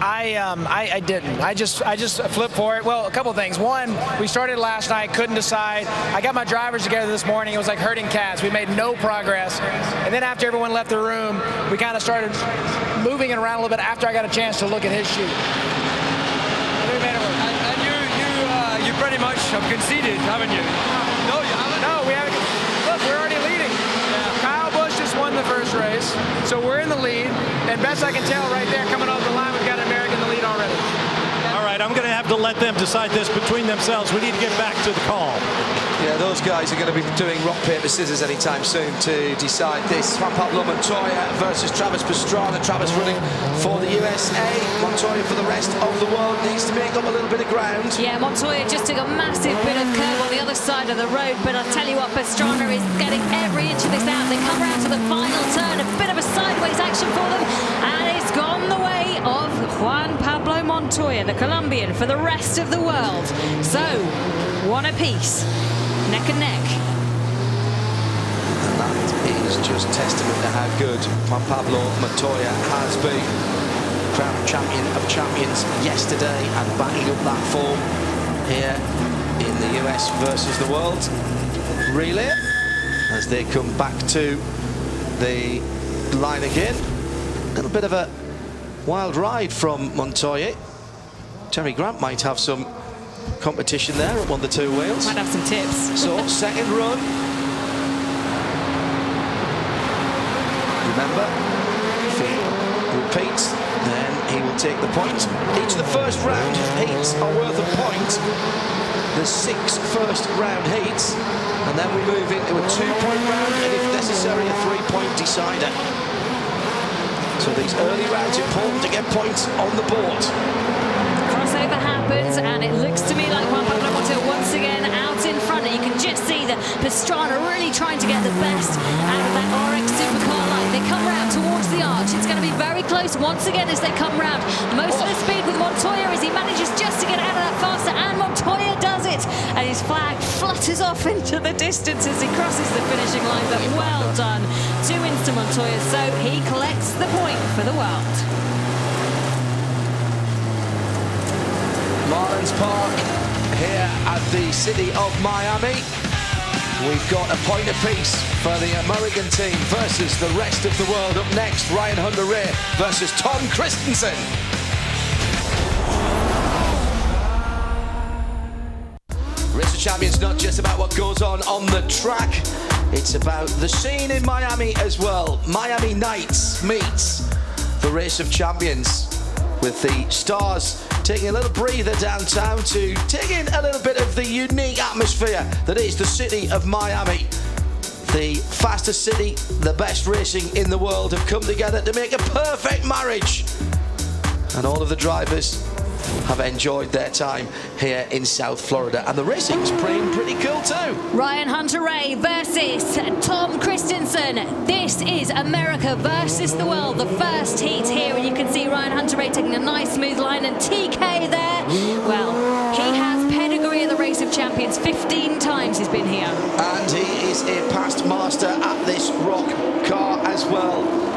I didn't. I just flipped for it. Well, a couple things. One, we started last night, couldn't decide. I got my drivers together this morning. It was like herding cats. We made no progress. And then after everyone left the room, we kind of started moving it around a little bit after I got a chance to look at his sheet. And you pretty much have conceded, haven't you? No, you haven't. No, we haven't. Look, we're already leading. Yeah. Kyle Busch just won the first race, so we're in the lead. And best I can tell right there, coming off the line, we've got an American in the lead already. All right, I'm going to have to let them decide this between themselves. We need to get back to the call. Yeah, those guys are going to be doing rock, paper, scissors anytime soon to decide this. Juan Pablo Montoya versus Travis Pastrana. Travis running for the USA. Montoya for the rest of the world needs to make up a little bit of ground. Yeah, Montoya just took a massive bit of curve on the other side of the road, but I'll tell you what, Pastrana is getting every inch of this out. They come round to the final turn, a bit of a sideways action for them, and it's gone the way of Juan Pablo Montoya, the Colombian, for the rest of the world. So, one apiece. Neck and neck. And that is just testament to how good Juan Pablo Montoya has been. Crowned champion of champions yesterday and backing up that form here in the US versus the world relay as they come back to the line again. A little bit of a wild ride from Montoya. Terry Grant might have some competition there at one of the two wheels. Might have some tips. So, second run. Remember, if he repeats, then he will take the point. Each of the first round heats are worth a point. The 6 first round heats, and then we move into a 2-point round, and if necessary, a 3-point decider. So these early rounds are important to get points on the board. Crossover happens, and it looks to me like Juan Pablo Montoya once again out in front. And you can just see that Pastrana really trying to get the best out of that RX Supercar line. They come round towards the arch. It's going to be very close once again as they come round. Most of the speed with Montoya as he manages just to get out of that faster, and Montoya does it. And his flag flutters off into the distance as he crosses the finishing line. But well done. 2 wins to Montoya, so he collects the point for the world. Marlins Park here at the city of Miami. We've got a point apiece for the American team versus the rest of the world. Up next, Ryan Hunter-Reay versus Tom Christensen. Race of Champions, not just about what goes on the track, it's about the scene in Miami as well. Miami Nights meets the Race of Champions, with the stars taking a little breather downtown to take in a little bit of the unique atmosphere that is the city of Miami. The fastest city, the best racing in the world have come together to make a perfect marriage. And all of the drivers have enjoyed their time here in South Florida. And the racing's pretty cool too. Ryan Hunter-Reay versus Tom Christensen. This is America versus the world. The first heat here, and you can see Ryan Hunter-Reay taking a nice smooth line, and TK there. Well, he has pedigree at the Race of Champions. 15 times he's been here. And he is a past master at this rock car as well.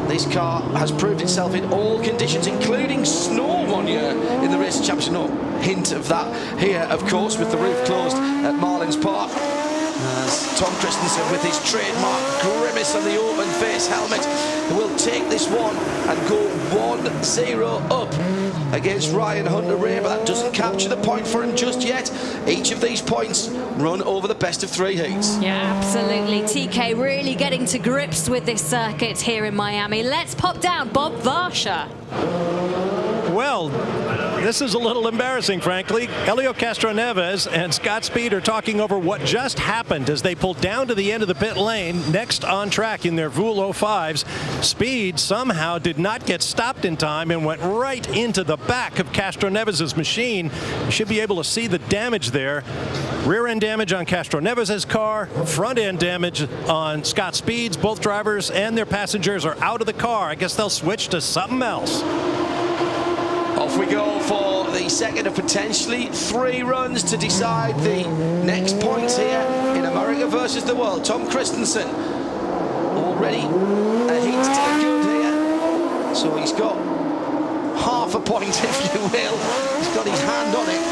This car has proved itself in all conditions, including snow one year in the Race of Champions. No hint of that here, of course, with the roof closed at Marlins Park. As Tom Christensen, with his trademark grimace on the open face helmet, will take this one and go 1-0 up against Ryan Hunter-Reay, but that doesn't capture the point for him just yet. Each of these points run over the best of 3 heats. Yeah, absolutely. TK really getting to grips with this circuit here in Miami. Let's pop down Bob Varsha. Well, this is a little embarrassing, frankly. Helio Castroneves and Scott Speed are talking over what just happened as they pulled down to the end of the pit lane, next on track in their Voul 05s. Speed somehow did not get stopped in time and went right into the back of Castroneves' machine. You should be able to see the damage there. Rear end damage on Castroneves' car, front end damage on Scott Speed's. Both drivers and their passengers are out of the car. I guess they'll switch to something else. Off we go for the second of potentially 3 runs to decide the next points here in America versus the world. Tom Christensen ready. He's done good here. So he's got half a point, if you will. He's got his hand on it.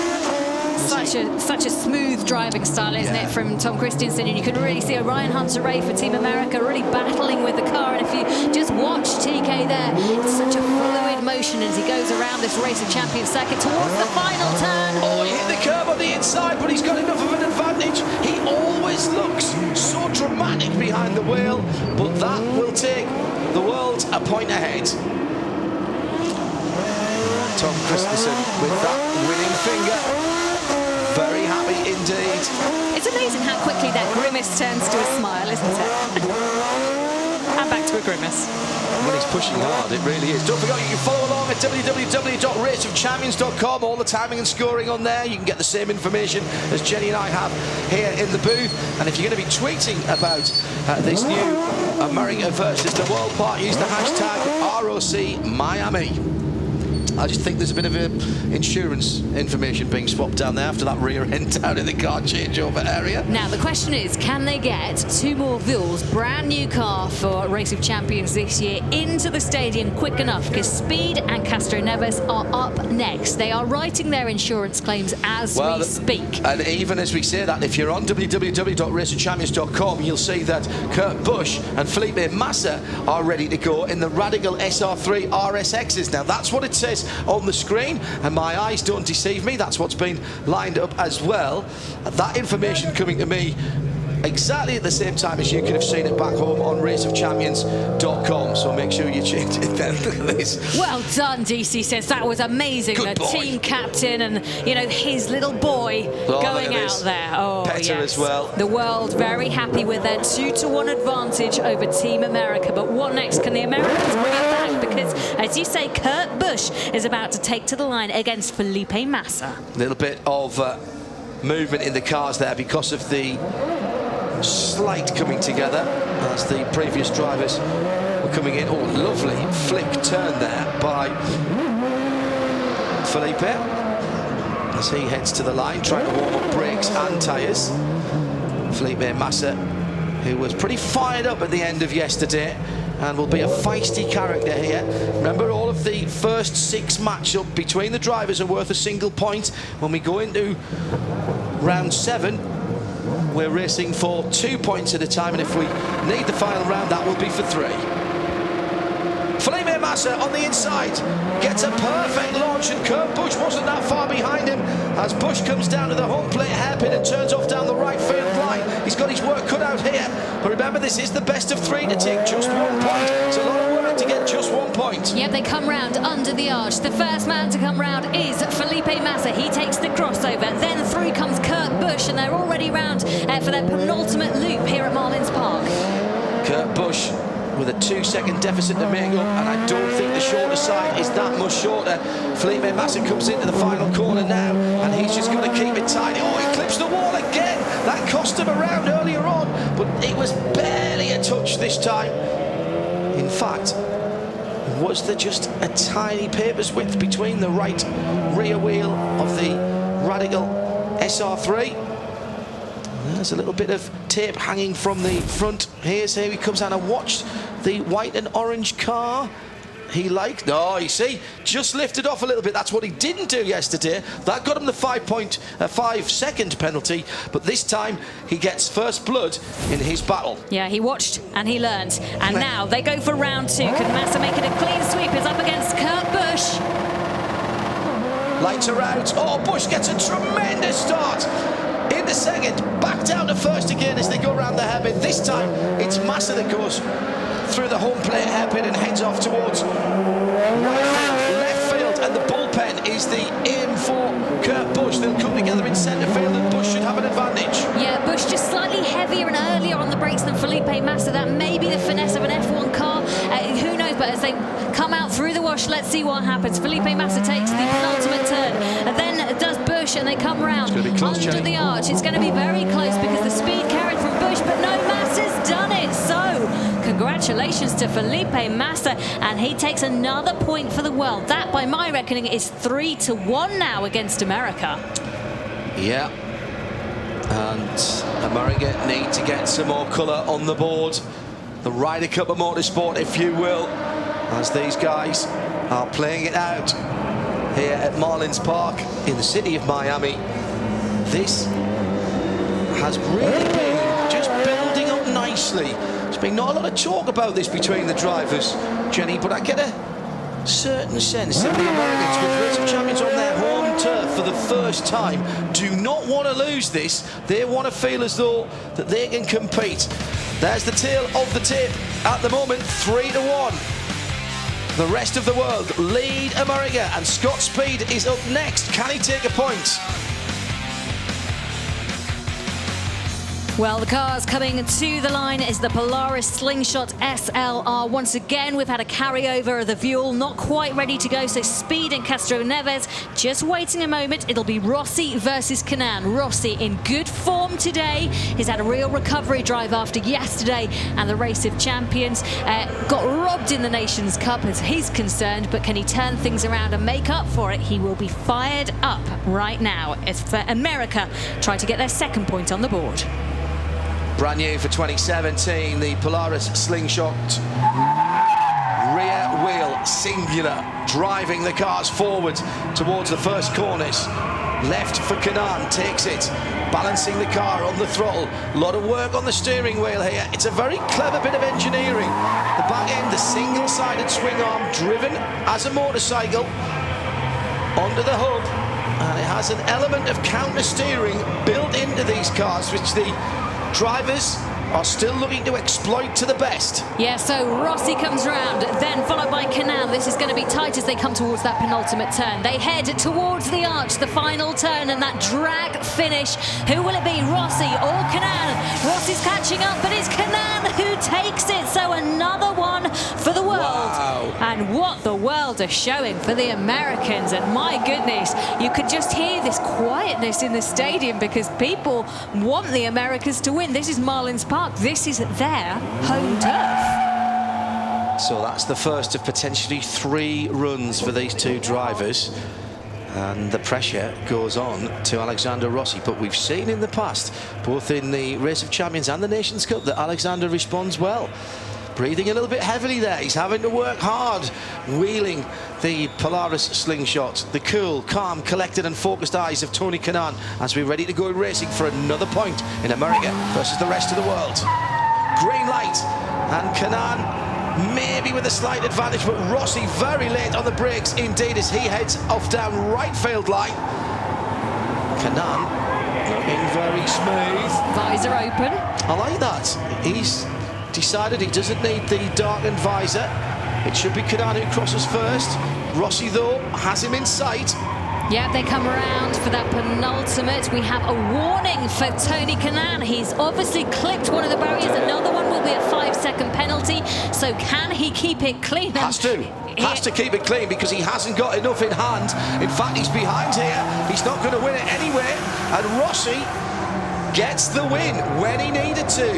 Such a smooth driving style, isn't it, from Tom Christensen? And you could really see Ryan Hunter-Reay for Team America really battling with the car. And if you just watch TK there, it's such a fluid motion as he goes around this Race of Champions circuit towards the final turn. Oh, he hit the curb on the inside, but he's got enough of an advantage. He always looks so dramatic behind the wheel, but that will take the world a point ahead. Tom Christensen with that winning finger. Very happy indeed. It's amazing how quickly that grimace turns to a smile, isn't it? And back to a grimace. When he's pushing hard, it really is. Don't forget, you can follow along at www.raceofchampions.com. All the timing and scoring on there. You can get the same information as Jenny and I have here in the booth. And if you're going to be tweeting about this new America versus the World part, use the hashtag ROC Miami. I just think there's a bit of insurance information being swapped down there after that rear end down in the car changeover area. Now, the question is, can they get two more Villes, brand new car for Race of Champions this year, into the stadium quick enough? Because Speed and Castro Neves are up next. They are writing their insurance claims as we speak. And even as we say that, if you're on www.raceofchampions.com, you'll see that Kurt Busch and Felipe Massa are ready to go in the Radical SR3 RSXs. Now, that's what it says on the screen, and my eyes don't deceive me. That's what's been lined up as well. That information coming to me exactly at the same time as you could have seen it back home on raceofchampions.com. So make sure you change it then. Look at this. Well done, DC says. That was amazing. Good the boy. Team captain and, you know, his little boy going out there. Oh, Petter yes. as well. The world very happy with their 2-1 advantage over Team America. But what next? Can the Americans bring it back? Because, as you say, Kurt Busch is about to take to the line against Felipe Massa. A little bit of movement in the cars there because of the slight coming together as the previous drivers were coming in. Oh, lovely flick turn there by Felipe as he heads to the line, trying to warm up brakes and tyres. Felipe Massa, who was pretty fired up at the end of yesterday and will be a feisty character here. Remember, all of the first 6 matchup between the drivers are worth a single point. When we go into round 7, we're racing for 2 points at a time, and if we need the final round, that will be for 3. Felipe Massa on the inside gets a perfect launch, and Kurt Busch wasn't that far behind him as Busch comes down to the home plate hairpin and turns off down the right field line. He's got his work cut out here, but remember, this is the best of 3 to take just 1 point. It's a lot of work to get just 1 point. Yep, they come round under the arch. The first man to come round is Felipe Massa. He takes the crossover. Then through comes Kurt Busch, and they're already round for their penultimate loop here at Marlins Park. Kurt Busch with a 2-second deficit to make up, and I don't think the shorter side is that much shorter. Felipe Massa comes into the final corner now, and he's just got to keep it tight. Oh, he clips the wall again. That cost him a round earlier on, but it was barely a touch this time. In fact, was there just a tiny paper's width between the right rear wheel of the Radical SR3? There's a little bit of tape hanging from the front. Here he comes out and watch the white and orange car. He liked, oh, you see, just lifted off a little bit. That's what he didn't do yesterday. That got him the 5-second penalty, but this time he gets first blood in his battle. Yeah, he watched and he learned. And now they go for round 2. Can Massa make it a clean sweep? It's up against Kurt Busch. Lights are out. Oh, Busch gets a tremendous start in the second. Back down to first again as they go around the hairpin. This time it's Massa that goes through the home plate hairpin and heads off towards right field, left field, and the bullpen is the aim for Kurt Busch. They'll come together in centre field, and Busch should have an advantage. Yeah, Busch just slightly heavier and earlier on the brakes than Felipe Massa. That may be the finesse of an F1 car. Who knows? But as they come out through the wash, let's see what happens. Felipe Massa takes the penultimate turn, and then does Busch, and they come round under the arch. It's going to be very close because the speed carried from Busch, but no, Massa's done it. So, congratulations to Felipe Massa, and he takes another point for the world. That, by my reckoning, is 3-1 now against America. Yeah, and America need to get some more colour on the board the Ryder Cup of motorsport, if you will, as these guys are playing it out here at Marlins Park in the city of Miami. This has really been just building up nicely. There's been not a lot of talk about this between the drivers, Jenny, but I get a certain sense that the Americans, with Race of Champions on their home turf for the first time, do not want to lose this. They want to feel as though that they can compete. There's the tail of the tape at the moment, 3-1. The rest of the world lead America, and Scott Speed is up next. Can he take a point? Well, the cars coming to the line is the Polaris Slingshot SLR. Once again, we've had a carryover of the Vuel, not quite ready to go, so Speed and Castroneves just waiting a moment. It'll be Rossi versus Kanaan. Rossi in good form today. He's had a real recovery drive after yesterday and the Race of Champions. Got robbed in the Nations Cup as he's concerned, but can he turn things around and make up for it? He will be fired up right now as for America try to get their second point on the board. Brand new for 2017, the Polaris Slingshot rear wheel singular, driving the cars forward towards the first corners. Left for Kanaan, takes it, balancing the car on the throttle. A lot of work on the steering wheel here. It's a very clever bit of engineering. The back end, the single-sided swing arm, driven as a motorcycle onto the hub, and it has an element of counter steering built into these cars, which the drivers are still looking to exploit to the best. Yeah, so Rossi comes round, then followed by Kanaan. This is going to be tight as they come towards that penultimate turn. They head towards the arch, the final turn, and that drag finish. Who will it be, Rossi or Kanaan? Rossi's catching up, but it's Kanaan who takes it. So another one for the world. Wow. And what the world are showing for the Americans. And my goodness, you could just hear this quietness in the stadium because people want the Americans to win. This is Marlins Park. This is their home turf. So that's the first of potentially 3 runs for these two drivers. And the pressure goes on to Alexander Rossi. But we've seen in the past, both in the Race of Champions and the Nations Cup, that Alexander responds well. Breathing a little bit heavily there. He's having to work hard, wheeling the Polaris Slingshot. The cool, calm, collected and focused eyes of Tony Kanaan as we're ready to go racing for another point in America versus the rest of the world. Green light, and Kanaan maybe with a slight advantage, but Rossi very late on the brakes indeed as he heads off down right field line. Kanaan looking very smooth. Visor open. I like that. He's decided he doesn't need the darkened visor. It should be Kanaan who crosses first. Rossi, though, has him in sight. Yeah, they come around for that penultimate. We have a warning for Tony Kanaan. He's obviously clipped one of the barriers. Another one will be a 5-second penalty. So can he keep it clean? Has to keep it clean because he hasn't got enough in hand. In fact, he's behind here. He's not going to win it anyway. And Rossi gets the win when he needed to.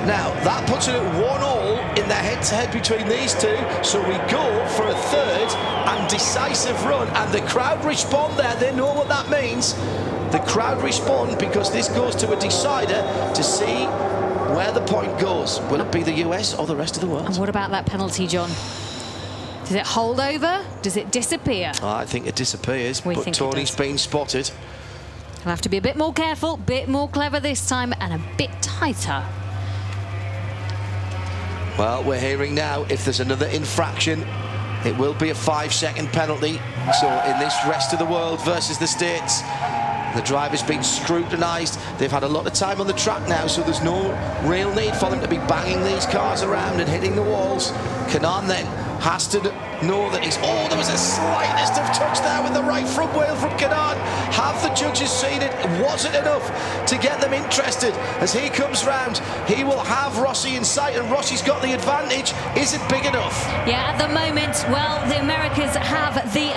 Now, that puts it at 1-1 in the head-to-head between these two, so we go for a third and decisive run, and the crowd respond there. They know what that means. The crowd respond because this goes to a decider to see where the point goes. Will it be the US or the rest of the world? And what about that penalty, John? Does it hold over? Does it disappear? I think it disappears, but Tony's been spotted. He'll have to be a bit more careful, bit more clever this time, and a bit tighter. Well, we're hearing now if there's another infraction, it will be a 5-second penalty. So in this rest of the world versus the States, the driver's been scrutinised. They've had a lot of time on the track now, so there's no real need for them to be banging these cars around and hitting the walls. Kanaan then has to know that he's... Oh, there was a slightest of touch there with the right front wheel from Kanaan. Have the judges seen it? Was it enough to get them interested? As he comes round, he will have Rossi in sight, and Rossi's got the advantage. Is it big enough? Yeah, at the moment, well, the Americans have the...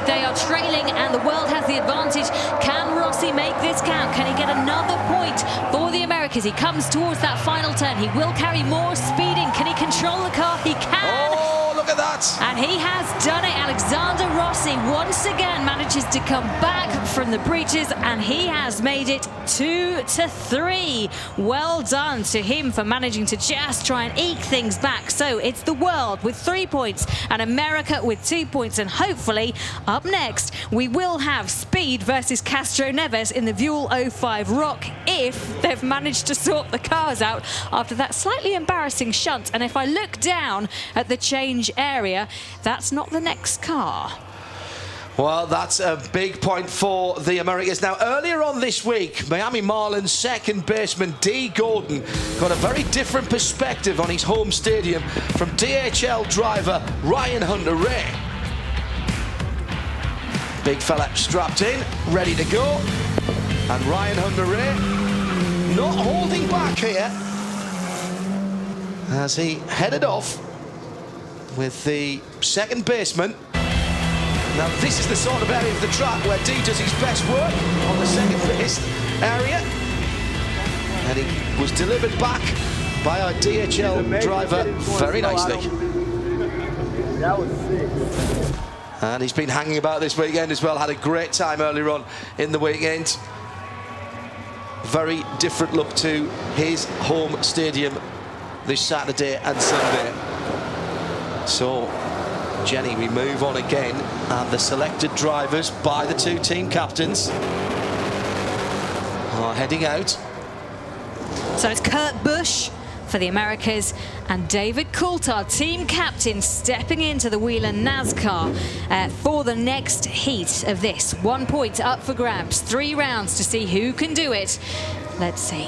they are trailing, and the world has the advantage. Can Rossi make this count? Can he get another point for the Americans? He comes towards that final turn. He will carry more speed in. Can he control the car? He can. Oh, look at that. that. And he has done it. Alexander Rossi once again manages to come back from the breaches, and he has made it 2-3. Well done to him for managing to just try and eke things back. So it's the world with 3 points and America with 2 points. And hopefully, up next, we will have Speed versus Castro Neves in the Vuel 05 Rock if they've managed to sort the cars out after that slightly embarrassing shunt. And if I look down at the change area, that's not the next car. Well, that's a big point for the Americans. Now, earlier on this week, Miami Marlins second baseman Dee Gordon got a very different perspective on his home stadium from DHL driver Ryan Hunter-Reay. Big fella strapped in, ready to go. And Ryan Hunter-Reay not holding back here as he headed off with the second baseman. Now, this is the sort of area of the track where Dee does his best work on the second base area. And he was delivered back by our DHL driver very nicely. That was sick. And he's been hanging about this weekend as well. Had a great time earlier on in the weekend. Very different look to his home stadium this Saturday and Sunday. So, Jenny, we move on again, and the selected drivers by the two team captains are heading out. So it's Kurt Busch for the Americas and David Coulthard, team captain, stepping into the Whelen NASCAR for the next heat of this. 1 point up for grabs, 3 rounds to see who can do it. Let's see.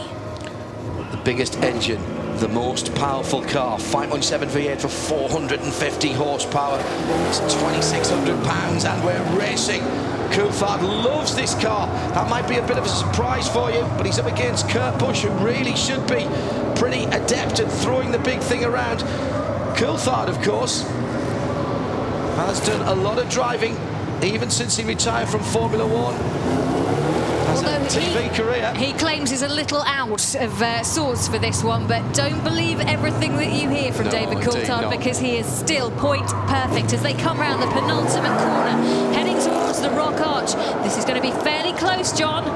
The biggest engine, the most powerful car, 5.7 V8 for 450 horsepower. It's 2,600 pounds, and we're racing. Coulthard loves this car. That might be a bit of a surprise for you, but he's up against Kurt Busch, who really should be pretty adept at throwing the big thing around. Coulthard, of course, has done a lot of driving, even since he retired from Formula One. He claims he's a little out of sorts for this one, but don't believe everything that you hear from David Coulthard, because he is still point perfect as they come round the penultimate corner, heading towards the Rock Arch. This is going to be fairly close, John.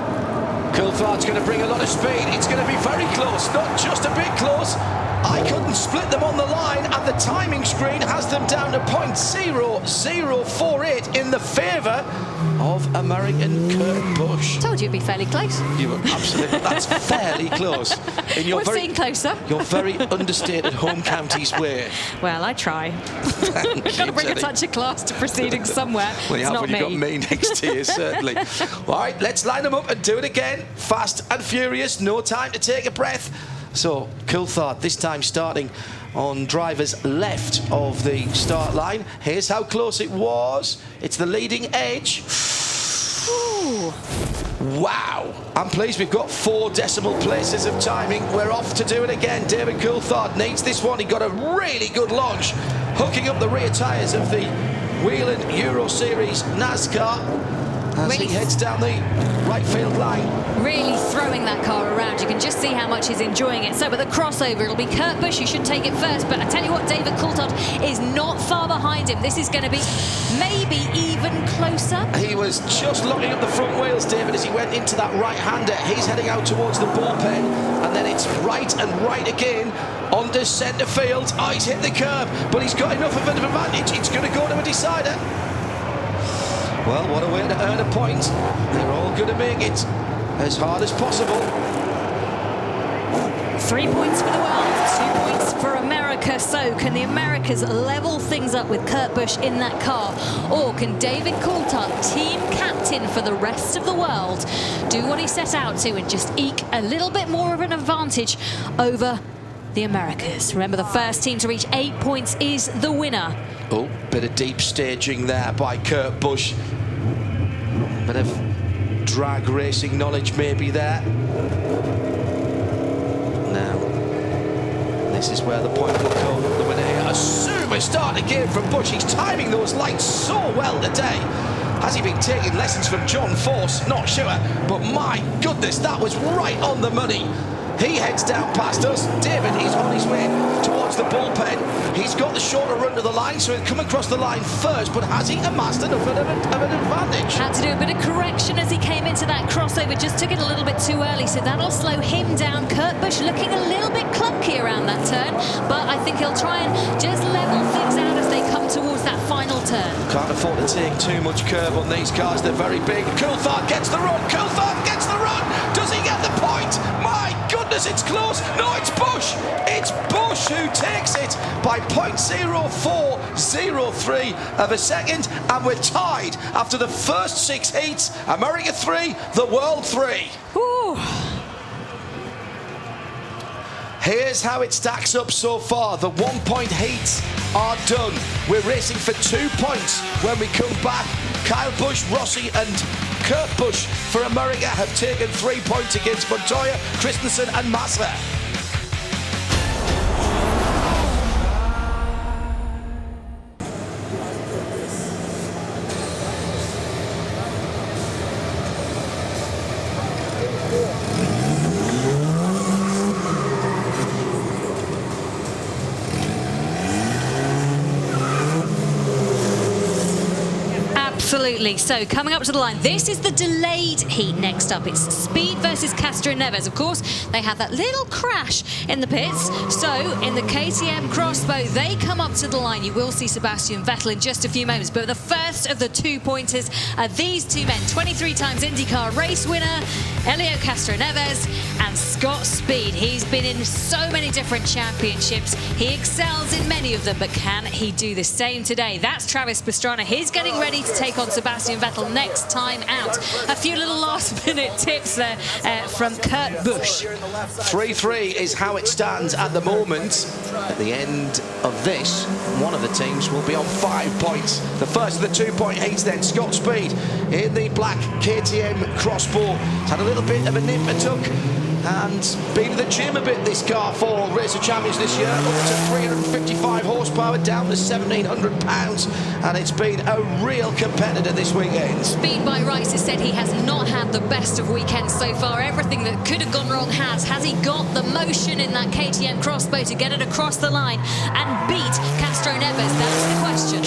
Coulthard's going to bring a lot of speed. It's going to be very close, not just a bit close. I couldn't split them on the line, and the timing screen has them down to .0048 in the favour of American Kurt Busch. Told you it'd be fairly close. You were absolutely. That's fairly close. In your We've seen closer. Your very understated home county's way. Well, I try. Got to bring a touch of class to proceedings somewhere. Well, you have when you've got me next to you, certainly. All right, let's line them up and do it again. Fast and furious, no time to take a breath. So, Coulthard this time starting on driver's left of the start line. Here's how close it was. It's the leading edge. Ooh. Wow. I'm pleased we've got 4 decimal places of timing. We're off to do it again. David Coulthard needs this one. He got a really good launch, hooking up the rear tyres of the Whelen Euro Series NASCAR as he heads down the right field line. Really throwing that car around. You can just see how much he's enjoying it. So, but the crossover, it'll be Kurt Busch who should take it first. But I tell you what, David Coulthard is not far behind him. This is going to be maybe even closer. He was just locking up the front wheels, David, as he went into that right-hander. He's heading out towards the bullpen, and then it's right and right again onto centre field. Oh, he's hit the curb, but he's got enough of an advantage. It's going to go to a decider. Well, what a way to earn a point. They're all going to make it as hard as possible. 3 points for the world, 2 points for America. So can the Americas level things up with Kurt Busch in that car? Or can David Coulthard, team captain for the rest of the world, do what he set out to and just eke a little bit more of an advantage over the Americas? Remember, the first team to reach 8 points is the winner. Oh, bit of deep staging there by Kurt Busch. Bit of drag racing knowledge maybe there. Now, this is where the point will come. The winner here, a super start again from Busch. He's timing those lights so well today. Has he been taking lessons from John Force? Not sure, but my goodness, that was right on the money. He heads down past us. David is on his way towards the bullpen. He's got the shorter run to the line, so he'll come across the line first, but has he amassed enough of an advantage? Had to do a bit of correction as he came into that crossover, just took it a little bit too early, so that'll slow him down. Kurt Busch looking a little bit clunky around that turn, but I think he'll try and just level things out as they come towards that final turn. Can't afford to take too much curve on these cars, they're very big. Coulthard gets the run, Coulthard gets the run! Does he get the point? My goodness, it's close! No, it's Busch! It's Busch who takes it by 0.0403 of a second, and we're tied after the first 6 heats. America 3, the World 3. Ooh. Here's how it stacks up so far. The 1 point heats are done. We're racing for 2 points when we come back. Kyle Busch, Rossi and Kurt Busch for America have taken 3 points against Montoya, Christensen and Massa. Absolutely. So coming up to the line, this is the delayed heat next up. It's Speed versus Castroneves. Of course, they had that little crash in the pits. So in the KTM Crossbow, they come up to the line. You will see Sebastian Vettel in just a few moments. But the first of the 2 pointers are these two men. 23 times IndyCar race winner, Helio Castroneves, and Scott Speed. He's been in so many different championships. He excels in many of them, but can he do the same today? That's Travis Pastrana. He's getting ready to take on Sebastian Vettel next time out. A few little last-minute tips there from Kurt Busch. 3-3 is how it stands at the moment. At the end of this, one of the teams will be on 5 points. The first of the 2 point heats then, Scott Speed in the black KTM Crossbow. It's had a little bit of a nip and tuck and been to the gym a bit, this car, for Race of Champions this year, up to 355 horsepower, down to 1,700 pounds, and it's been a real competitor this weekend. Speed by Rice has said he has not had the best of weekends so far. Everything that could have gone wrong has. Has he got the motion in that KTM Crossbow to get it across the line and beat Castroneves? That's the question.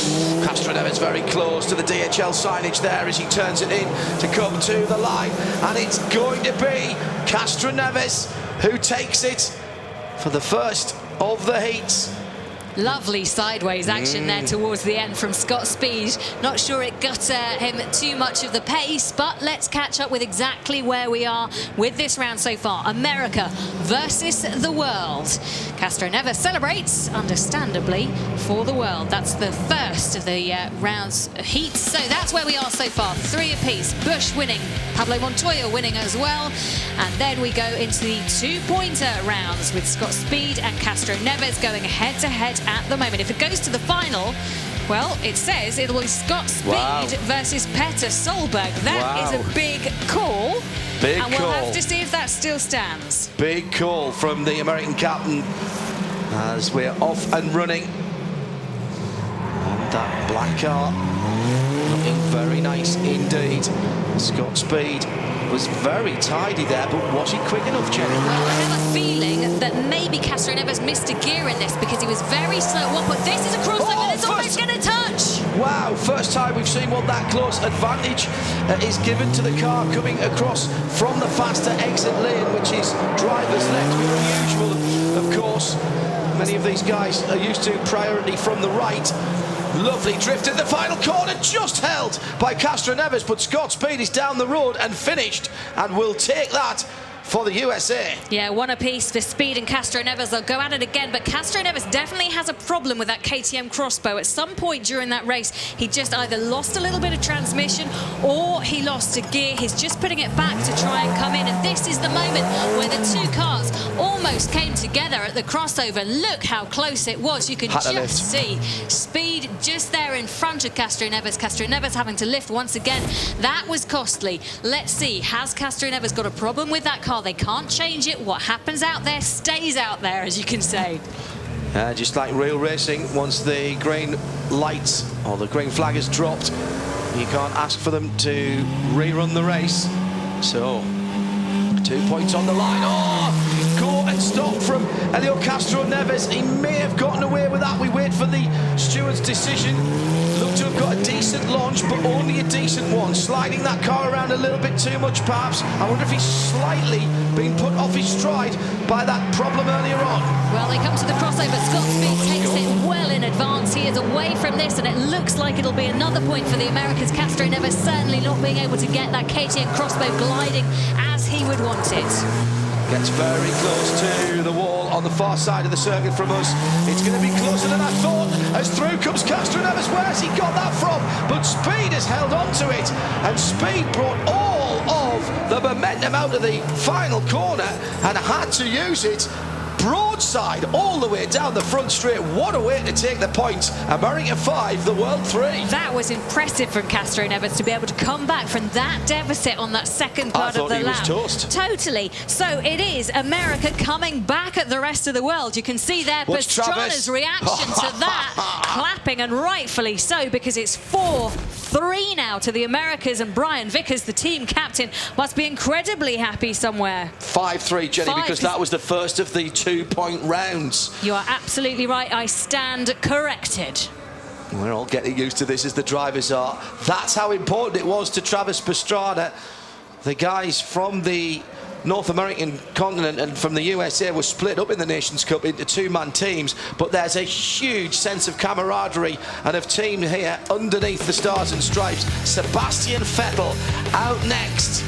Castroneves very close to the DHL signage there as he turns it in to come to the line, and it's going to be Castroneves who takes it for the first of the heats. Lovely sideways action there towards the end from Scott Speed. Not sure it got him too much of the pace, but let's catch up with exactly where we are with this round so far. America versus the world. Castroneves celebrates, understandably, for the world. That's the first of the round's heats. So that's where we are so far. 3 apiece. Busch winning, Pablo Montoya winning as well. And then we go into the 2-pointer rounds with Scott Speed and Castroneves going head-to-head at the moment. If it goes to the final, well, it says it will be Scott Speed versus Petter Solberg. That is a big call. Big and we'll call. have to see if that still stands. Big call from the American captain as we're off and running. And that black car looking very nice indeed. Scott Speed was very tidy there, but was he quick enough, Jenny? Well, I have a feeling that maybe Castroneves missed a gear in this because he was very slow at one point. This is a crossover and it's almost going to touch. Wow, first time we've seen one that close. Advantage is given to the car coming across from the faster exit lane, which is driver's left. Unusual, of course. Many of these guys are used to priority from the right. Lovely drift in the final corner, just held by Castroneves, but Scott Speed is down the road and finished, and will take that for the USA. Yeah, 1 apiece for Speed and Castroneves. They'll go at it again, but Castroneves definitely has a problem with that KTM Crossbow. At some point during that race, he just either lost a little bit of transmission or he lost a gear. He's just putting it back to try and come in, and this is the moment where the 2 cars almost came together at the crossover. Look how close it was. You can just see Speed just there in front of Castroneves. Castroneves having to lift once again. That was costly. Let's see, has Castroneves got a problem with that car? They can't change it. What happens out there stays out there, as you can say. Just like real racing, once the green lights or the green flag is dropped, you can't ask for them to rerun the race. So 2 points on the line. Oh, caught and stopped from Helio Castro Neves. He may have gotten away with that. We wait for the steward's decision. Looked to have got a decent launch, but only a decent one. Sliding that car around a little bit too much, perhaps. I wonder if he's slightly been put off his stride by that problem earlier on. Well, they come to the crossover. Scott Speed takes it well in advance. He is away from this, and it looks like it'll be another point for the Americans. Castro Neves certainly not being able to get that KTM crossbow gliding as he would want it. Gets very close to the wall on the far side of the circuit from us. It's going to be closer than I thought as through comes Castro Neves. Where's he got that from? But Speed has held on to it, and Speed brought all of the momentum out of the final corner and had to use it broadside all the way down the front straight. What a way to take the point. America 5, the world 3. That was impressive from Castro Neves to be able to come back from that deficit on that second part of the lap. I thought he was toast. Totally. So it is America coming back at the rest of the world. You can see there Pastrana's reaction to that, clapping, and rightfully so, because it's 4-3 now to the Americas, and Brian Vickers, the team captain, must be incredibly happy somewhere. 5-3, Jenny, because that was the first of the 2-point rounds. You are absolutely right. I stand corrected. We're all getting used to this as the drivers are. That's how important it was to Travis Pastrana. The guys from the North American continent and from the USA were split up in the Nations Cup into two-man teams, but there's a huge sense of camaraderie and of team here underneath the stars and stripes. Sebastian Vettel out next,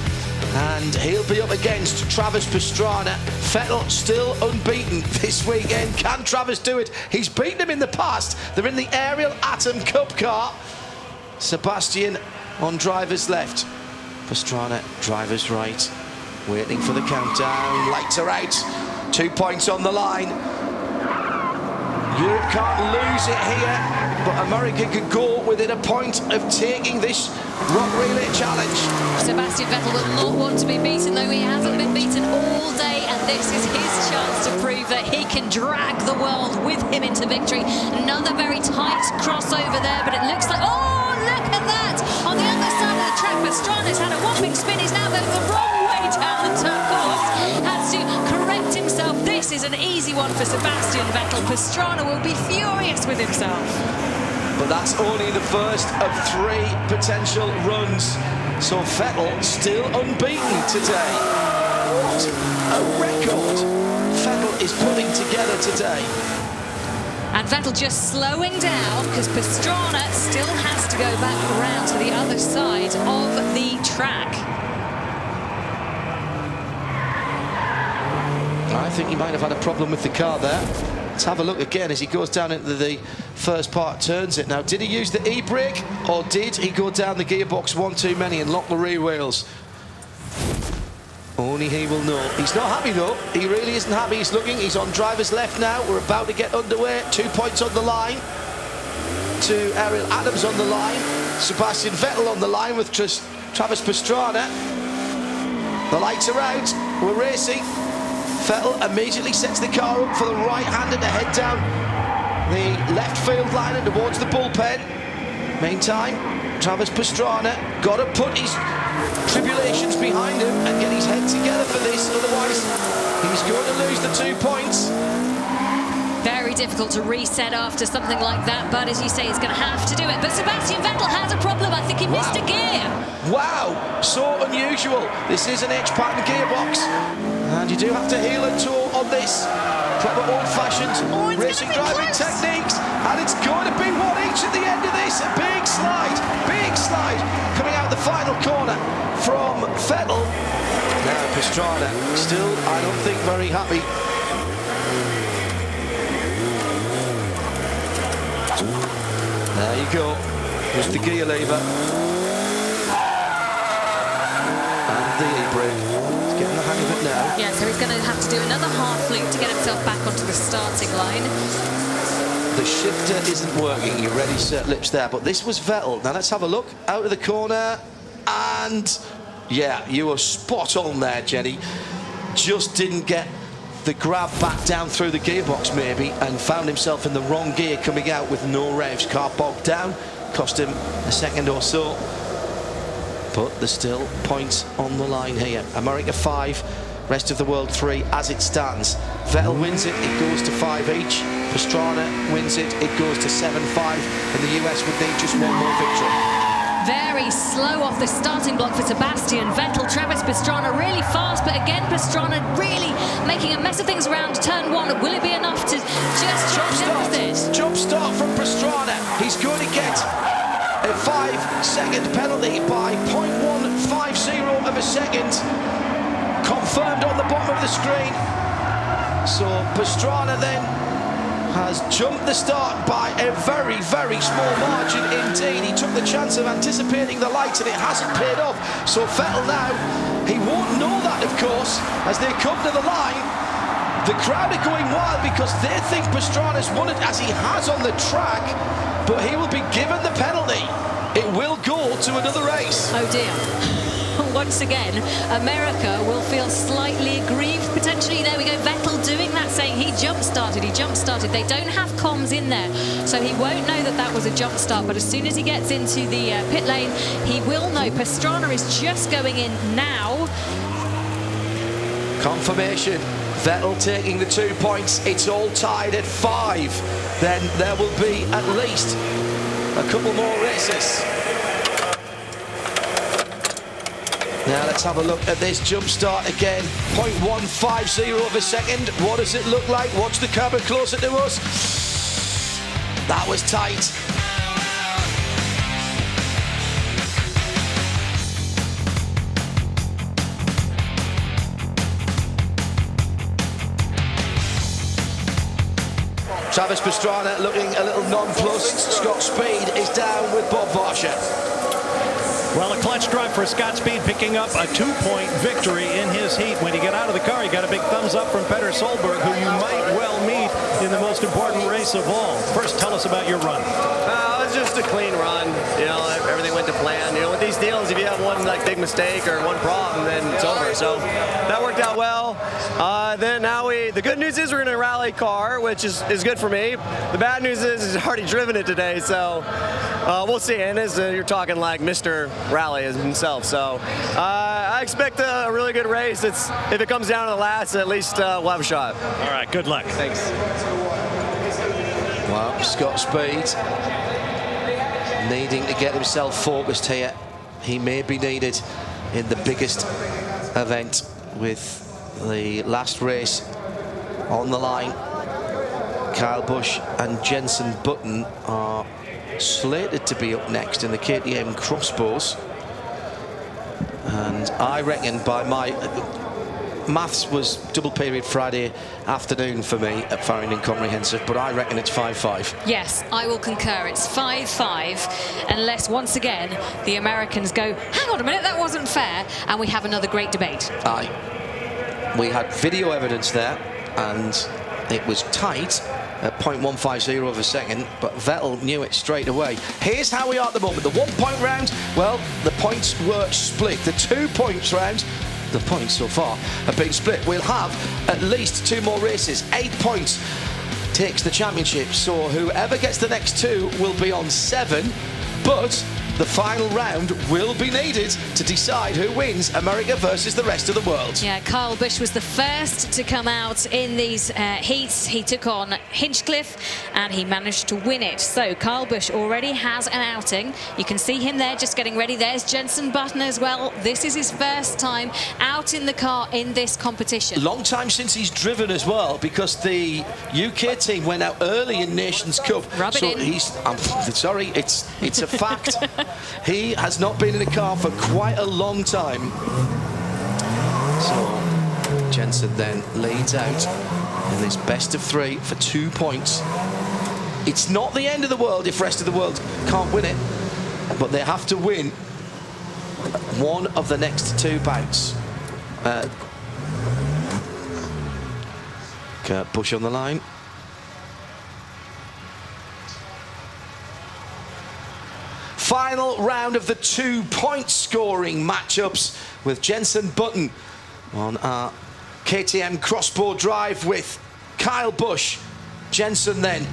and he'll be up against Travis Pastrana. Vettel still unbeaten this weekend. Can Travis do it? He's beaten him in the past. They're in the Ariel Atom Cup car. Sebastian on driver's left, Pastrana driver's right. Waiting for the countdown. Lights are out. 2 points on the line. Europe can't lose it here, but America could go within a point of taking this Rock Relay Challenge. Sebastian Vettel will not want to be beaten, though he hasn't been beaten all day, and this is his chance to prove that he can drag the world with him into victory. Another very tight crossover there, but it looks like... Oh, look at that! On the other side of the track, Pastrana's had a whopping spin. He's now going the wrong way down the turn course. Has to correct himself. This is an easy one for Sebastian Vettel. Pastrana will be furious with himself. But that's only the first of 3 potential runs. So Vettel still unbeaten today. What a record Vettel is putting together today. And Vettel just slowing down because Pastrana still has to go back around to the other side of the track. I think he might have had a problem with the car there. Let's have a look again as he goes down into the first part, turns it. Now, did he use the e-brake, or did he go down the gearbox one too many and lock the rear wheels? Only he will know. He's not happy though. He really isn't happy. He's looking. He's on driver's left now. We're about to get underway. 2 points on the line to Ariel Adams on the line. Sebastian Vettel on the line with Travis Pastrana. The lights are out. We're racing. Vettel immediately sets the car up for the right-hander to head down the left field line and towards the bullpen. Meantime, Travis Pastrana got to put his tribulations behind him and get his head together for this, otherwise he's going to lose the 2 points. Very difficult to reset after something like that, but as you say, he's going to have to do it. But Sebastian Vettel has a problem. I think he missed a gear. Wow, so unusual. This is an H-pattern gearbox, and you do have to heel and toe on this. Proper old-fashioned racing driving techniques, and it's going to be one each at the end of this. A big slide coming out the final corner from Vettel. Now Pastrana still, I don't think, very happy. There you go. Here's the gear lever. And the e-brake. He's getting the hang of it now. Yeah, so he's going to have to do another half loop to get himself back onto the starting line. The shifter isn't working. You're ready, set lips there. But this was Vettel. Now let's have a look. Out of the corner. And yeah, you were spot on there, Jenny. Just didn't get the grab back down through the gearbox maybe, and found himself in the wrong gear coming out with no revs. Car bogged down, cost him a second or so. But there's still points on the line here. America 5, rest of the world 3 as it stands. Vettel wins it, it goes to 5 each. Pastrana wins it, it goes to 7-5. And the US would need just one more victory. Very slow off the starting block for Sebastian Vettel. Travis Pastrana really fast, but again, Pastrana really making a mess of things around turn 1. Will it be enough to just jump this? Jump start from Pastrana. He's going to get a 5-second penalty by 0.150 of a second. Confirmed on the bottom of the screen. So Pastrana then has jumped the start by a very, very small margin indeed. He took the chance of anticipating the lights and it hasn't paid off. So Vettel now, he won't know that, of course, as they come to the line. The crowd are going wild because they think Pastrana's won it, as he has on the track, but he will be given the penalty. It will go to another race. Oh dear. Once again, America will feel slightly aggrieved, potentially. There we go, Vettel doing that, saying he jump-started. They don't have comms in there, so he won't know that that was a jump start, but as soon as he gets into the pit lane, he will know. Pastrana is just going in now. Confirmation, Vettel taking the 2 points. It's all tied at 5. Then there will be at least a couple more races. Now let's have a look at this jump start again. 0.150 of a second. What does it look like? Watch the camera closer to us. That was tight. Travis Pastrana looking a little nonplussed. Scott Speed is down with Bob Varsha. Well, a clutch drive for Scott Speed, picking up a 2-point victory in his heat. When he got out of the car, he got a big thumbs up from Petter Solberg, who you might well meet in the most important race of all. First, tell us about your run. It was just a clean run. You know, everything went to plan. You know, with these deals, if you have one like big mistake or one problem, then it's over. So that worked out well. Then now the good news is we're in a rally car, which is good for me. The bad news is he's already driven it today, so we'll see. And you're talking like Mr. Rally himself, so I expect a really good race. If it comes down to the last, at least we'll have a shot. All right, good luck. Thanks. Well, Scott Speed needing to get himself focused here. He may be needed in the biggest event with the last race on the line. Kyle Busch and Jenson Button are slated to be up next in the KTM Crossbows, and I reckon by my maths was double period Friday afternoon for me at Farringdon Comprehensive, but I reckon it's 5-5. Yes, I will concur. It's 5-5, unless once again the Americans go, hang on a minute, that wasn't fair, and we have another great debate. Aye, we had video evidence there, and it was tight at 0.150 of a second, but Vettel knew it straight away. Here's how we are at the moment. The 1 point round, well, the points were split. The 2 points round, the points so far have been split. We'll have at least 2 more races. 8 points takes the championship, so whoever gets the next 2 will be on 7, but the final round will be needed to decide who wins America versus the rest of the world. Yeah, Kyle Busch was the first to come out in these heats. He took on Hinchcliffe and he managed to win it. So Kyle Busch already has an outing. You can see him there just getting ready. There's Jenson Button as well. This is his first time out in the car in this competition. Long time since he's driven as well, because the UK team went out early in Nations Cup. Rub it in. I'm sorry, it's a fact. He has not been in a car for quite a long time. So Jenson then leads out in this best of 3 for 2 points. It's not the end of the world if rest of the world can't win it, but they have to win one of the next 2 bouts. Kurt Busch on the line. Final round of the 2-point scoring matchups with Jenson Button on our KTM Crossbow drive with Kyle Busch. Jenson then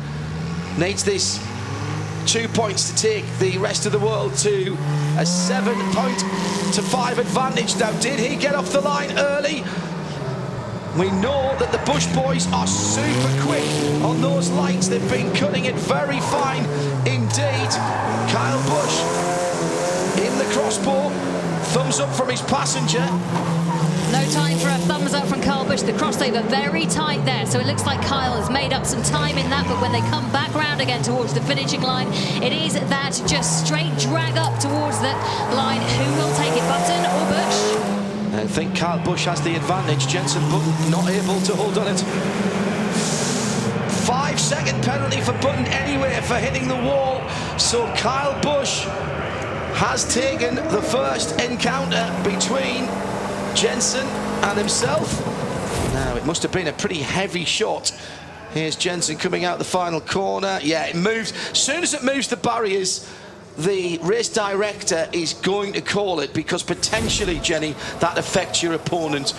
needs this 2 points to take the rest of the world to a 7-5 advantage. Now, did he get off the line early? We know that the Bush boys are super quick on those lights. They've been cutting it very fine indeed. Kyle Busch in the crossbar. Thumbs up from his passenger. No time for a thumbs up from Kyle Busch. The crossover very tight there, so it looks like Kyle has made up some time in that, but when they come back round again towards the finishing line, it is that just straight drag up towards the line. Who will take it, Button or Busch? I think Kyle Busch has the advantage. Jenson Button not able to hold on it. 5-second penalty for Button anyway for hitting the wall. So Kyle Busch has taken the first encounter between Jenson and himself. Now, it must have been a pretty heavy shot. Here's Jenson coming out the final corner. Yeah, it moves. As soon as it moves the barriers, the race director is going to call it, because potentially, Jenny, that affects your opponent.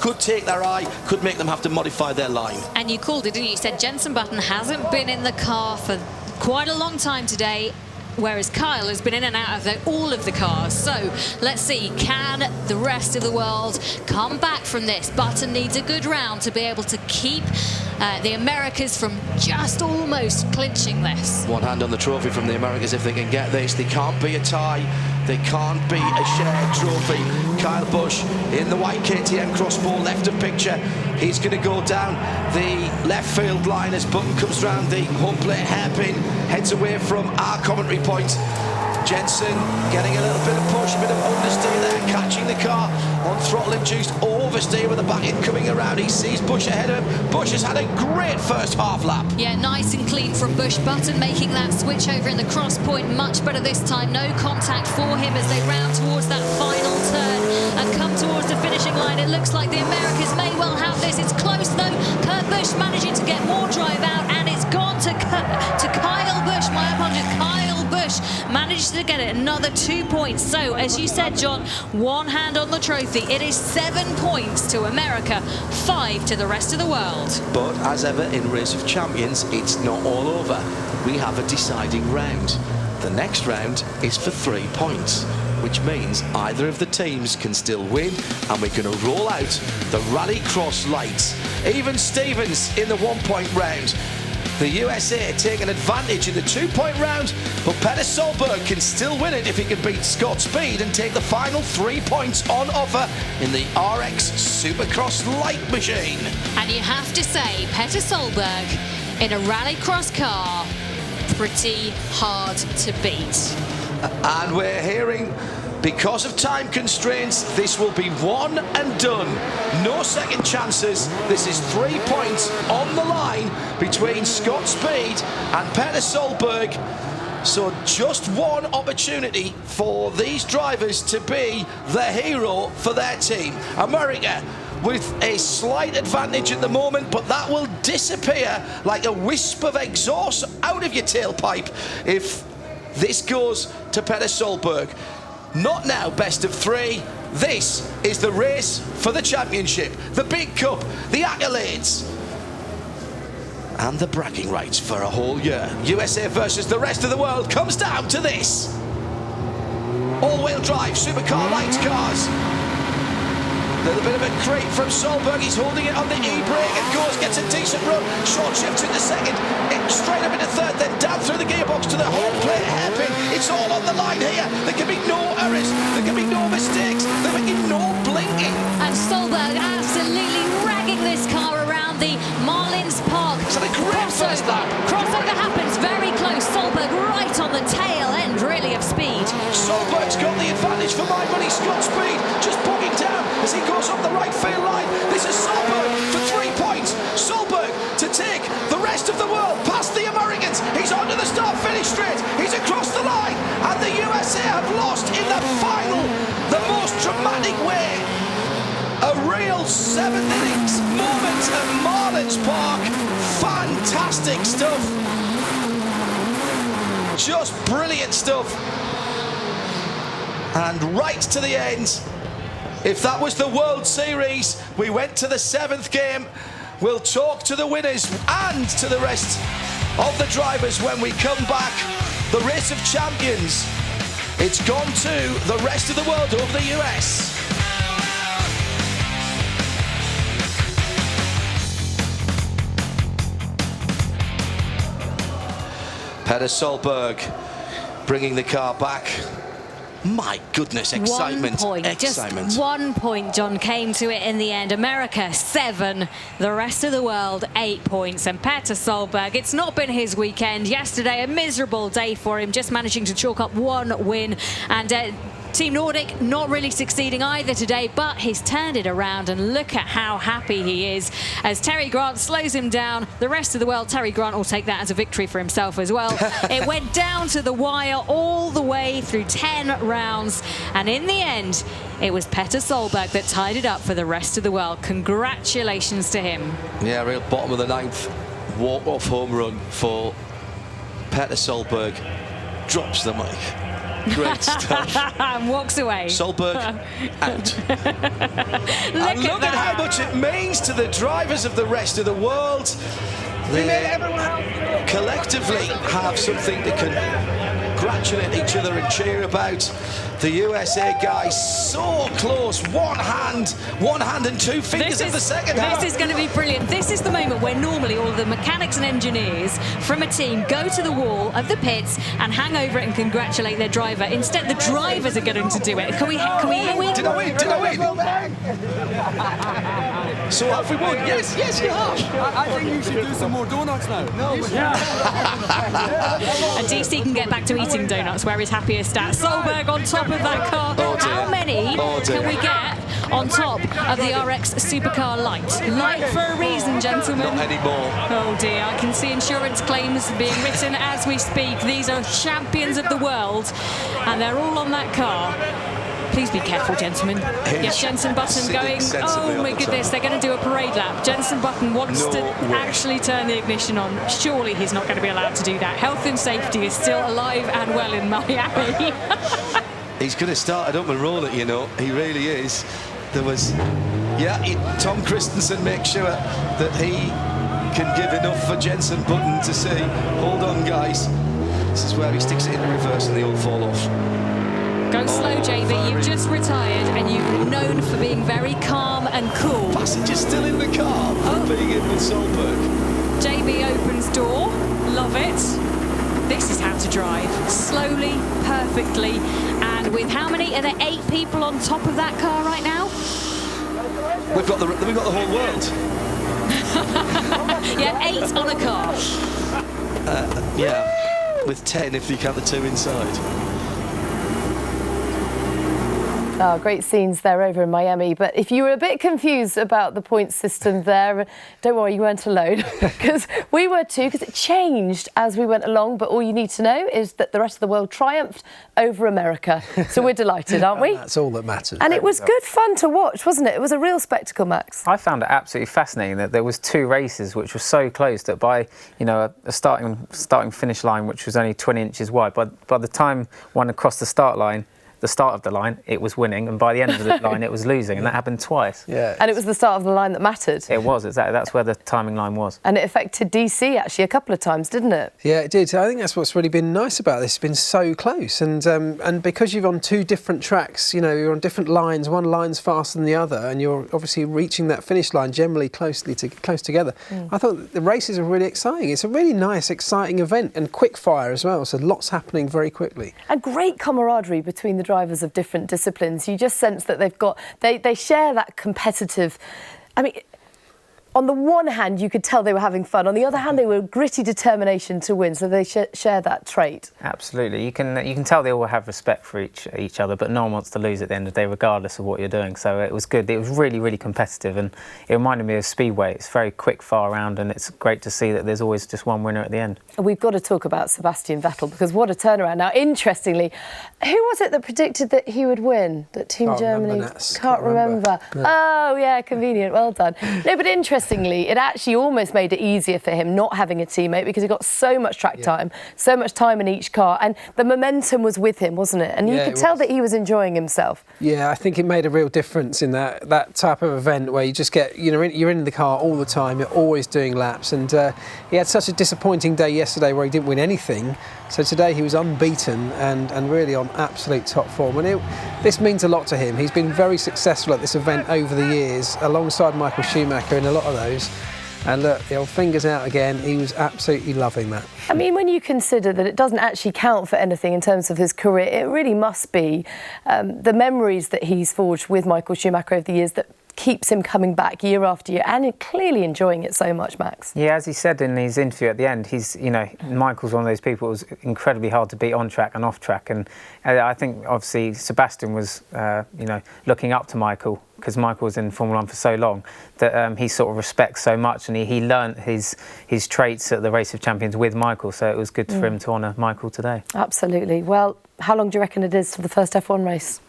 Could take their eye, could make them have to modify their line. And you called it, didn't you? You said Jenson Button hasn't been in the car for quite a long time today, whereas Kyle has been in and out of all of the cars. So let's see, can the rest of the world come back from this? Button needs a good round to be able to keep the Americas from just almost clinching this. One hand on the trophy from the Americas if they can get this. They can't be a tie. They can't be a shared trophy. Kyle Busch in the white KTM crossbar, left of picture. He's going to go down the left field line as Button comes round the home plate hairpin, heads away from our commentary point. Jenson getting a little bit of push, a bit of understeer there, catching the car on throttle-induced oversteer with the back end coming around. He sees Busch ahead of him. Busch has had a great first half lap. Yeah, nice and clean from Busch. Button making that switch over in the cross point much better this time. No contact for him as they round towards that final turn and come towards the finishing line. It looks like the Americas may well have this. It's close though. Kurt Busch managing to get more drive out, and it's gone to Kyle Busch. My apologies, Kyle Busch managed to get it another 2 points. So as you said, John, one hand on the trophy. It is 7 points to America, 5 to the rest of the world. But as ever in Race of Champions, it's not all over. We have a deciding round. The next round is for 3 points, which means either of the teams can still win, and we're going to roll out the Rallycross lights. Even Stevens in the 1 point round. The USA taking advantage in the 2 point round, but Petter Solberg can still win it if he can beat Scott Speed and take the final 3 points on offer in the RX Supercross light machine. And you have to say, Petter Solberg in a Rallycross car, pretty hard to beat. And we're hearing, because of time constraints, this will be one and done. No second chances. This is 3 points on the line between Scott Speed and Petter Solberg. So just one opportunity for these drivers to be the hero for their team. America with a slight advantage at the moment, but that will disappear like a wisp of exhaust out of your tailpipe if this goes to Petter Solberg. Not now, best of 3. This is the race for the championship, the big cup, the accolades, and the bragging rights for a whole year. USA versus the rest of the world comes down to this. All-wheel drive supercar lights cars. A little bit of a creep from Solberg. He's holding it on the e-brake and gets a decent run. Short shifts into second, straight up into third, then down through the gearbox to the home plate hairpin. It's all on the line here. There can be no errors. There can be no mistakes. There can be no blinking. And Solberg absolutely ragging this car around the Marlins Park. It's a great first lap. Crossover happens very close. Solberg right on the tail end, really, of speed. Solberg's got the advantage for my money. Scott Speed just bogging down as he goes up the right field line. This is Solberg for 3 points. Solberg to take the rest of the world past the Americans. He's onto the start-finish straight. He's across the line, and the USA have lost in the final, the most dramatic way. A real 7th innings moment at Marlins Park. Fantastic stuff. Just brilliant stuff. And right to the end. If that was the World Series, we went to the 7th game. We'll talk to the winners and to the rest of the drivers when we come back. the Race of Champions. It's gone to the rest of the world over the US. Petter Solberg bringing the car back. My goodness, excitement. 1 point, excitement. just 1 point, John, came to it in the end. America, 7. The rest of the world, 8 points. And Petter Solberg, it's not been his weekend. Yesterday, a miserable day for him, just managing to chalk up 1 win. And Team Nordic not really succeeding either today, but he's turned it around, and look at how happy he is as Terry Grant slows him down. The rest of the world, Terry Grant will take that as a victory for himself as well. It went down to the wire all the way through 10 rounds, and in the end, it was Petter Solberg that tied it up for the rest of the world. Congratulations to him. Yeah, real bottom of the 9th walk-off home run for Petter Solberg. Drops the mic. Great stuff. And walks away. Solberg out. And look at how much it means to the drivers of the rest of the world. They collectively have something to congratulate each other and cheer about. The USA guys so close. One hand and 2 fingers of the second half. This is going to be brilliant. This is the moment where normally all of the mechanics and engineers from a team go to the wall of the pits and hang over it and congratulate their driver. Instead, the drivers are going to do it. Can we? Did I win? Did I win? So have we won? Yes, you have. I think you should do some more donuts now. No, And DC can get back to eating donuts where he's happiest at. Solberg on top of that car. How many can we get on top of the RX Supercar Light? Light for a reason, gentlemen. Not anymore. Oh dear, I can see insurance claims being written as we speak. These are champions of the world, and they're all on that car. Please be careful, gentlemen. Yes, Jenson Button going, oh my goodness, they're going to do a parade lap. Jenson Button wants to actually turn the ignition on. Surely he's not going to be allowed to do that. Health and safety is still alive and well in Miami. He's going to start it up and roll it, you know. He really is. There was, Tom Christensen makes sure that he can give enough for Jenson Button to say, hold on, guys. This is where he sticks it in the reverse and they all fall off. Go slow, JB. You've just retired and you've known for being very calm and cool. Passengers still in the car, being in with Solberg. JB opens door. Love it. This is how to drive. Slowly, perfectly, and with how many? Are there 8 people on top of that car right now? We've got the whole world. Yeah, 8 on a car. With 10 if you count the 2 inside. Oh, great scenes there over in Miami. But if you were a bit confused about the points system there, don't worry, you weren't alone. Because we were too, because it changed as we went along. But all you need to know is that the rest of the world triumphed over America. So we're delighted, aren't we? That's all that matters. And it was good fun to watch, wasn't it? It was a real spectacle, Max. I found it absolutely fascinating that there was 2 races which were so close that by, a starting finish line which was only 20 inches wide, by the time one across the start of the line, it was winning, and by the end of the line, it was losing, and that happened twice. Yeah. And it was the start of the line that mattered. It was, exactly. That's where the timing line was. And it affected DC, actually, a couple of times, didn't it? Yeah, it did. I think that's what's really been nice about this. It's been so close, and because you're on 2 different tracks, you're on different lines, one line's faster than the other, and you're obviously reaching that finish line generally close together. I thought the races are really exciting. It's a really nice, exciting event, and quick fire as well, so lots happening very quickly. And great camaraderie between the drivers of different disciplines. You just sense that they share that competitive. I mean, on the one hand, you could tell they were having fun. On the other hand, they were gritty determination to win. So they share that trait. Absolutely. You can tell they all have respect for each other, but no one wants to lose at the end of the day, regardless of what you're doing. So it was good. It was really, really competitive, and it reminded me of Speedway. It's very quick, far round, and it's great to see that there's always just one winner at the end. We've got to talk about Sebastian Vettel, because what a turnaround. Now, interestingly, who was it that predicted that he would win? That Team Germany? Can't remember. No. Oh, yeah, convenient. Well done. No, but interesting. embarrassingly, it actually almost made it easier for him not having a teammate, because he got so much track time, so much time in each car, and the momentum was with him, wasn't it? And you could tell that he was enjoying himself. Yeah, I think it made a real difference in that type of event where you just get, you're in the car all the time, you're always doing laps, and he had such a disappointing day yesterday where he didn't win anything. So today he was unbeaten and really on absolute top form. And this means a lot to him. He's been very successful at this event over the years, alongside Michael Schumacher in a lot of those. And look, the old fingers out again. He was absolutely loving that. I mean, when you consider that it doesn't actually count for anything in terms of his career, it really must be the memories that he's forged with Michael Schumacher over the years that keeps him coming back year after year and clearly enjoying it so much, Max. Yeah, as he said in his interview at the end, Michael's one of those people who was incredibly hard to beat on track and off track, and I think obviously Sebastian was looking up to Michael, because Michael was in Formula 1 for so long, that he sort of respects so much, and he learnt his traits at the Race of Champions with Michael, so it was good for him to honour Michael today. Absolutely. Well, how long do you reckon it is to the first F1 race?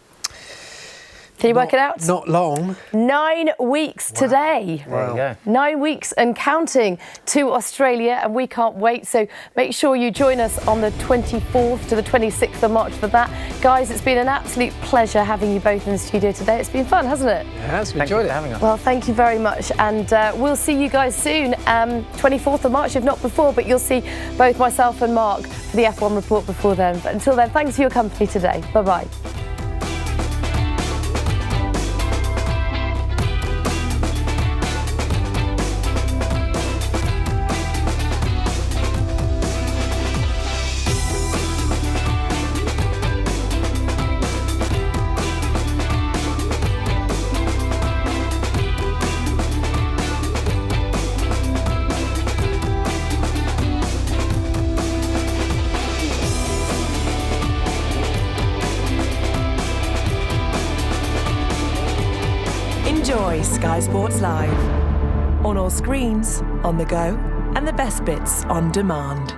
Can you work it out? Not long. 9 weeks today. There you go. 9 weeks and counting to Australia, and we can't wait. So make sure you join us on the 24th to the 26th of March for that. Guys, it's been an absolute pleasure having you both in the studio today. It's been fun, hasn't it? It has. We enjoyed it. Having us. Well, thank you very much. And we'll see you guys soon, 24th of March, if not before. But you'll see both myself and Mark for the F1 report before then. But until then, thanks for your company today. Bye-bye. Enjoy Sky Sports Live on all screens, on the go, and the best bits on demand.